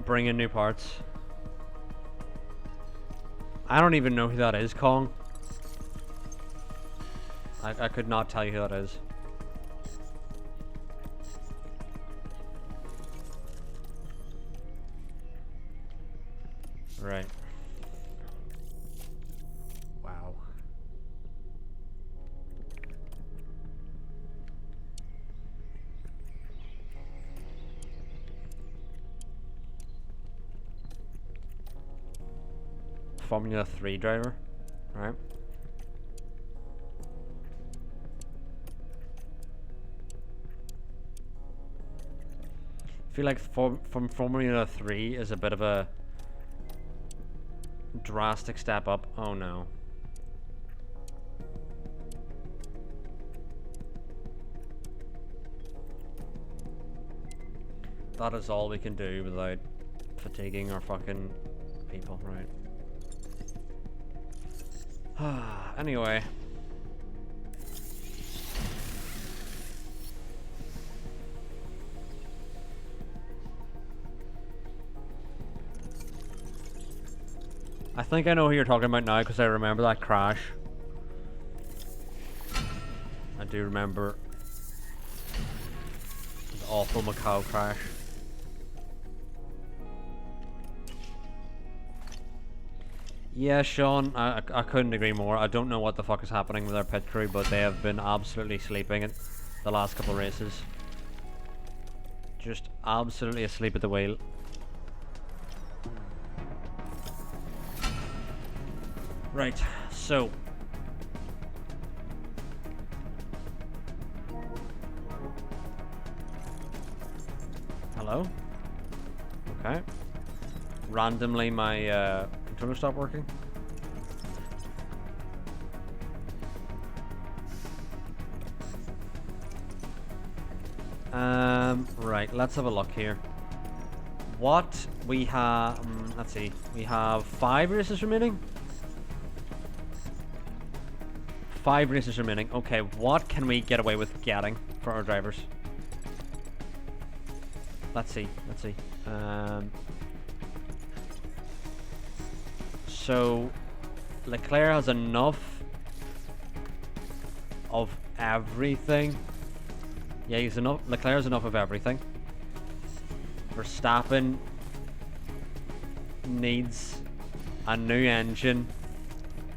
Bring in new parts. I don't even know who that is, Kong. I could not tell you who that is. Right. Wow. Formula 3 driver, right? I feel like from Formula 3 is a bit of a drastic step up. Oh no. that is all we can do without fatiguing our fucking people, right? Anyway. I think I know who you're talking about now because I remember that crash. I do remember the awful Macau crash. Yeah, Sean, I couldn't agree more. I don't know what the fuck is happening with our pit crew, but they have been absolutely sleeping at the last couple races. Just absolutely asleep at the wheel. Right, so hello? Okay. Randomly my controller stopped working. Right, let's have a look here. What we have, let's see, we have 5 races remaining? 5 races remaining. Okay, what can we get away with getting for our drivers? Let's see. So Leclerc has enough of everything. Yeah, he's enough. Leclerc has enough of everything. Verstappen needs a new engine,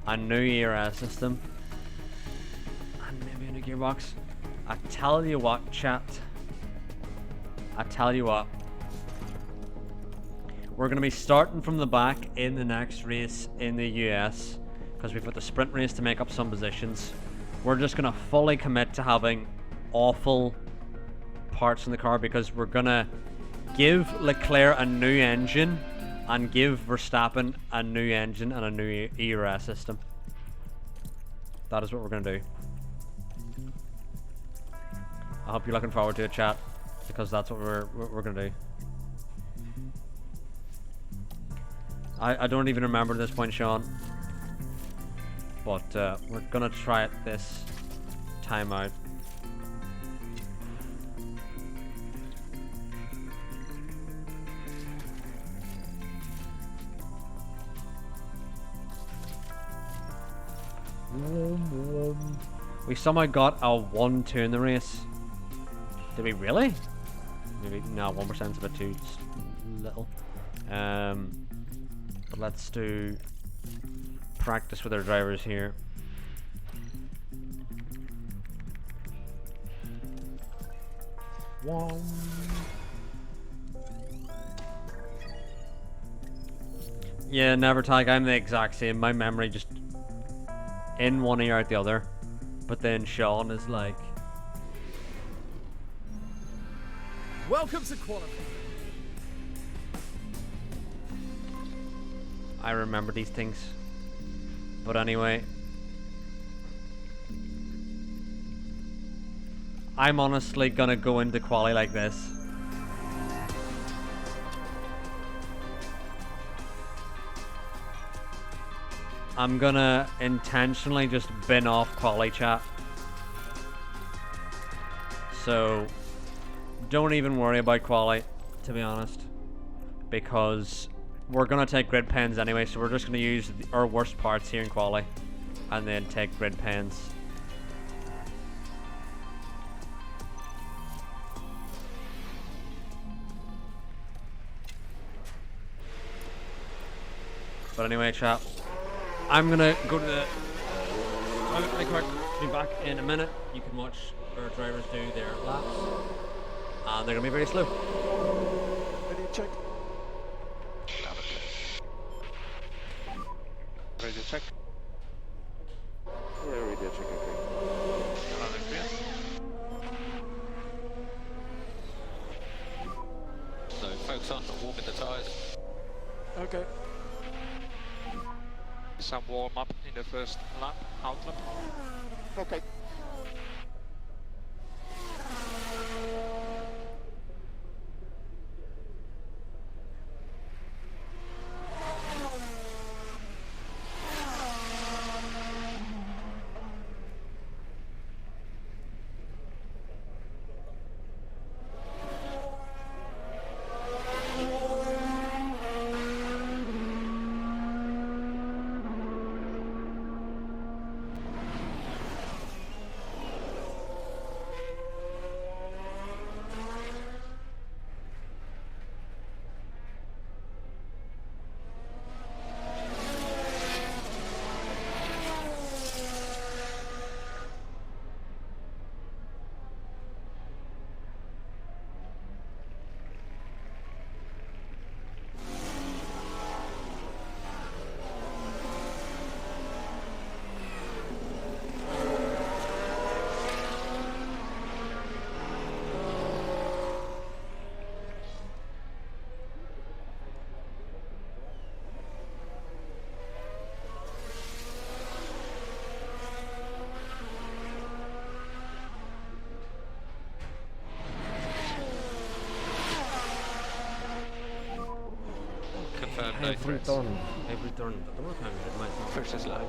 a new ERS system, and maybe a new gearbox. I tell you what, chat. I tell you what. We're going to be starting from the back in the next race in the US because we've got the sprint race to make up some positions. We're just going to fully commit to having awful parts in the car because we're going to give Leclerc a new engine and give Verstappen a new engine and a new ERS system. That is what we're going to do. I hope you're looking forward to it, chat, because that's what we're going to do. I don't even remember at this point, Sean, but we're gonna try it this time out. We somehow got a 1-2 in the race. Did we really? Maybe no, 1% is a bit too little. But let's do practice with our drivers here. Yeah, never tag. I'm the exact same. My memory just in one ear out the other. But then Sean is like, Welcome to qualifying. I remember these things. But anyway, I'm honestly gonna go into quali like this. I'm gonna intentionally just bin off quali chat. So don't even worry about quali, to be honest, because we're gonna take grid pens anyway, so we're just gonna use our worst parts here in quali and then take grid pens. But anyway, chat, I'm gonna go to the toilet really quick. Be back in a minute. You can watch our drivers do their laps, and they're gonna be very slow. Ready to check? Ready to check? Yeah, ready to check, okay. Another clear. So focus on warming the tyres. Okay. Some warm up in the first lap, out lap. Okay. straight. Every turn. But there were times it might not. Push this lap.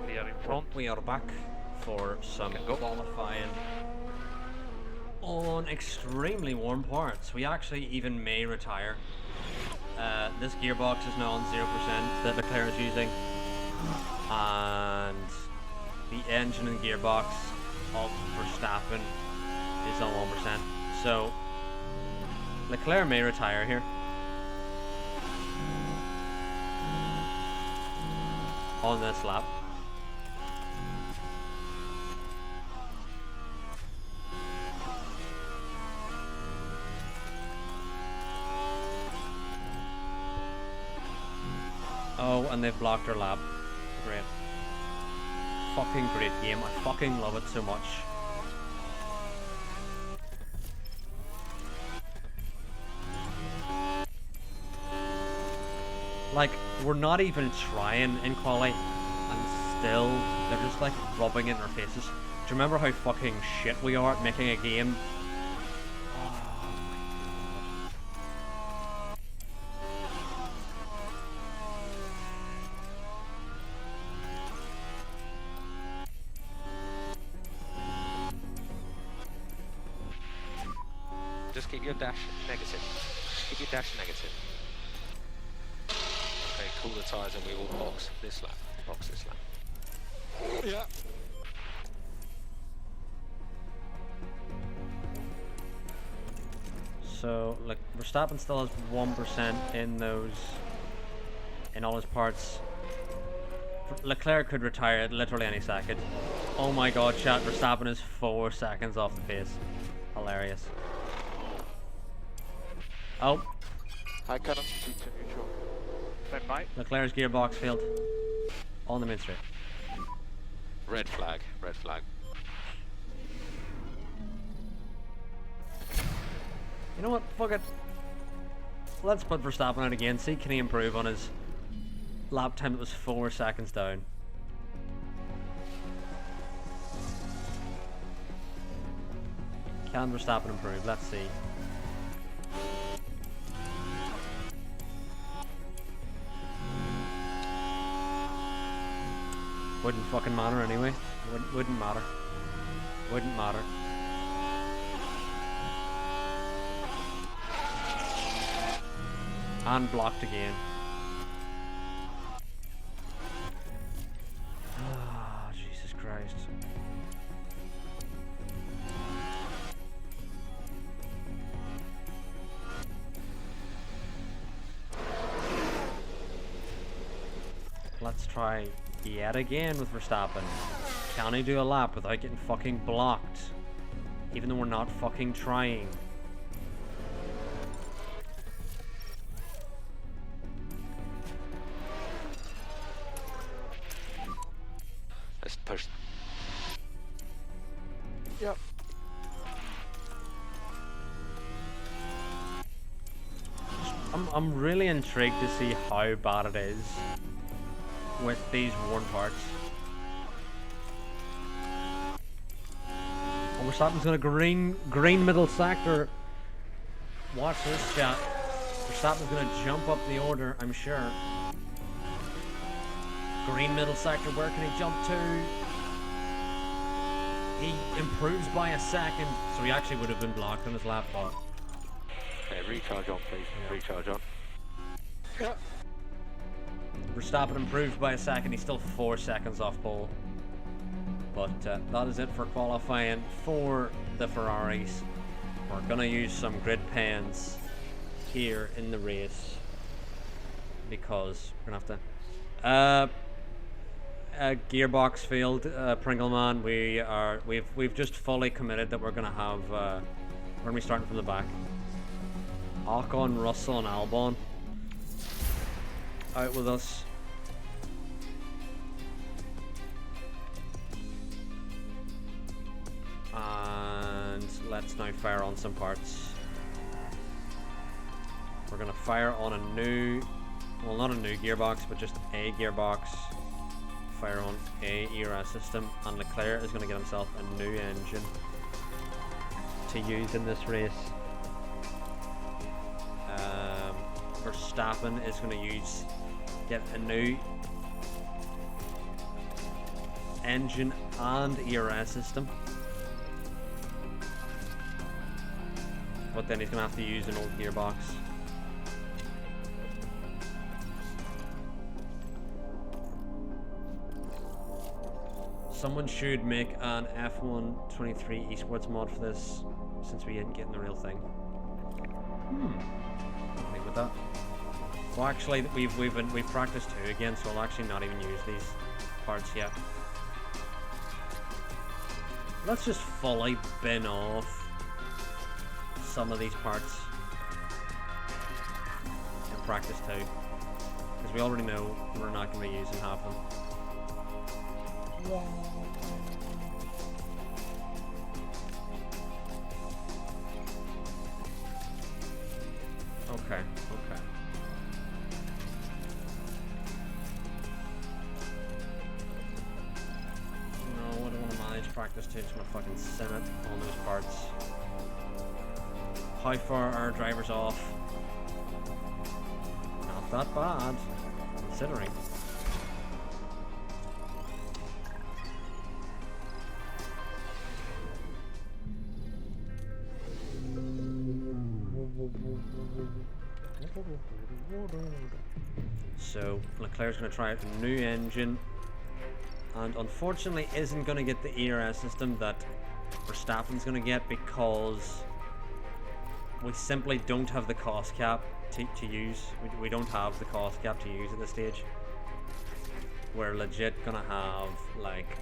We are in front. We are back for some qualifying on extremely warm parts. We actually even may retire. This gearbox is now on 0% that Leclerc is using, and the engine and gearbox of Verstappen is on 1%. So Leclerc may retire here. On this lap. Oh, and they've blocked our lap. Great. Fucking great game. I fucking love it so much. Like, we're not even trying in quali, and still, they're just like rubbing in our faces. Do you remember how fucking shit we are at making a game? Just keep your dash negative. Keep your dash negative. Okay, cool the tyres and we will box this lap. Box this lap. Yeah. So, like, Verstappen still has 1% in all his parts. Leclerc could retire at literally any second. Oh my god, chat, Verstappen is 4 seconds off the pace. Hilarious. Oh, I cannot speak to neutral. Stand by. Leclerc's gearbox failed. On the main straight. Red flag, red flag. You know what? Fuck it. Let's put Verstappen out again. See, can he improve on his lap time that was 4 seconds down? Can Verstappen improve? Let's see. Wouldn't fucking matter anyway. Wouldn't matter. Wouldn't matter. And blocked again. Ah, Jesus Christ. Let's try yet again with Verstappen. Can he do a lap without getting fucking blocked? Even though we're not fucking trying. Let's push. Yep. I'm really intrigued to see how bad it is with these worn parts. Oh, Verstappen's gonna green middle sector. Watch this, chat. Verstappen's gonna jump up the order, I'm sure. Green middle sector, where can he jump to? He improves by a second, so he actually would have been blocked on his lap ball. Okay, recharge on please, recharge on. Yeah. Verstappen improved by a second, he's still 4 seconds off pole. But that is it for qualifying for the Ferraris. We're gonna use some grid pens here in the race because we're gonna have to gearbox failed, Pringleman. We've just fully committed that we're gonna have we're gonna be starting from the back. Ocon, Russell and Albon out with us. And let's now fire on some parts. We're gonna fire on a new, well, not a new gearbox, but just a gearbox. Fire on a ERA system, and Leclerc is gonna get himself a new engine to use in this race. Verstappen is going to get a new engine and ERS system. But then he's going to have to use an old gearbox. Someone should make an F123 esports mod for this, since we ain't getting the real thing. I think with that. Well, actually, we've practiced 2 again, so I'll actually not even use these parts yet. Let's just fully bin off some of these parts in practice 2, because we already know we're not going to be using half of them. Okay. No, I don't want to manage practice 2, just want to fucking sim it on those parts. How far are drivers off? Not that bad, considering. So Leclerc's going to try out a new engine, and unfortunately isn't going to get the ERS system that Verstappen's going to get, because we simply don't have the cost cap to use. We don't have the cost cap to use at this stage. We're legit going to have, like,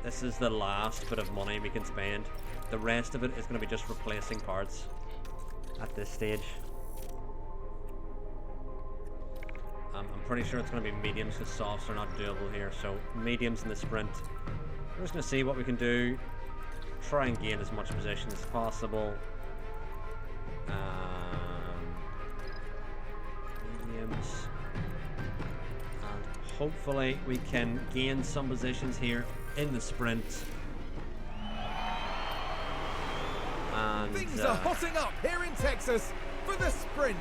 this is the last bit of money we can spend. The rest of it is going to be just replacing parts at this stage. I'm pretty sure it's going to be mediums, because softs are not doable here. So mediums in the sprint. We're just going to see what we can do. Try and gain as much position as possible. Mediums. And hopefully we can gain some positions here in the sprint. And Things are hotting up here in Texas for the sprint.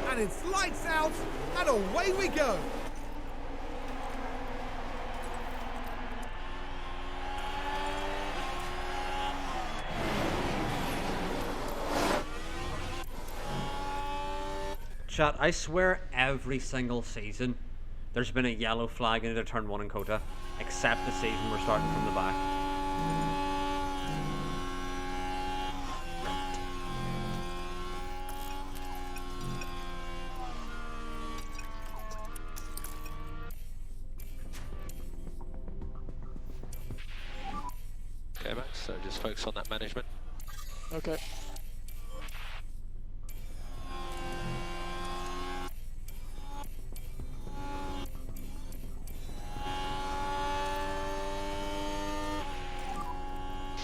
And it's lights out, and away we go. Chat, I swear every single season there's been a yellow flag into turn 1 in Kota, except the season we're starting from the back. Okay, Max, so just focus on that management. Okay.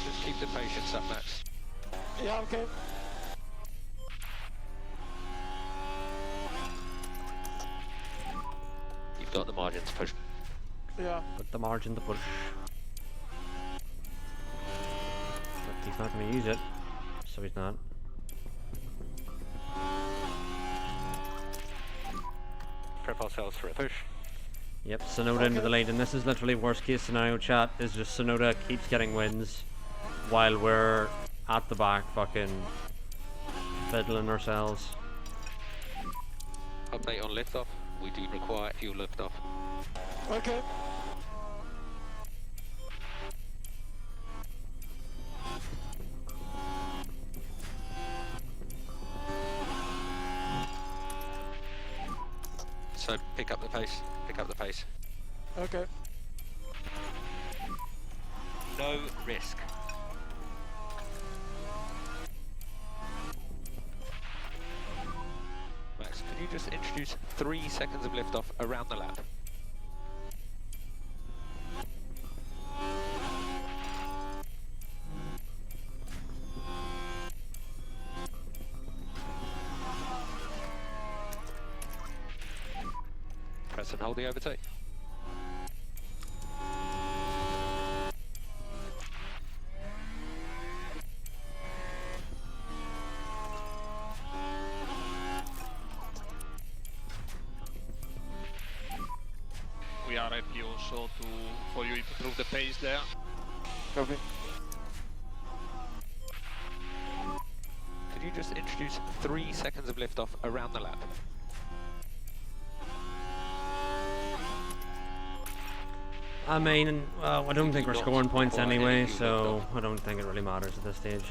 Just keep the patience up, Max. Yeah, okay. You've got the margin to push. Yeah. Put the margin to push. But he's not going to use it, so he's not. Prep ourselves for a push. Yep, Sonoda into the lead, and this is literally worst case scenario, chat, is just Sonoda keeps getting wins while we're at the back fucking fiddling ourselves. Update on liftoff. We do require fuel liftoff. Okay. So pick up the pace. Pick up the pace. Okay. No risk. Max, can you just introduce 3 seconds of liftoff around the lap? Press and hold the overtake. RIP also for you to improve the pace there. Copy. Could you just introduce 3 seconds of liftoff around the lap? I mean, I don't think we're Not scoring points quite anyway, any so I don't think it really matters at this stage.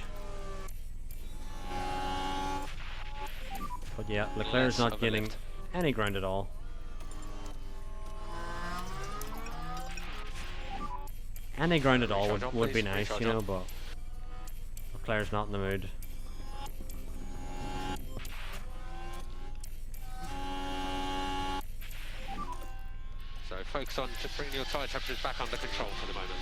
But yeah, Leclerc's Less not of a gaining lift. any ground at all. Any ground at all Recharge on, would be please, nice, recharge you know, on. but Leclerc's not in the mood. So focus on just bringing your tyre temperatures back under control for the moment.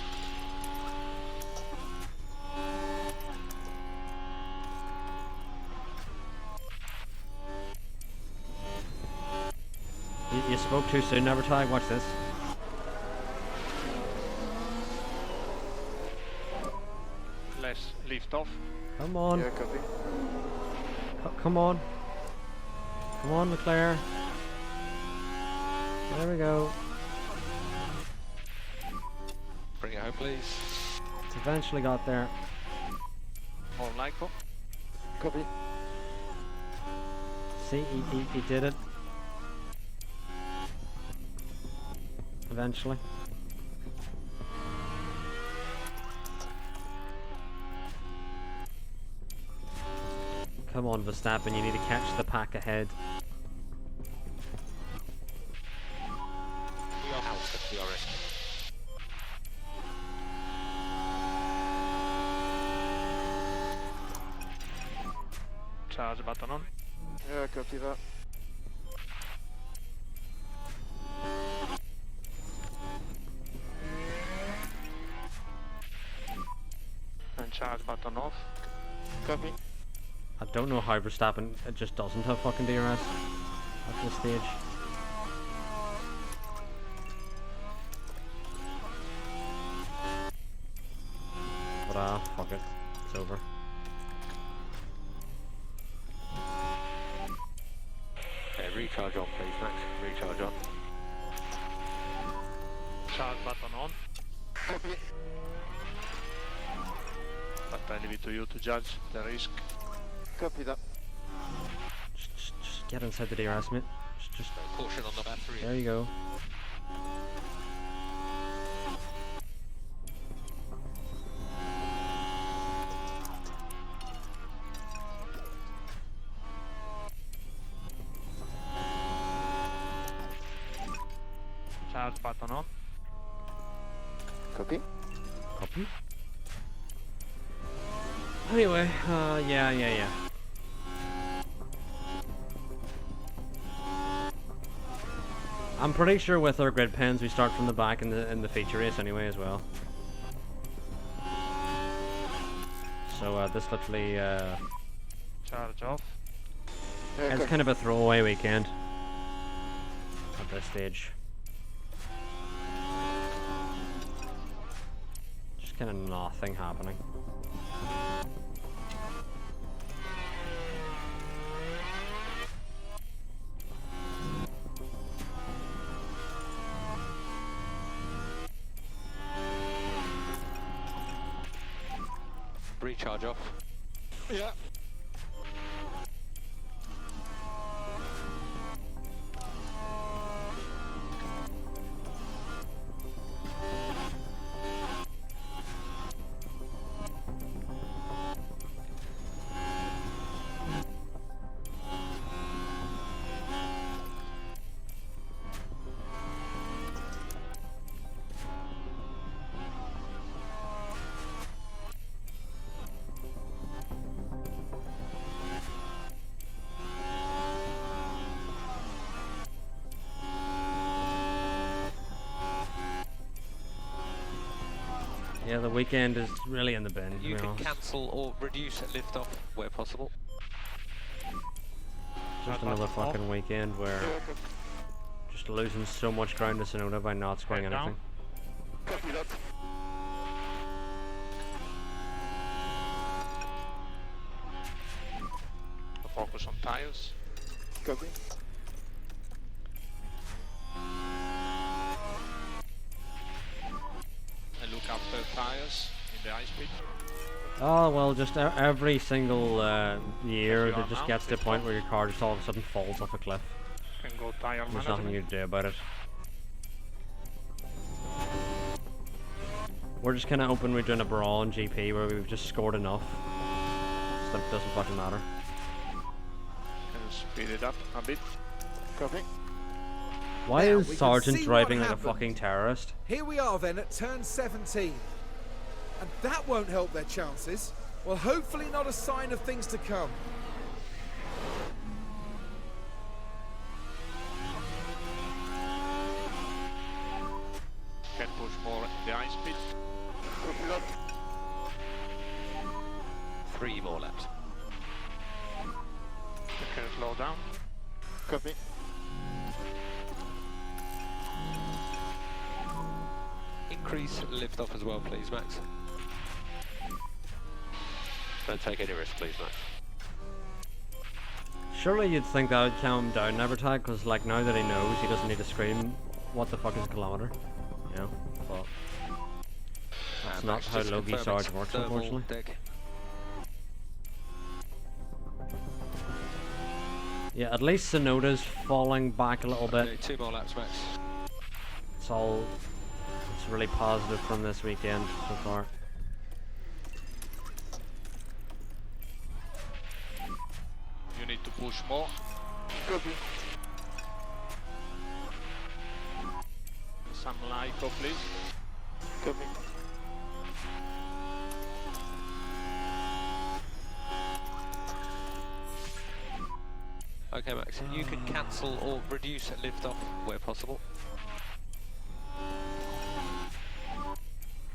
You spoke too soon, Nevertag. Watch this. Less lift off. Come on. Yeah, copy. Come on. Come on, Leclerc. There we go. Bring it home, please. It's eventually got there. More LIFO. Copy. See, he did it. Eventually. Come on, Verstappen, you need to catch the pack ahead. We are out of DRS. Charge button on. Yeah, copy that. And charge button off. Copy. I don't know how Verstappen just doesn't have fucking DRS at this stage. But fuck it. It's over. Okay, recharge on, please, Max. Recharge on. Charge button on. Copy. But I leave it to you to judge the risk. Copy that. Just get inside the DRS, mate. Just Caution on the battery. there you go. Charge button on. Copy. Copy. Anyway, yeah. I'm pretty sure with our grid pens we start from the back in the feature race anyway as well. So this literally Charge off. Yeah, it's copy. kind of a throwaway weekend at this stage. Just kind of nothing happening. Recharge off. Yeah. Yeah, the weekend is really in the bin. You to be can honest. cancel or reduce liftoff where possible. Just another fucking weekend where Yeah, copy. just losing so much ground to Sonoda by not scoring Right down. anything. Copy that. Focus on tires. Copy. the high speed. Oh well, just every single year, You there are just now, gets to a please point stop. where your car just all of a sudden falls off a cliff. Can go tire There's management. nothing you can do about it. We're just kind of hoping we're doing a brawl in GP where we've just scored enough, so that it doesn't fucking matter. Can speed it up a bit. Copy. Why Now, is we can Sergeant see driving what like a happened. fucking terrorist? Here we are then at turn 17. And that won't help their chances. Well, hopefully not a sign of things to come. Can push more the high speed. Copy that. 3 more laps. You can slow down. Copy. Increase lift off as well, please, Max. Don't take any risk, please, Max. Surely you'd think that would calm down Nevertag, because like now that he knows, he doesn't need to scream, what the fuck is a kilometre? You know, but that's not Max, how just Logie confirm Sarge it's works, thermal unfortunately. deck. Yeah, at least Sonoda's falling back a little bit. Okay, 2 more laps, Max. It's really positive from this weekend so far. You need to push more. Copy. Some Lyco, please. Copy. Okay, Max, and you can cancel or reduce lift off where possible.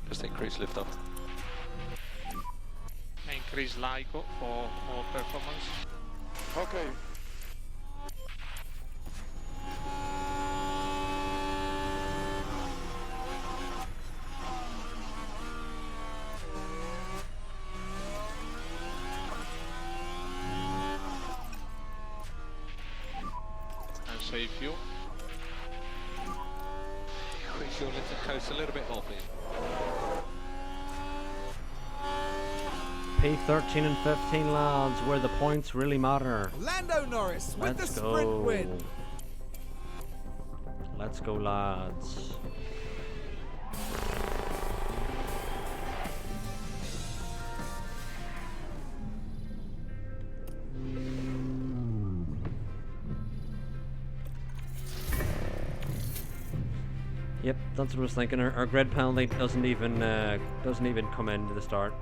Just increase lift off. Increase Lyco for more performance. Okay. And save fuel. Increase your lift and coast a little bit more, please. P13 and 15 lads, where the points really matter. Lando Norris with Let's the go. sprint win. Let's go, lads. Yep, that's what I was thinking. Our grid penalty doesn't even come into the start.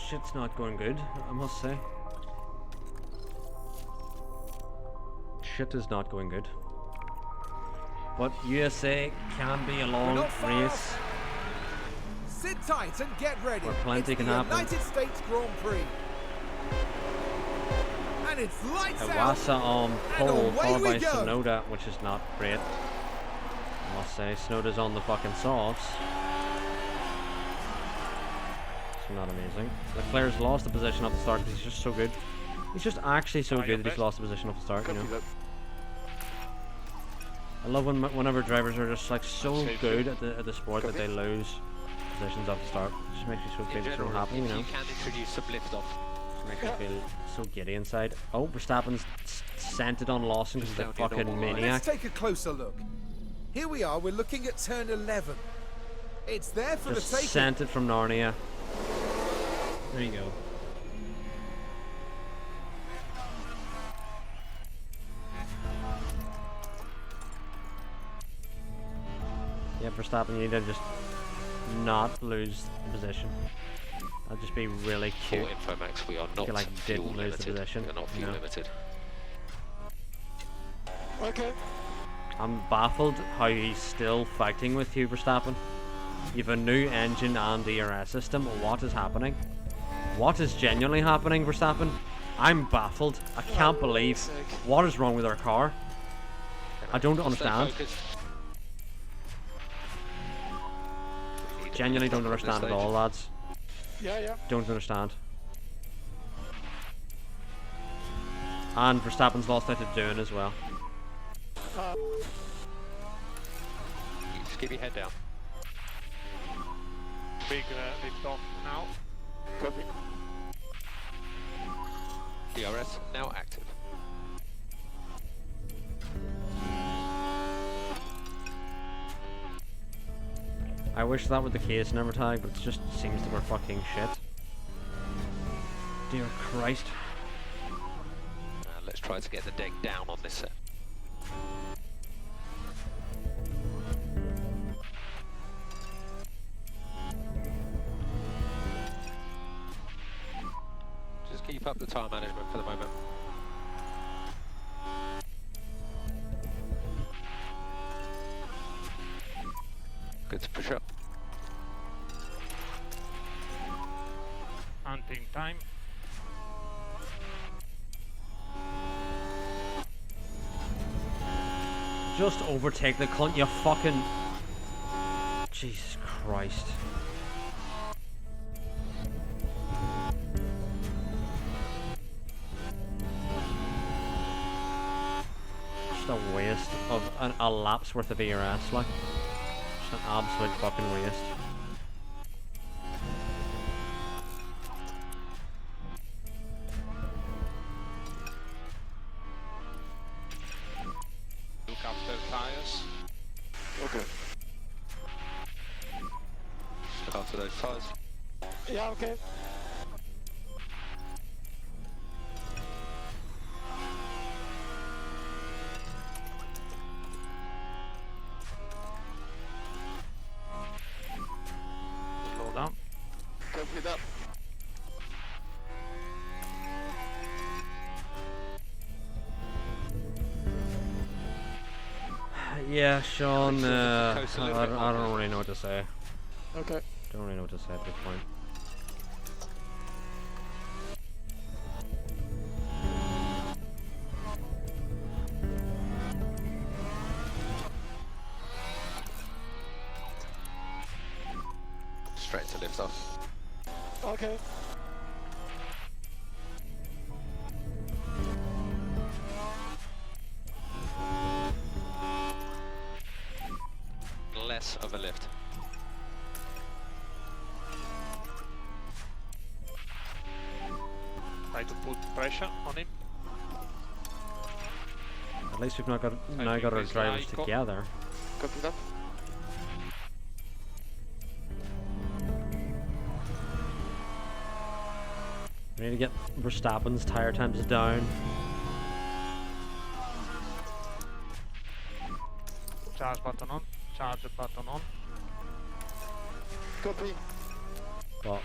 Shit's not going good, I must say. Shit is not going good. But USA can be a We're long not far race. off. Sit tight and get ready. Where plenty It's can the happen. United States Grand Prix. And it's lights out. Iwasa on pole, away followed we by go. Sonoda, which is not great. I must say, Sonoda's on the fucking softs. It's not amazing. Leclerc's lost the position off the start because he's just so good. He's just actually so good that he's lost the position off the start, you know. Copy that. I love whenever drivers are just like so Safety. good at the sport that they lose positions off the start. It just makes me so In feel so general, happy, you if know. you can introduce some lift off. Just makes me feel so giddy inside. Oh, Verstappen's sent it on Lawson because he's a Just down to your fucking normal line. maniac. Let's take a closer look. Here we are, we're looking at turn 11. It's there for Just the taking. sent it from Narnia. There you go. Yeah, Verstappen, you need to just not lose the position. That'd just be really For cute. info, Max, we are not like, fuel didn't lose the limited. position, We are not you fuel know. limited. Okay. I'm baffled how he's still fighting with you, Verstappen. You've a new engine and DRS system. What is happening? What is genuinely happening, Verstappen? I'm baffled. I can't believe. sake. What is wrong with our car? I don't Stay understand. focused. Genuinely don't understand at all, lads. Yeah. Don't understand. And Verstappen's lost out to doing as well. Just keep your head down. Big lift off now. Copy. DRS now active. I wish that were the case in Evertag, but it just seems that we're fucking shit. Dear Christ. Let's try to get the deck down on this set. Just keep up the tire management for the moment. Good to push up. Hunting time. Just overtake the cunt, you fucking... Jesus Christ. Just a waste of a lap's worth of ERS, like. Just an absolute fucking waste. Look after tires. Okay. Look after those tires. Yeah, okay. Slow down. Copy that. Yeah, Sean, Coast a little bit I more. don't really know what to say. Okay. Don't really know what to say at this point. Straight to lift off. Okay. Less of a lift. Try to put pressure on him. At least we've now got think our this drivers Lyco- together. Copy that. We need to get Verstappen's tire times down. Charge button on. Charge button on. Copy. But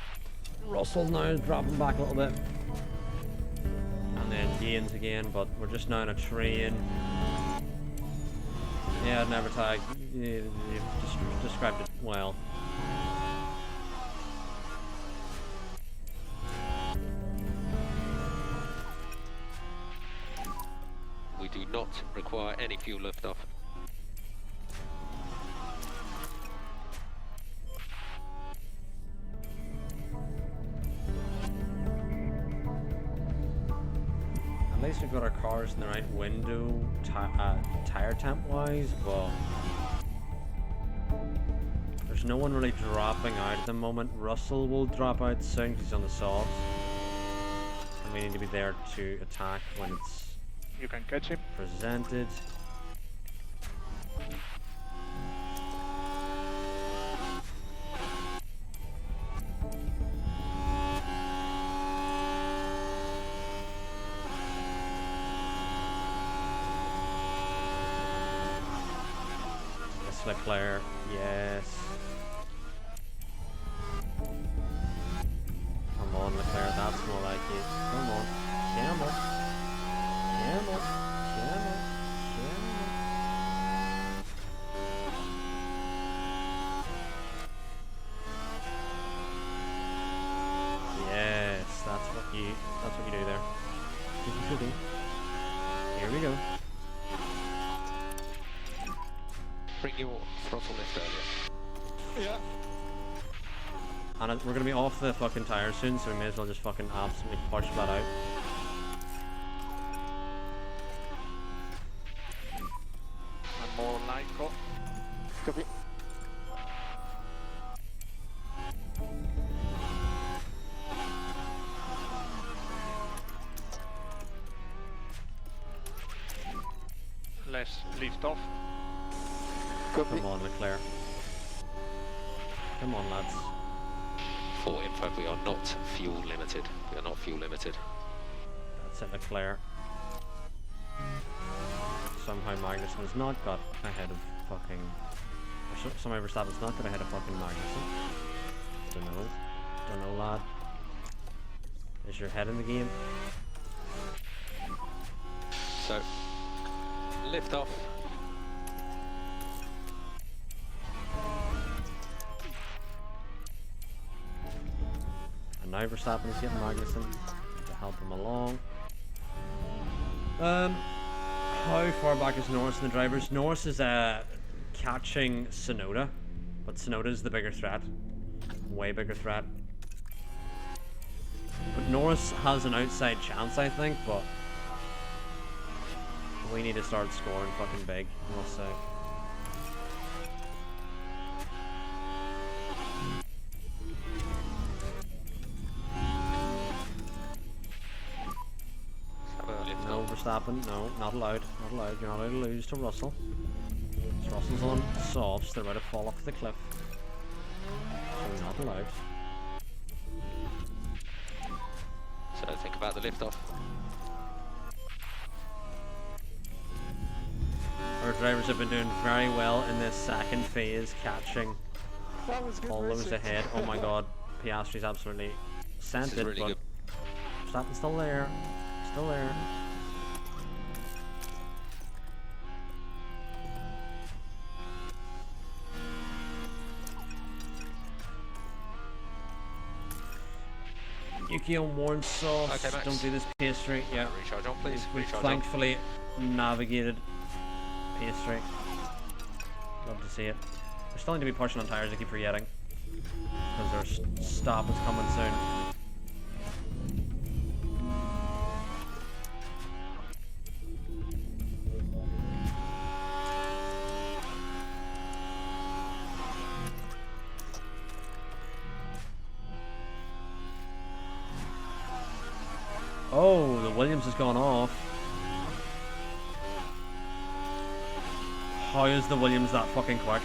Russell now is dropping back a little bit. And then gains again, but we're just now in a train. Yeah, never tag. You've described it well. We do not require any fuel liftoff. At least we've got our cars in the right window, tire temp wise, but there's no one really dropping out at the moment. Russell will drop out soon because he's on the softs. And we need to be there to attack when it's You can catch him. presented. Yes, Leclerc, yes. Come on, Leclerc, that's more like it. Come on, camera. Camera, camera, camera. Yes, that's what you do there. Here we go. bring your throttle lift earlier. Yeah. And we're gonna be off the fucking tires soon, so we may as well just fucking absolutely push that out. And more nitro. Copy. Less lift off. Copy. Come on, Leclerc. Come on, lads. For info, we are not fuel limited. We are not fuel limited. That's it, Leclerc. Somehow Magnussen's not got ahead of fucking... Or somehow Verstappen's not got ahead of fucking Magnussen. Don't know. Don't know, lad. Is your head in the game? So, lift off. And now Verstappen is getting Magnussen to help him along. How far back is Norris in the drivers? Norris is catching Tsunoda, but Tsunoda is the bigger threat. Way bigger threat. But Norris has an outside chance, I think, but we need to start scoring fucking big, I must say. No, Verstappen, no, not allowed, not allowed. You're not allowed to lose to Russell. So Russell's on softs, they're about to fall off the cliff. So not allowed. So think about the lift off. Our drivers have been doing very well in this second phase, catching That was good. all those racing. ahead. Oh my god, Piastri's absolutely sent This is it, really but good. Verstappen's still there. Still there. Yukio warns soft. Okay, Max. Don't do this pastry. Yeah. Recharge on, please. We've Recharge on. thankfully navigated pastry. Love to see it. We still need to be pushing on tires, I keep forgetting. Because our stop is coming soon. Oh, the Williams has gone off. How is the Williams that fucking quick?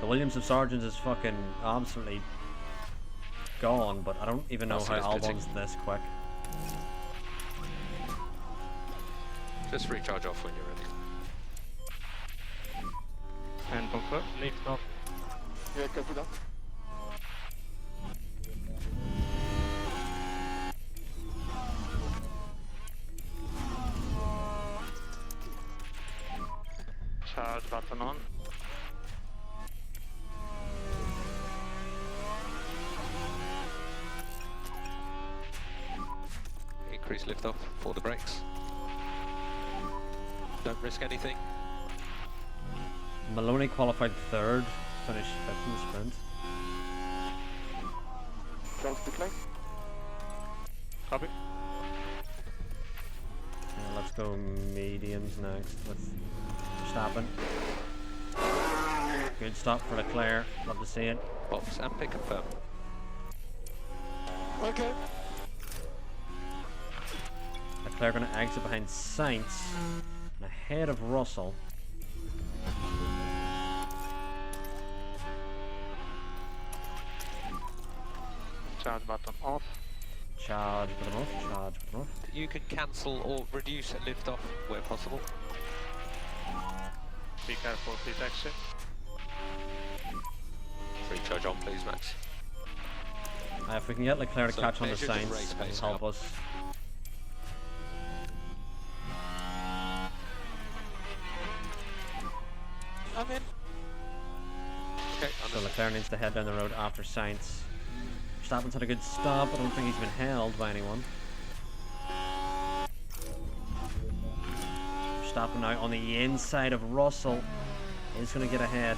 The Williams of Sargents is fucking absolutely gone, but I don't even know how Russell is pitting. Albon's this quick. Just recharge off when you're ready. And confirm. Lift off. Yeah, copy that. Charge button on. Increase lift off for the brakes. Don't risk anything. Maloney qualified third, finished fifth in the sprint. Charles pit lane. Copy. Let's go mediums next with Verstappen. Good stop for Leclerc, love to see it. Box and pick confirm. Okay. Leclerc going to exit behind Sainz and ahead of Russell. Charge button off. Charge button off, charge button off. You can cancel or reduce a lift off where possible. Be careful, pit exit. Recharge on, please, Max. If we can get Leclerc to So catch on to measure just race Sainz, pace it'll help now. us. I'm in. Okay, So Leclerc needs to head down the road after Sainz. Verstappen's had a good stop, I don't think he's been held by anyone. Verstappen now on the inside of Russell. He's going to get ahead.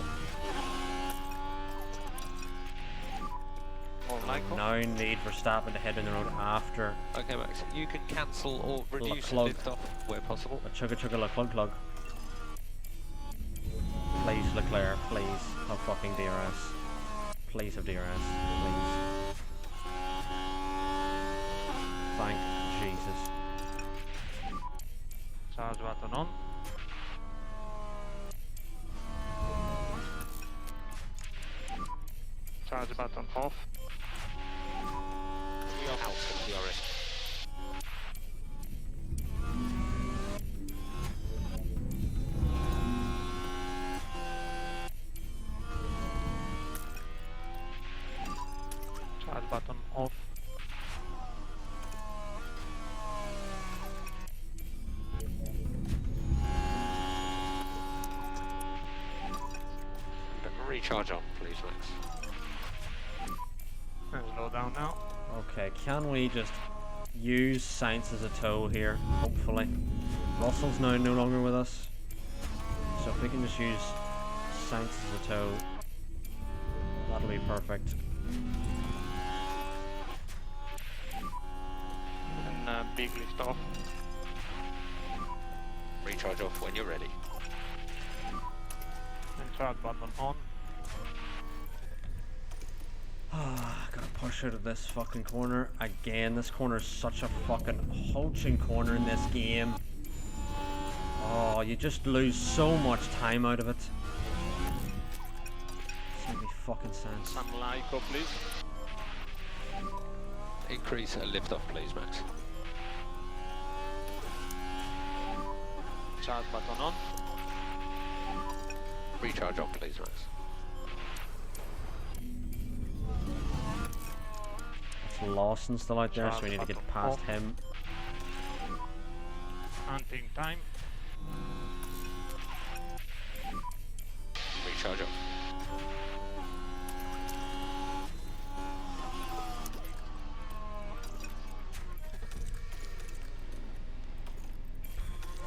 Now need Verstappen to head in the road after. Okay, Max, you can cancel or reduce the Leclerc. lift off where possible. A chugga chugga Leclerc. Please, Leclerc, please. Have fucking DRS. Please have DRS. Please. Thank Jesus. Charge button on. Charge button off. You're out of DRS. Charge button off. Recharge on, please, Max. And slow down now. Okay, can we just use Sainz as a tow here, hopefully? Russell's now no longer with us. So if we can just use Sainz as a tow, that'll be perfect. And big lift off. Recharge off when you're ready. And charge button on. Gotta push out of this fucking corner. Again, this corner is such a fucking hulching corner in this game. Oh, you just lose so much time out of it. This makes me fucking sense. Some Lyco, please. Increase a lift off, please, Max. Charge button on. Recharge on, please, Max. Lawson's still out there, so we need to get past him. Hunting time. Recharge off.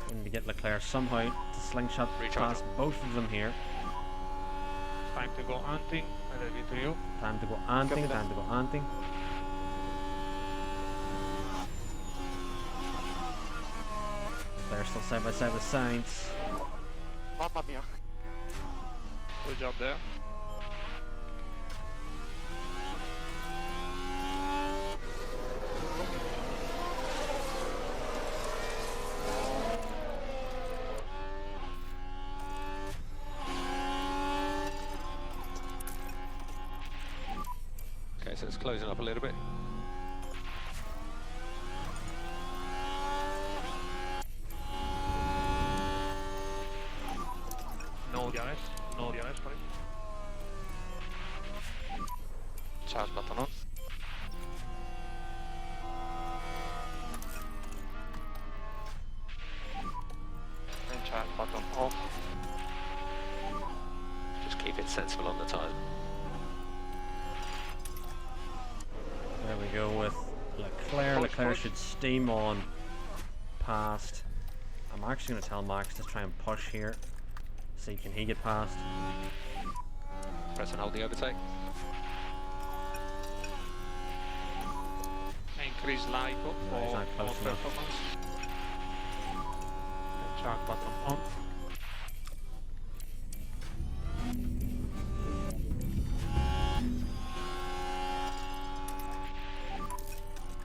We need to get Leclerc somehow to slingshot past both of them here. Time to go hunting. Ready to you. Time to go anting, time to go anting. They're still side by side with Sainz. Mamma mia. Good job there. Okay, so it's closing up a little bit. No DRS. No DRS, sorry. Charge button on. And charge button off. Just keep it sensible on the time. There we go with Leclerc. Leclerc should steam on past. I'm actually going to tell Max to try and push here. See, can he get past? Press and hold the overtake. Increase Lyco No, he's for not close more enough. performance. And charge button on.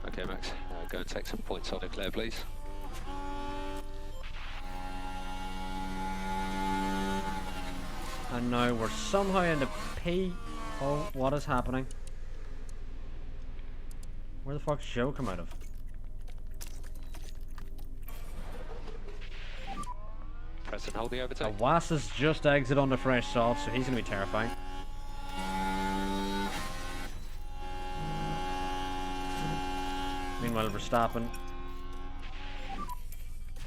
Okay, Max, go and take some points on Leclerc, please. And now we're somehow into P. Oh, what is happening? Where the fuck's Joe come out of? Press and hold the overtake. Was has just exited on the fresh soft, so he's going to be terrifying. Meanwhile, Verstappen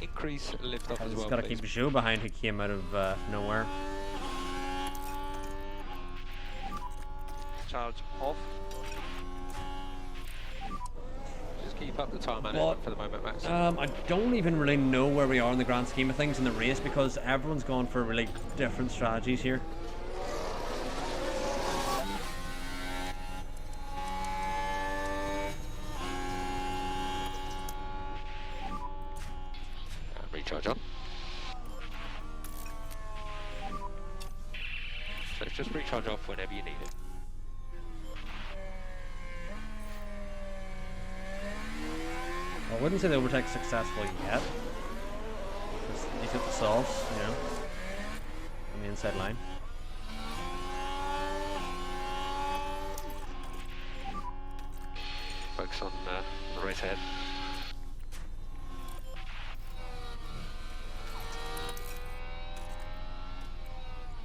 Increase lift off as has well, got to please. keep Joe behind, who came out of nowhere. Charge off. Just keep keep up the time But, management for the moment, Max. I don't even really know where we are in the grand scheme of things in the race because everyone's gone for really different strategies here. Recharge on. So just recharge off whenever you need it. I wouldn't say the overtake's successful yet. Because he's hit the stalls, you know, on the inside line. Focus on the race ahead.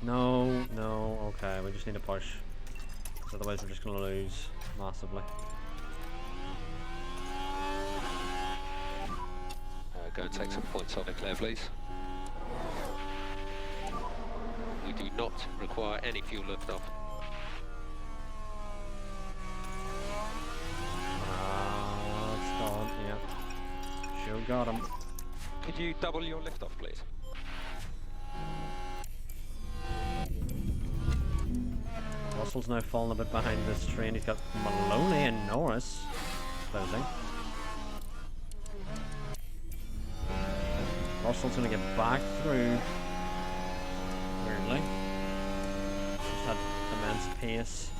No, no, okay, we just need to push. Because otherwise we're just going to lose massively. Go and take some points on Leclerc, please. We do not require any fuel lift off. It's gone, yeah. Sure got him. Could you double your lift off, please? Russell's now falling a bit behind this train. He's got Maloney and Norris closing. Russell's going to get back through. Weirdly. Just had immense pace.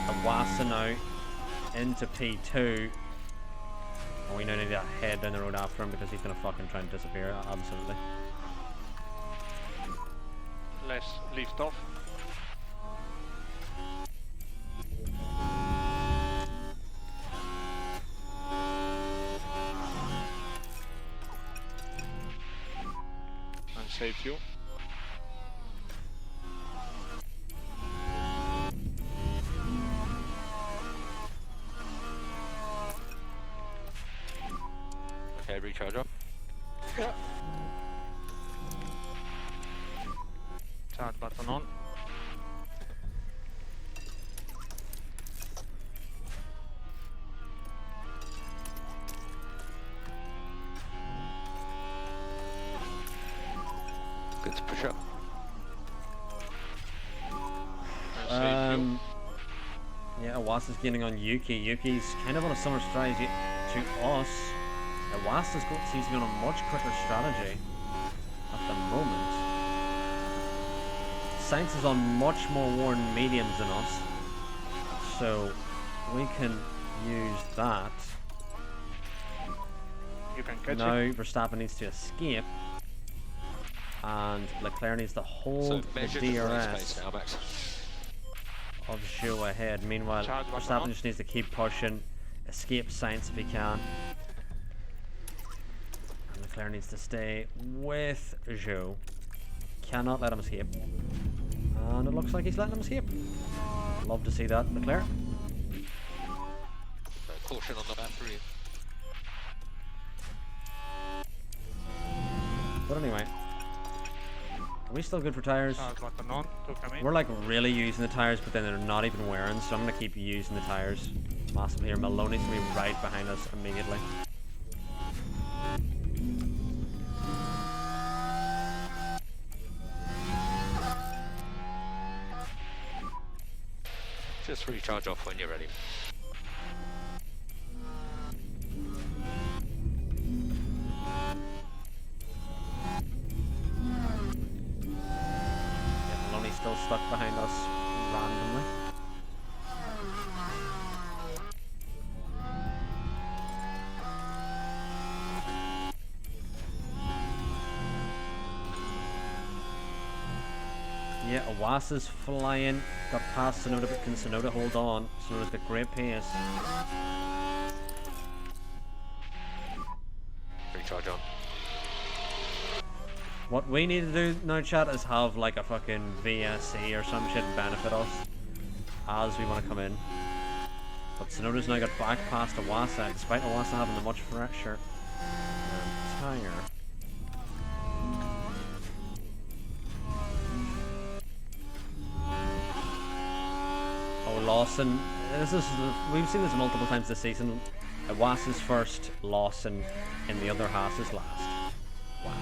Awasa now into P2. And we now need to head down the road after him because he's going to fucking try and disappear. Absolutely. Less lift off. And save you. Okay, recharge off. Yeah. Charge button on. Good to push up. And save you. Yeah, Awasa's gaining on Yuki. Yuki's kind of on a similar strategy to us. Awasa's seems to be on a much quicker strategy at the moment. Sainz is on much more worn mediums than us, so we can use that. You can catch Now it. Verstappen needs to escape, and Leclerc needs to So hold the measure the race DRS pace now, Max. of Zhou ahead. Meanwhile, Charge button Verstappen on. just needs to keep pushing, escape Sainz if he can. And Leclerc needs to stay with Zhou. Cannot let him escape. And it looks like he's letting him escape. Love to see that, Leclerc. So caution on the battery. But anyway, are we still good for tyres? Charge button on to come in. We're like really using the tyres, but then they're not even wearing, so I'm going to keep using the tyres massively here. Maloney's going to be right behind us immediately. Just recharge off when you're ready. Yeah, Maloney's still stuck behind us randomly. Yeah, Awasa's flying. Got past Sonoda, but can Sonoda hold on? Sonoda's got great pace. Recharge on. What we need to do now, chat, is have like a fucking VSC or some shit benefit us as we want to come in. But Sonoda's now got back past Awasa, despite Awasa having the much fresher tyre. Oh, Lawson. We've seen this multiple times this season. It was his first loss in the other Haas's last. Wow.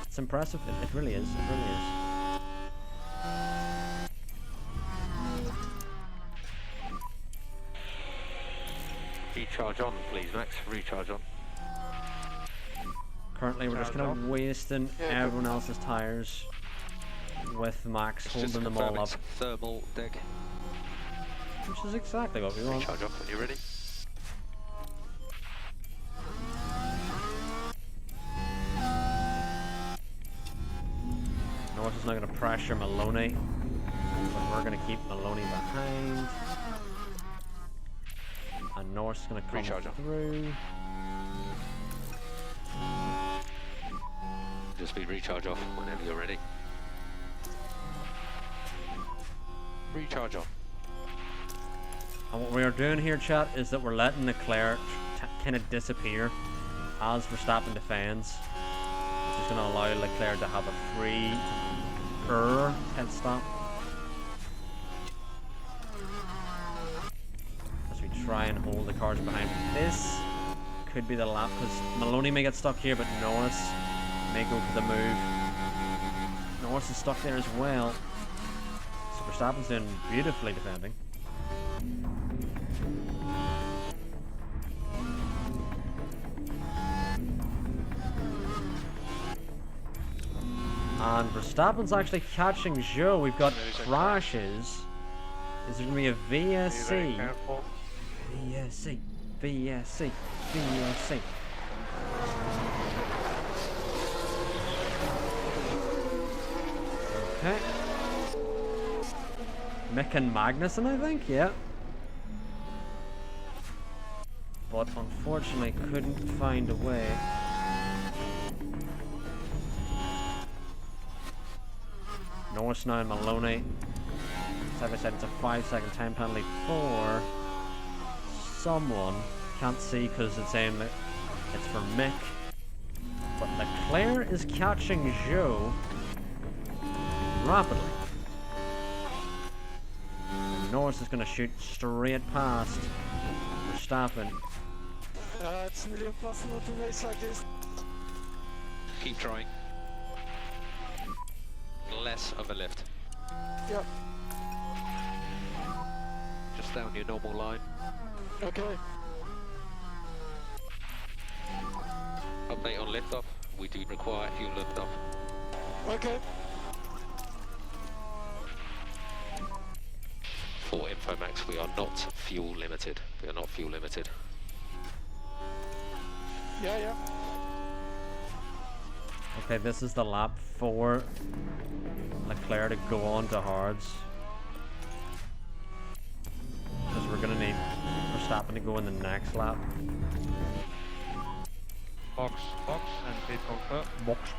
It's impressive. It really is. It really is. Recharge on, please, Max. Recharge on. Currently, we're just kind of wasting everyone else's tires with Max holding them all up. Thermal dig. Which is exactly what we want. Recharge off when you're ready. North is not going to pressure Maloney, but we're going to keep Maloney behind. And North's going to come through. Just be recharge off whenever you're ready. Recharge on. And what we are doing here, chat, is that we're letting Leclerc kind of disappear as Verstappen defends. Which is going to allow Leclerc to have a free head stop. As we try and hold the cars behind. This could be the lap, because Maloney may get stuck here, but Norris may go for the move. Norris is stuck there as well. So Verstappen's doing beautifully defending. And Verstappen's actually catching Zhou. We've got crashes. Is there going to be a VSC? VSC. VSC. VSC. Okay. Mick and Magnussen, I think, yeah. But unfortunately couldn't find a way. Norris now and Maloney. As I said, it's a 5-second time penalty for someone. Can't see because it's saying that it's for Mick. But Leclerc is catching Zhou rapidly. And Norris is going to shoot straight past Verstappen. It's really impossible to race like this. Keep trying. Less of a lift. Yep. Just down your normal line. Okay. Update on liftoff. We do require fuel liftoff. Okay. For info, Max, we are not fuel limited. We are not fuel limited. Yeah. Okay, this is the lap for Leclerc to go on to hards. Because we're going to need Verstappen to go in the next lap. Box, and pit confirm. Box.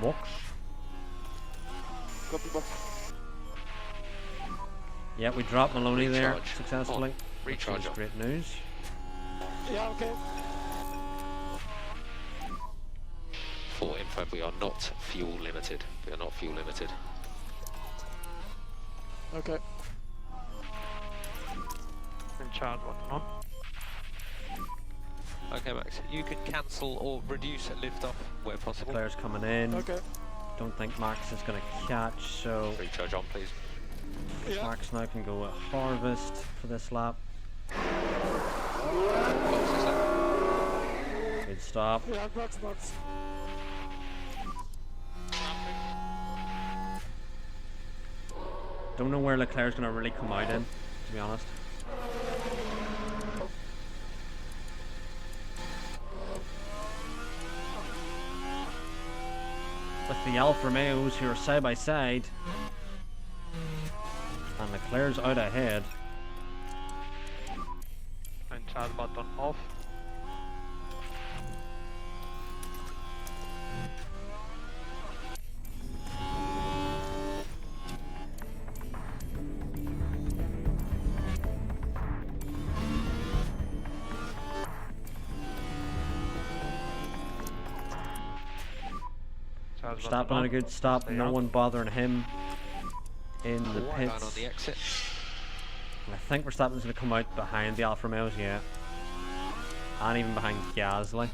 Copy box. Yeah, we dropped Maloney there successfully. Recharge which is great news. Yeah, okay. For info, we are not fuel limited. We are not fuel limited. Okay. And charge one on. Okay, Max, you can cancel or reduce liftoff where possible. Leclerc's coming in. Okay. Don't think Max is going to catch, so Recharge on, please. Yeah. Max now can go at harvest for this lap. Box is up. Good stop. Yeah, box. Don't know where Leclerc's going to really come out in, to be honest. With the Alfa Romeos who are side by side, and Leclerc's out ahead. And charge button off. Verstappen on a good stop, no one bothering him in the Down on pits. the exit. I think Verstappen's going to come out behind the Alfa Romeos, yeah. And even behind Gasly.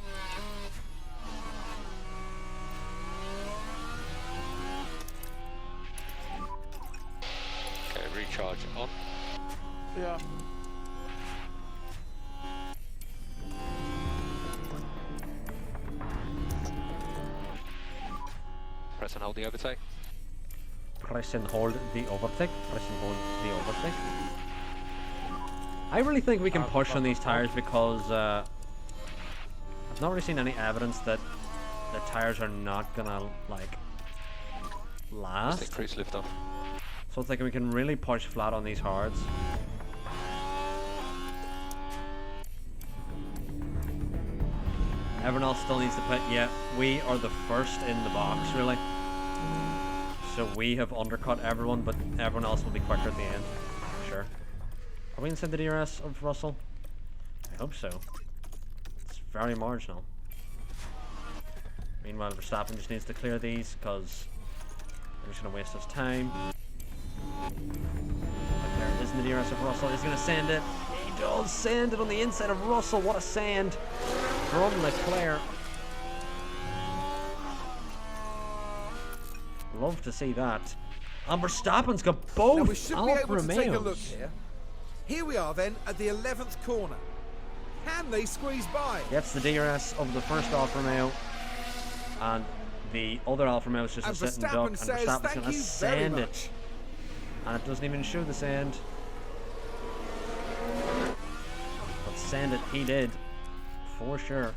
Okay, recharge on. Yeah. Press and hold the overtake. Press and hold the overtake. Press and hold the overtake. I really think we can push on these tires because I've not really seen any evidence that the tires are not gonna like last. Increase lift off. So it's like we can really push flat on these hards. Everyone else still needs to pit. Yeah, we are the first in the box, really. So we have undercut everyone, but everyone else will be quicker at the end. Sure. Are we inside the DRS of Russell? I hope so. It's very marginal. Meanwhile, Verstappen just needs to clear these because they're just going to waste us time. Leclerc is in the DRS of Russell. He's going to send it. He does send it on the inside of Russell. What a send from Leclerc. Love to see that. And Verstappen's got both Now we should be Alfa able to take a look Romeos. here. Here we are then at the 11th corner. Can they squeeze by? Gets the DRS of the first Alfa Romeo, and the other Alfa Romeo is just And a sit and Verstappen duck, and says, Verstappen's "Thank going to you very send much." it. And it doesn't even show the send. But send it, he did. For sure.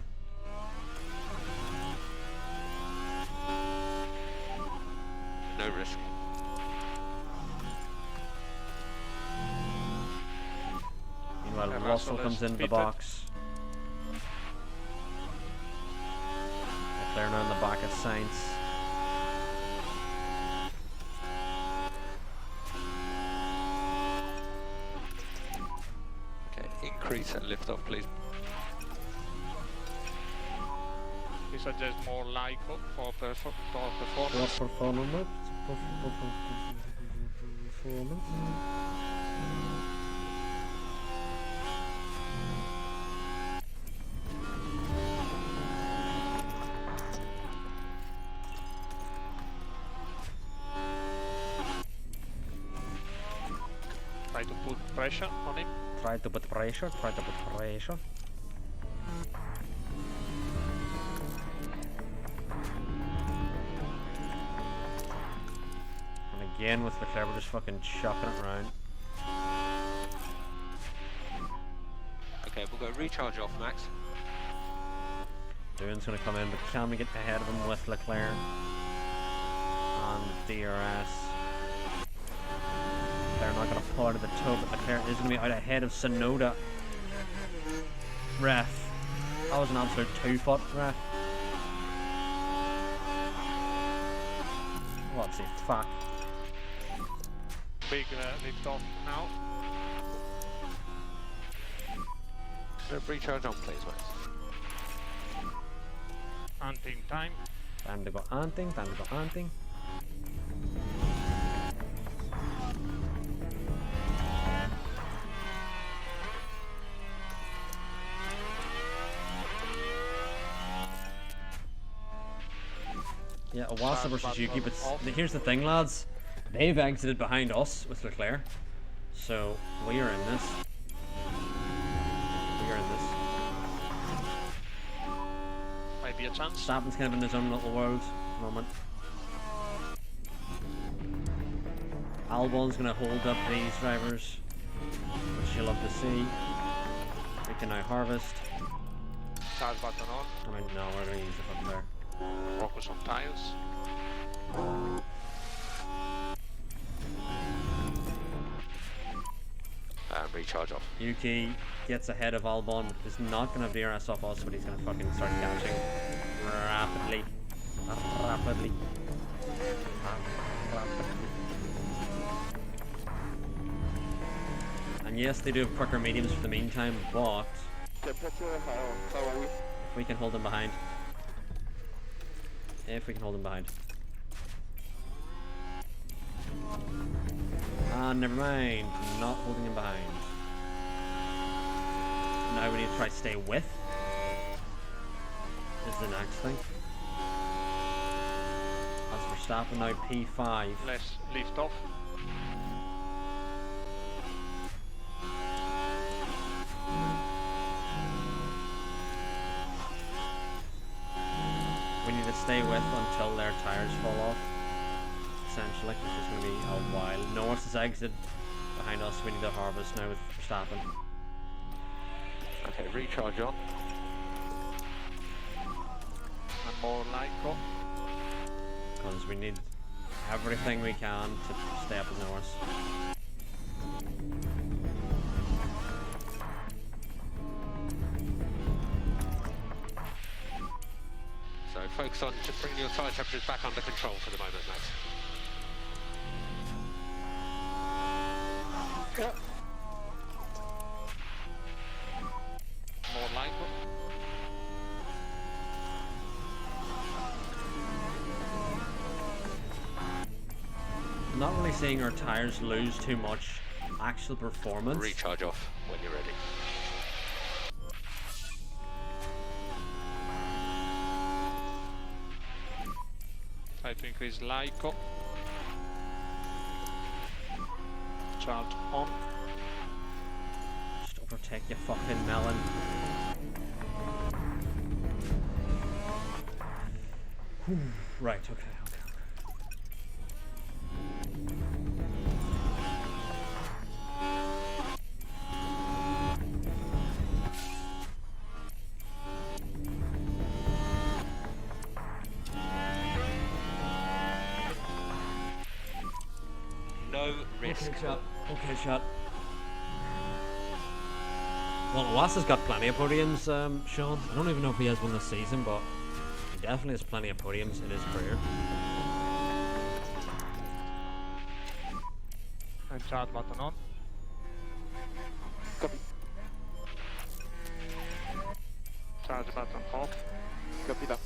No risk. Meanwhile, Yeah, Russell Russell comes is into the pitted. box. Leclerc now in the back of Sainz. Okay, increase and lift off, please. He suggests more like for performance. Performance. Try to put pressure on him. Try to put pressure, try to put pressure. And again with Leclerc, we're just fucking chucking it around. Okay, we'll go recharge off, Max. Doohan's gonna come in, but can we get ahead of him with Leclerc? On DRS. They're not gonna pull out of the toe, but Leclerc is gonna be out ahead of Sonoda. Ref. That was an absolute 2-foot, ref. What's the fuck? Big lift off now. Recharge on, please, Max. Hunting time. Time to go hunting, time to go hunting. Yeah, Owasa versus Yuki, but here's the thing, lads. They've exited behind us with Leclerc. So, we are in this. We are in this. Might be a chance. Verstappen's kind of in his own little world at the moment. Albon's going to hold up these drivers, which you'll love to see. We can now harvest. Start button on. I mean, no, we're going to use the fucking there. Focus on tires. Recharge off. Yuki gets ahead of Albon. Is not going to have DRS off us, but he's going to fucking start catching rapidly. Rapidly. And yes, they do have quicker mediums for the meantime, but if we can hold them behind. If we can hold them behind. Ah, never mind. Not holding him behind. Now we need to try to stay with. Is the next thing. As Verstappen now P5. Let's lift off. We need to stay with until their tires fall off. Essentially, which is going to be a while. Norris has exited behind us. We need to harvest now with Verstappen. Okay, recharge on. And more Lyco. Because we need everything we can to stay up with Norris. So focus on just bringing your tyre temperatures back under control for the moment, Max. Yeah. More Lyco. I'm not really seeing our tires lose too much actual performance. Recharge off when you're ready. Try to increase Lyco. Charge on. Just overtake you fucking melon. Whew. Right, okay. No risk. Okay, shot. Well, Was has got plenty of podiums, Sean. I don't even know if he has one this season, but he definitely has plenty of podiums in his career. And charge button on. Copy. Charge button off. Copy that.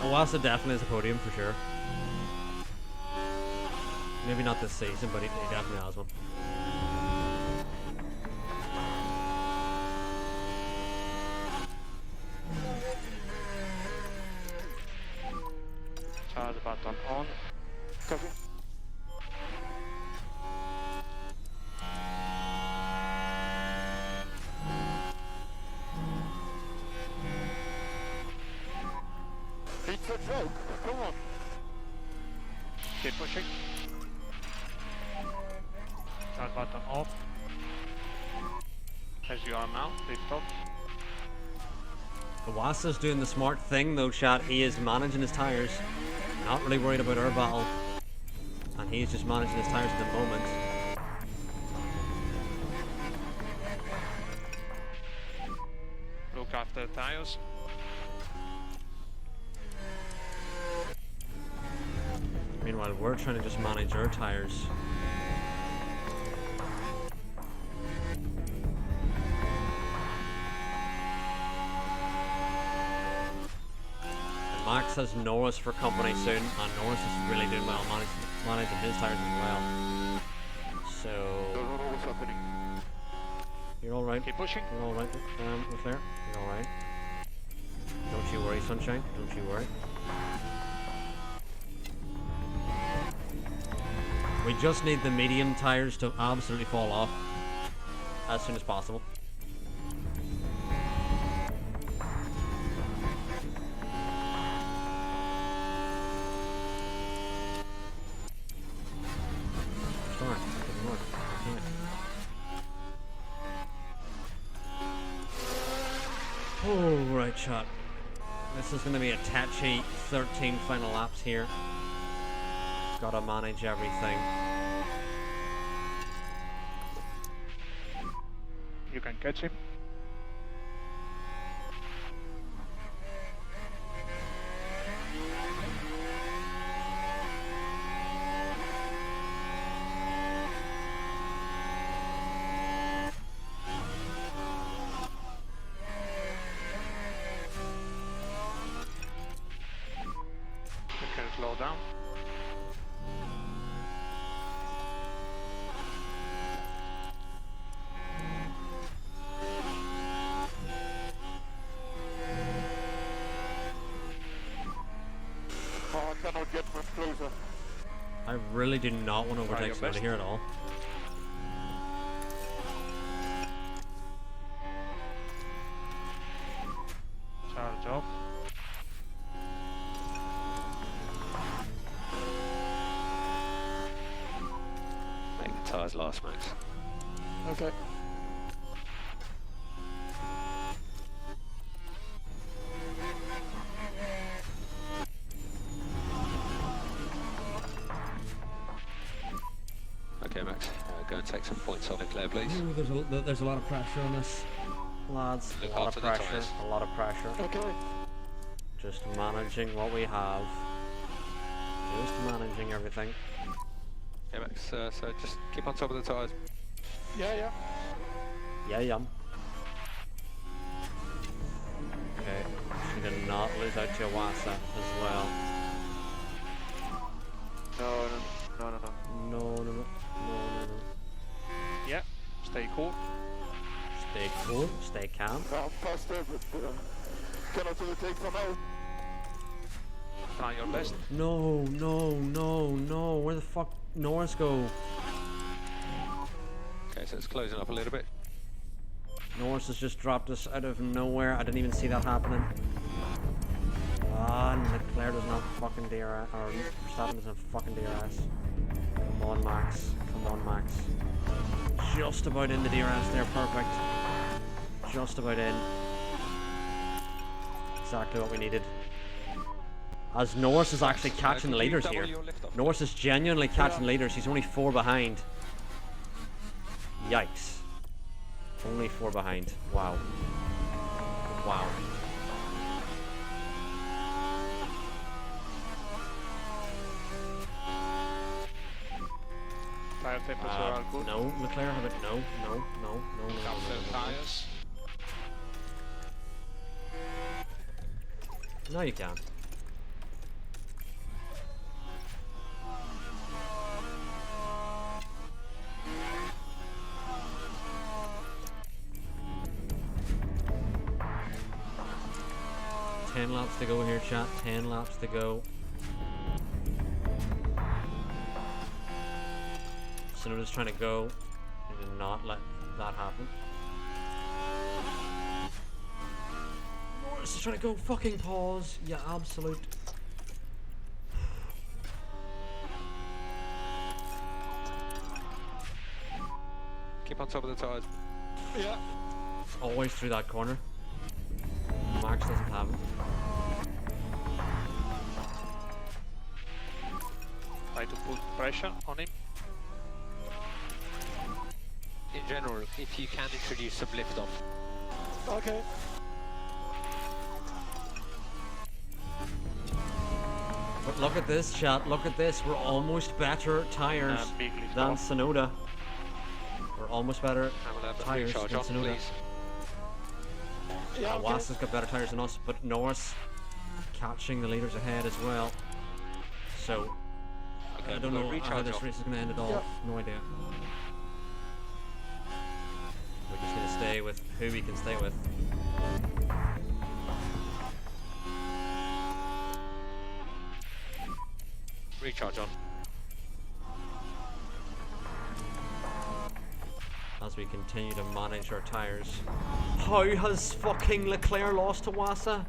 Owasa definitely has a podium for sure. Maybe not this season, but he definitely has one. Charge button on. Copy. It's a joke. Come on. Keep pushing. Charge button off. As you are now, lift off. Owasa's doing the smart thing though, chat. He is managing his tires. Not really worried about our battle. And he's just managing his tires at the moment. Look after the tires. Meanwhile, we're trying to just manage our tires. And Max has Norris for company soon, and Norris is really doing well managing his tires as well. So Don't know what's happening. you're all right. Keep pushing. You're all right, Leclerc. You're all right. Don't you worry, sunshine. Don't you worry. We just need the medium tires to absolutely fall off as soon as possible. Start. Good work. Okay. Oh, right shot. This is going to be a touchy 13 final laps here. Gotta manage everything. You can catch him. slow down. Oh, I cannot get much closer. I really do not want to Try overtake your somebody best. here at all. Charge off. Make the tyres last, Max. Okay. Okay, Max. Go and take some points on Leclerc, please. Ooh, there's a lot of pressure on this, lads. Look A lot after of the pressure. tyres. A lot of pressure. Okay. Just managing what we have. Just managing everything. Okay, Max. So just keep on top of the tyres. Yeah, yeah. Yeah, yum. Okay, she did not lose out to Wasa as well. No. No, no, no, no, no, no. Yeah, stay cool. Stay cool, stay calm. I'm faster, but cannot overtake for now. Try your best. No, no, no, no. Where the fuck Norris go? Okay, so it's closing up a little bit. Norris has just dropped us out of nowhere. I didn't even see that happening. Ah, Leclerc does not fucking DRS, or Verstappen doesn't fucking DRS. Come on, Max. Come on, Max. Just about in the DRS there, perfect. Just about in. Exactly what we needed. As Norris is actually catching the Could you leaders double here. your lift off? Norris is genuinely catching leaders. He's only 4 behind. Yikes. Only 4 behind. Wow. Wow. Tire temperature are good. No, Leclerc have it. No. Couple tires. No, you can't. Ten laps to go here, chat. 10 laps to go. Sonoda's trying to go. He did not let that happen. Norris is trying to go. Fucking pause. Yeah, absolute. Keep on top of the tyres. Yeah. Always through that corner. Max doesn't have it. Try to put pressure on him. In general, if you can introduce some lift off. Okay. But look at this, chat. Look at this. We're almost better tires Big lift than off. Sonoda. We're almost better And we'll have the tires recharge than on, Sonoda. please. Yeah, okay. Wasa's got better tires than us, but Norris catching the leaders ahead as well. So Okay, I don't we'll know how recharge this off. race is going to end at all. Yeah. No idea. We're just going to stay with who we can stay with. Recharge on. As we continue to manage our tires. How has fucking Leclerc lost to Wasa?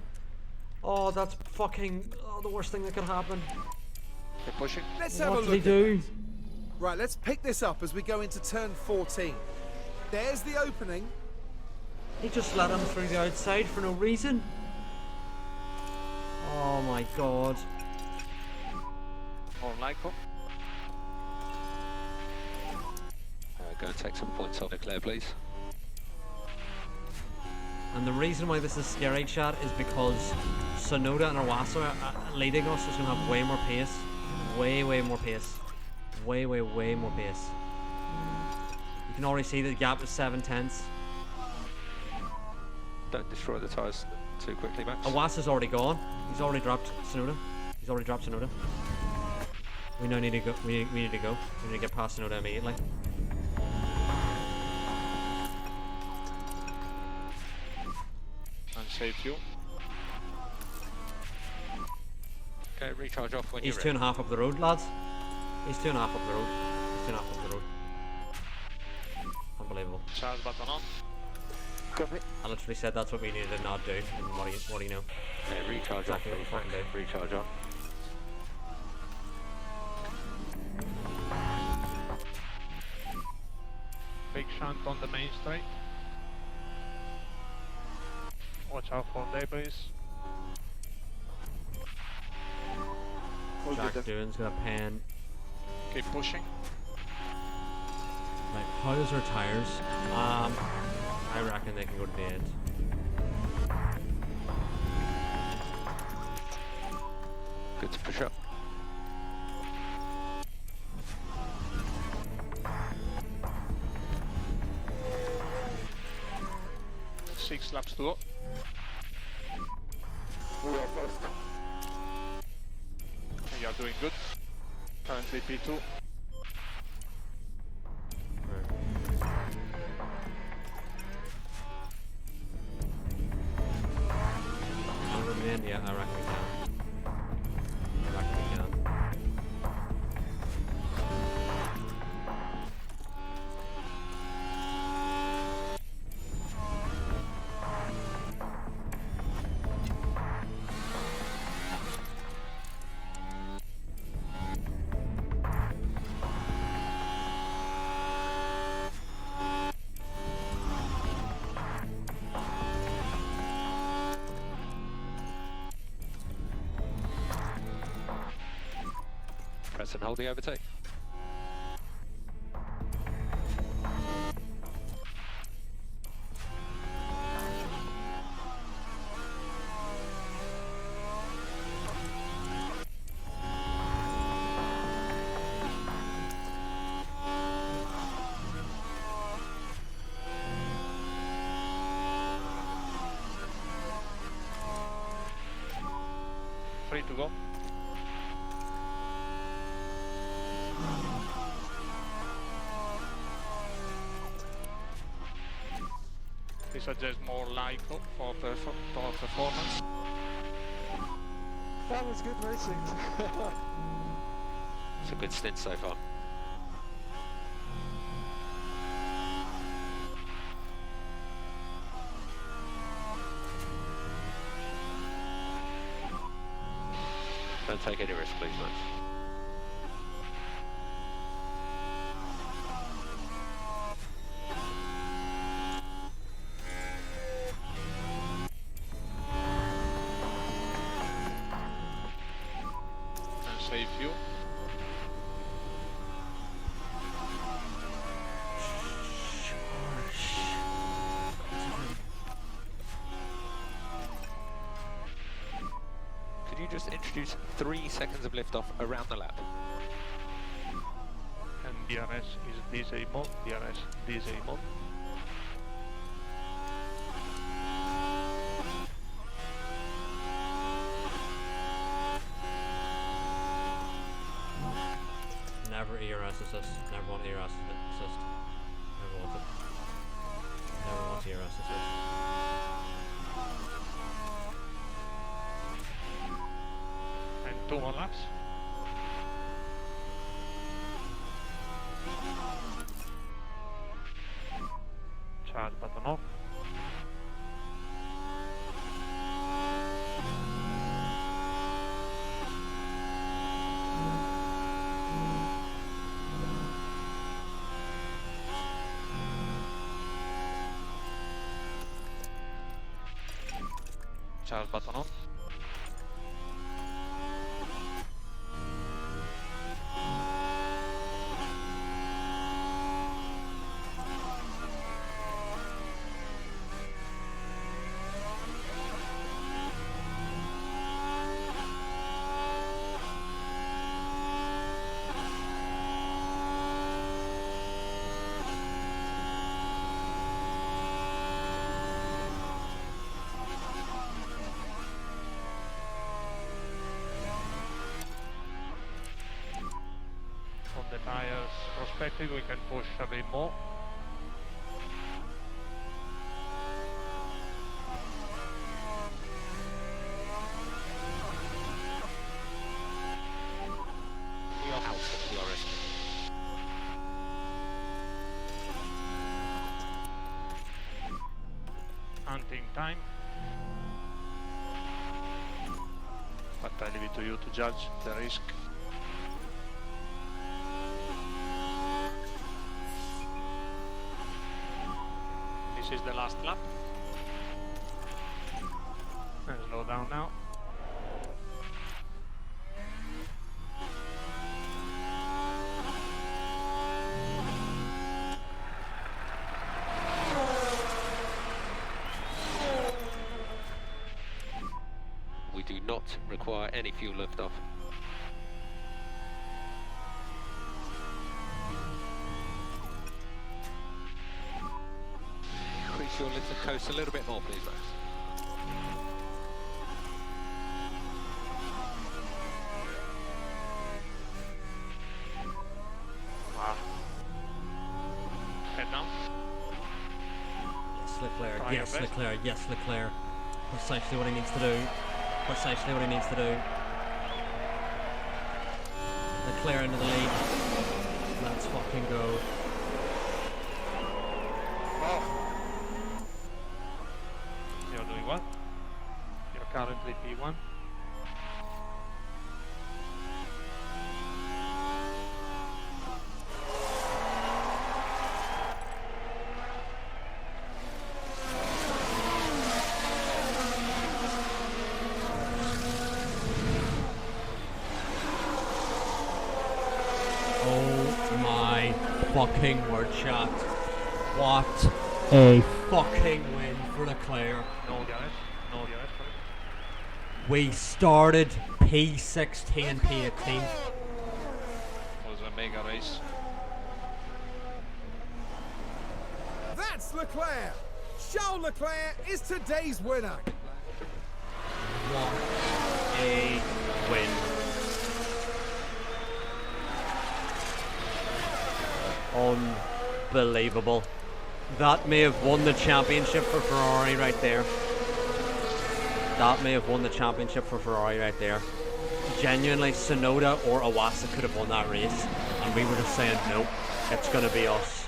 Oh, that's fucking the worst thing that could happen. They're pushing. Let's have What a did he look. do? Right, let's pick this up as we go into turn 14. There's the opening. He just let him through the outside for no reason. Oh my god. More Lyco. Go and take some points off Leclerc, please. And the reason why this is scary, chat, is because Sonoda and Iwasa leading us is going to have way more pace. Way more pace. Way more pace. You can already see the gap is 7/10. Don't destroy the tyres too quickly, Max. Iwasa's already gone. He's already dropped Sonoda. He's already dropped Sonoda. We now need to go. We need to go. We need to get past Sonoda immediately. And save fuel. Okay, recharge off when He's you're ready. 2.5 up the road, lads. He's 2.5 up the road. He's 2.5 up the road. Unbelievable. Charge button on. Copy. I literally said that's what we needed to not do. And what do you know? Yeah, recharge Exactly off. what we fucking do. Recharge on. Big shunt on the main straight. Watch out for debris. All Jack good. Doohan's got a pen. Keep pushing. Right, how's our tires? I reckon they can go to the end. Good to push up. Six laps to go. We are first. You are doing good. Currently P2. Yeah, I reckon we can. I reckon we can. Press and hold the overtake. Three to go. We suggest more light for performance. That was good racing. It's a good stint so far. Don't take any risk, please, Max. And save fuel. Could you just introduce 3 seconds of liftoff around the lap? And DRS is DJ mode. DRS DJ mode. Never ERS assist. Never want ERS assist. Never want it. Never want ERS assist. And 2 more laps. Charge button off. Charge button on. Tires prospective, we can push a bit more. We are out of Loris. Hunting time. But I leave it to you to judge the risk. This is the last lap. And slow down now. We do not require any fuel liftoff. Increase your lift coast a little bit more, please, Max. Wow. Head down. Yes, Leclerc. Try your Yes, best. Leclerc. Yes, Leclerc. Precisely what he needs to do. Precisely what he needs to do. Leclerc into the lead. Let's fucking go. You're doing what? You're currently P1. Oh my fucking word, chat. What a fucking win for Leclerc. No DRS. No DRS for it. We started P16 and P18. Was a mega race. That's Leclerc! Charles Leclerc is today's winner! What a win. Unbelievable. That may have won the championship for Ferrari right there. That may have won the championship for Ferrari right there. Genuinely, Tsunoda or Iwasa could have won that race, and we were just saying, nope, it's going to be us.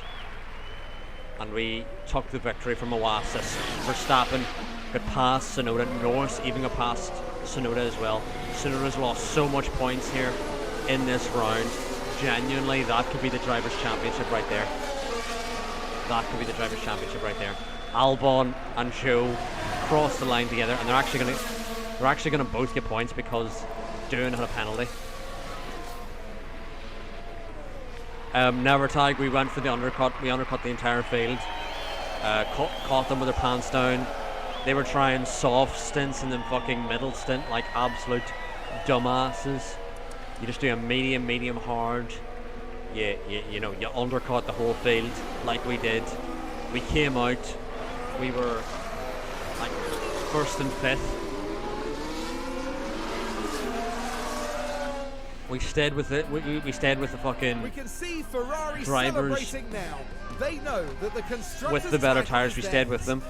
And we took the victory from Iwasa. Verstappen got past Tsunoda. Norris even got past Tsunoda as well. Tsunoda's lost so much points here in this round. Genuinely, that could be the Drivers' Championship right there. That could be the Drivers' Championship right there. Albon and Zhou cross the line together, and they're actually gonna both get points because Doohan had a penalty. Never tag. We went for the undercut. We undercut the entire field. Caught them with their pants down. They were trying soft stints and then fucking middle stint like absolute dumbasses. You just do a medium, hard. You know, you undercut the whole field like we did. We came out. We were like first and fifth. We stayed with it. We stayed with the fucking We can see Ferrari drivers celebrating now. They know that the constructors with the better title tires. is We stayed theirs. with them.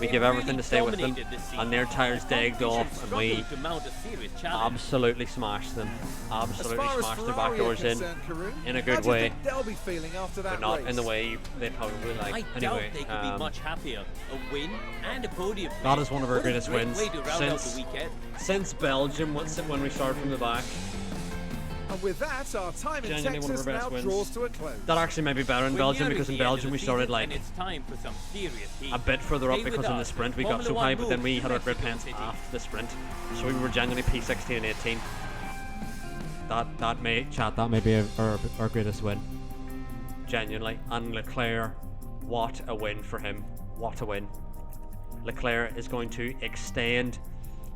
We They give everything really to stay with them, dominated this season. and their tires dagged off, and we Struggled to mount a serious challenge. absolutely smashed them. As Absolutely far as smashed their Ferrari back are doors in, concerned, Karun, in a how good do you way, think they'll be feeling after that but not race? in the way they probably like. I doubt Anyway, they could be much happier. A win and a podium. that is one of our What a greatest great wins way to round out since the weekend. since Belgium. When we started from the back, And with that, our time in Genuinely one of Texas our now best wins. draws to a close. that actually may be better in We're Belgium nearing because in the end of Belgium the we started season, like and it's time for some serious heat. a bit further up Stay because with in the us. sprint we got Formula so One high, but then we moves had our to grip Mexico pens City. after the sprint, so we were genuinely P16 and 18. That may be our greatest win. Genuinely, and Leclerc, what a win for him! What a win! Leclerc is going to extend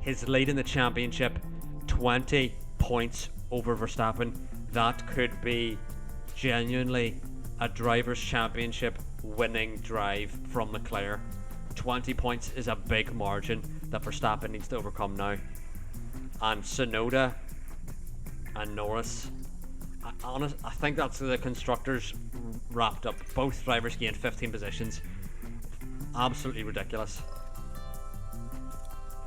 his lead in the championship 20 points over Verstappen. That could be genuinely a Drivers' Championship winning drive from Leclerc. 20 points is a big margin that Verstappen needs to overcome now. And Tsunoda and Norris I think that's the constructors wrapped up. Both drivers gained 15 positions. Absolutely ridiculous.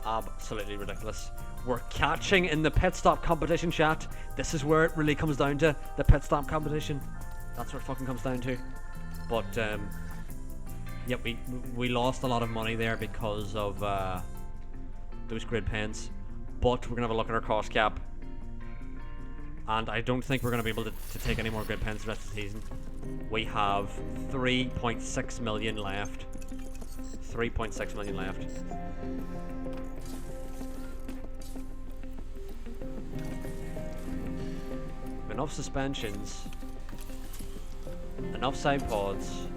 Absolutely ridiculous. We're catching in the pit stop competition, chat. This is where it really comes down to, the pit stop competition. That's where it fucking comes down to. But yeah, we lost a lot of money there because of those grid pens. But we're gonna have a look at our cost cap, and I don't think we're gonna be able to take any more grid pens the rest of the season. We have 3.6 million left. 3.6 million left. Enough suspensions, enough side pods.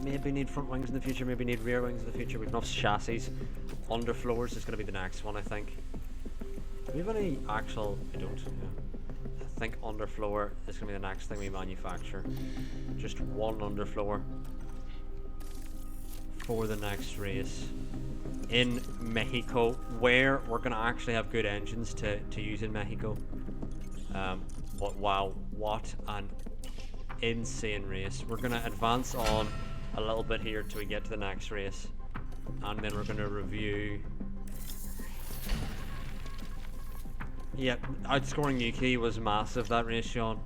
Maybe need front wings in the future, maybe need rear wings in the future. We've enough chassis. Underfloors is going to be the next one, I think. Do we have any actual... I don't. Yeah. I think underfloor is going to be the next thing we manufacture. Just one underfloor for the next race in Mexico, where we're going to actually have good engines to use in Mexico. But wow, what an insane race. We're going to advance on a little bit here till we get to the next race, and then we're going to review. Yeah, outscoring UK was massive that race, Sean,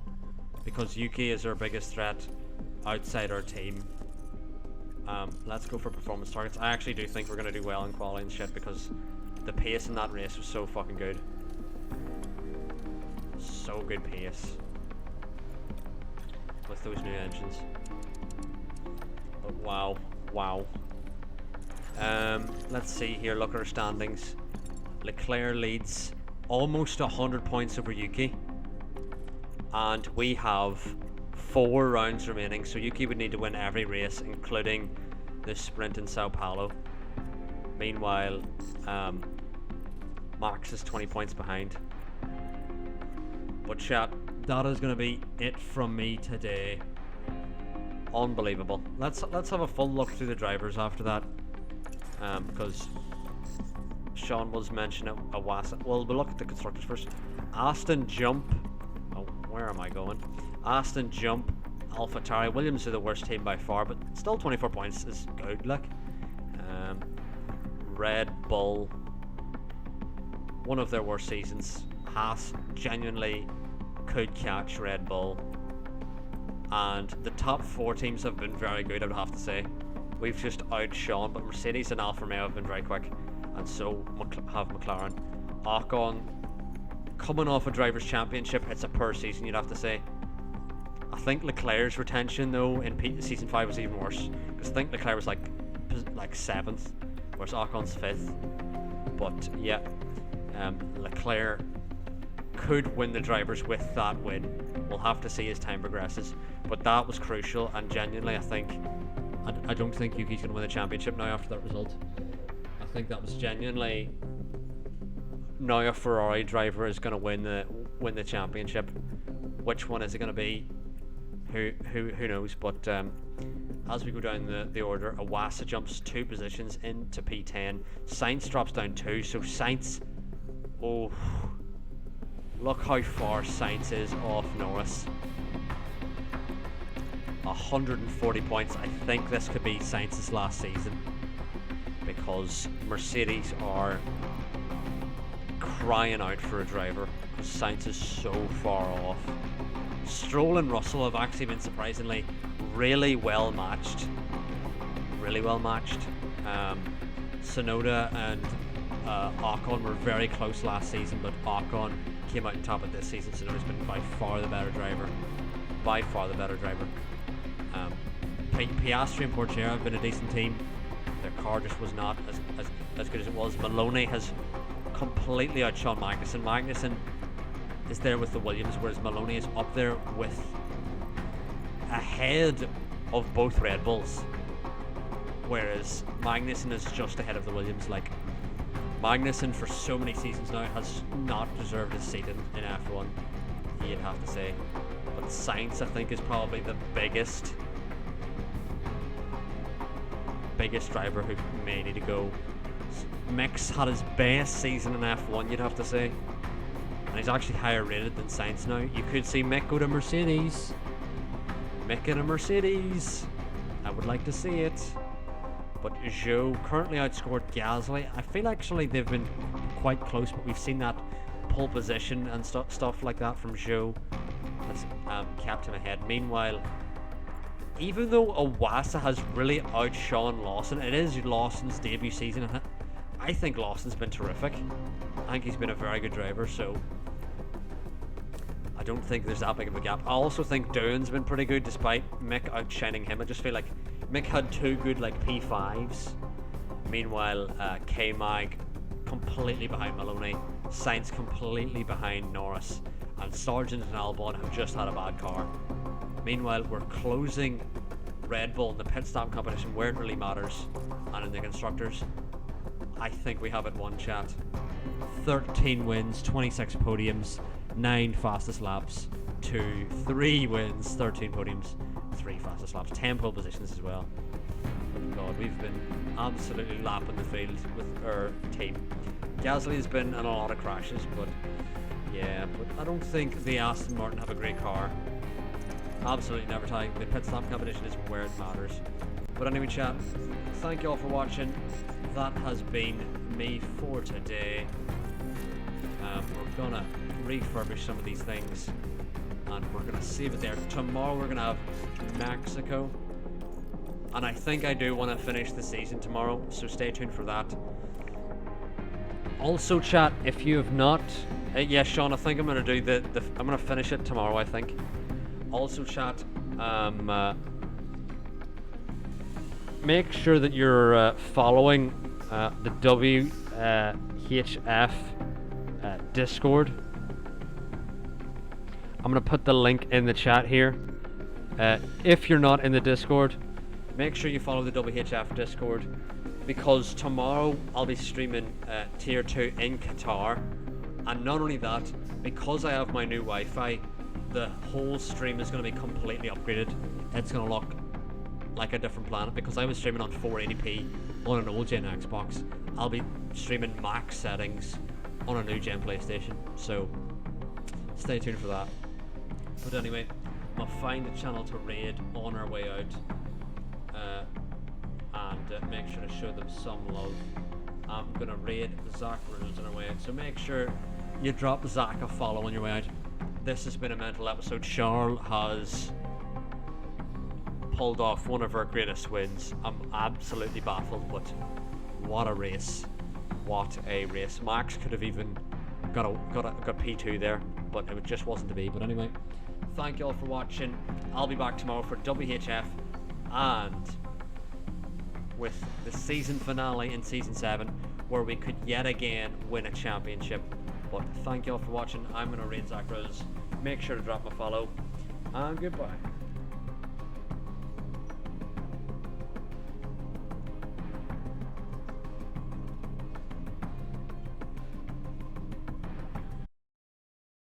because UK is our biggest threat outside our team. Let's go for performance targets. I actually do think we're going to do well in quality and shit, because the pace in that race was so fucking good. So good pace with those new engines. But wow. Let's see here, look at our standings. Leclerc leads almost 100 points over Yuki, and we have 4 rounds remaining, so Yuki would need to win every race, including the sprint in Sao Paulo. Meanwhile, Max is 20 points behind. But chat, that is going to be it from me today. Unbelievable. Let's have a full look through the drivers after that, because Sean was mentioning Awasa. Well, we'll look at the constructors first. Aston Jump. Oh, where am I going? Aston Jump, AlphaTauri. Williams are the worst team by far, but still 24 points is good. Look. Red Bull, one of their worst seasons. Haas genuinely could catch Red Bull, and the top 4 teams have been very good, I would have to say. We've just outshone, but Mercedes and Alfa Romeo have been very quick, and so have McLaren. Ocon, coming off a Drivers' Championship, it's a poor season, you'd have to say. I think Leclerc's retention though in season 5 was even worse, because I think Leclerc was like 7th, whereas Ocon's 5th. But yeah, Leclerc could win the drivers with that win. We'll have to see as time progresses, but that was crucial, and genuinely I don't think Yuki's going to win the championship now after that result. I think that was genuinely, now a Ferrari driver is going to win the championship. Which one is it going to be? Who knows? But as we go down the order, Awasa jumps 2 positions into P10. Sainz drops down 2, so Sainz, oh, look how far Sainz is off Norris. 140 points. I think this could be Sainz's last season, because Mercedes are crying out for a driver, because Sainz is so far off. Stroll and Russell have actually been surprisingly really well matched. Tsunoda and Ocon were very close last season, but Ocon came out on top of this season. Tsunoda's been by far the better driver. Piastri and Porchera have been a decent team. Their car just was not as good as it was. Maloney has completely outshone Magnussen. Magnussen is there with the Williams, whereas Maloney is up there with, ahead of both Red Bulls, whereas Magnussen is just ahead of the Williams. Like, Magnussen for so many seasons now has not deserved his seat in F1, you'd have to say. But Sainz, I think, is probably the biggest driver who may need to go. Mick's had his best season in F1, you'd have to say, and he's actually higher rated than Sainz now. You could see Mick go to Mercedes. Mick in a Mercedes. I would like to see it. But Zhou currently outscored Gasly. I feel actually they've been quite close, but we've seen that pole position and stuff like that from Zhou that's kept him ahead. Meanwhile, even though Iwasa has really outshone Lawson, it is Lawson's debut season, and I think Lawson's been terrific. I think he's been a very good driver, so I don't think there's that big of a gap. I also think Doohan's been pretty good despite Mick outshining him. I just feel like Mick had 2 good like P5s. Meanwhile, K-Mag completely behind Maloney, Sainz completely behind Norris, and Sargent and Albon have just had a bad car. Meanwhile, we're closing Red Bull in the pit stop competition where it really matters, and in the constructors, I think we have it won, chat. 13 wins, 26 podiums, 9 fastest laps, 3 wins, 13 podiums, 3 fastest laps, 10 pole positions as well. God, we've been absolutely lapping the field with our team. Gasly has been in a lot of crashes, but yeah, but I don't think the Aston Martin have a great car. Absolutely never tie. The pit stop competition is where it matters. But anyway, chat, thank you all for watching. That has been me for today. We're gonna refurbish some of these things and we're gonna save it there. Tomorrow we're gonna have Mexico, and I think I do want to finish the season tomorrow, so stay tuned for that. Also, chat, if you have not, yeah, Sean, I think I'm gonna do I'm gonna finish it tomorrow, I think. Also, chat, make sure that you're following the WHF Discord. I'm gonna put the link in the chat here. If you're not in the Discord, make sure you follow the WHF Discord, because tomorrow I'll be streaming Tier 2 in Qatar, and not only that, because I have my new Wi-Fi, the whole stream is going to be completely upgraded. It's going to look like a different planet, because I was streaming on 480p on an old gen Xbox. I'll be streaming max settings on a new gen PlayStation, so stay tuned for that. But anyway, I'll find a channel to raid on our way out, and make sure to show them some love. I'm going to raid Zach Rules on our way out, so make sure you drop Zach a follow on your way out. This has been a mental episode. Charles has pulled off one of our greatest wins. I'm absolutely baffled, but what a race. What a race. Max could have even got P2 there, but it just wasn't to be. But anyway, thank you all for watching. I'll be back tomorrow for WHF, and with the season finale in Season 7, where we could yet again win a championship. But thank you all for watching. I'm going to raid Zach Rose. Make sure to drop a follow, and goodbye.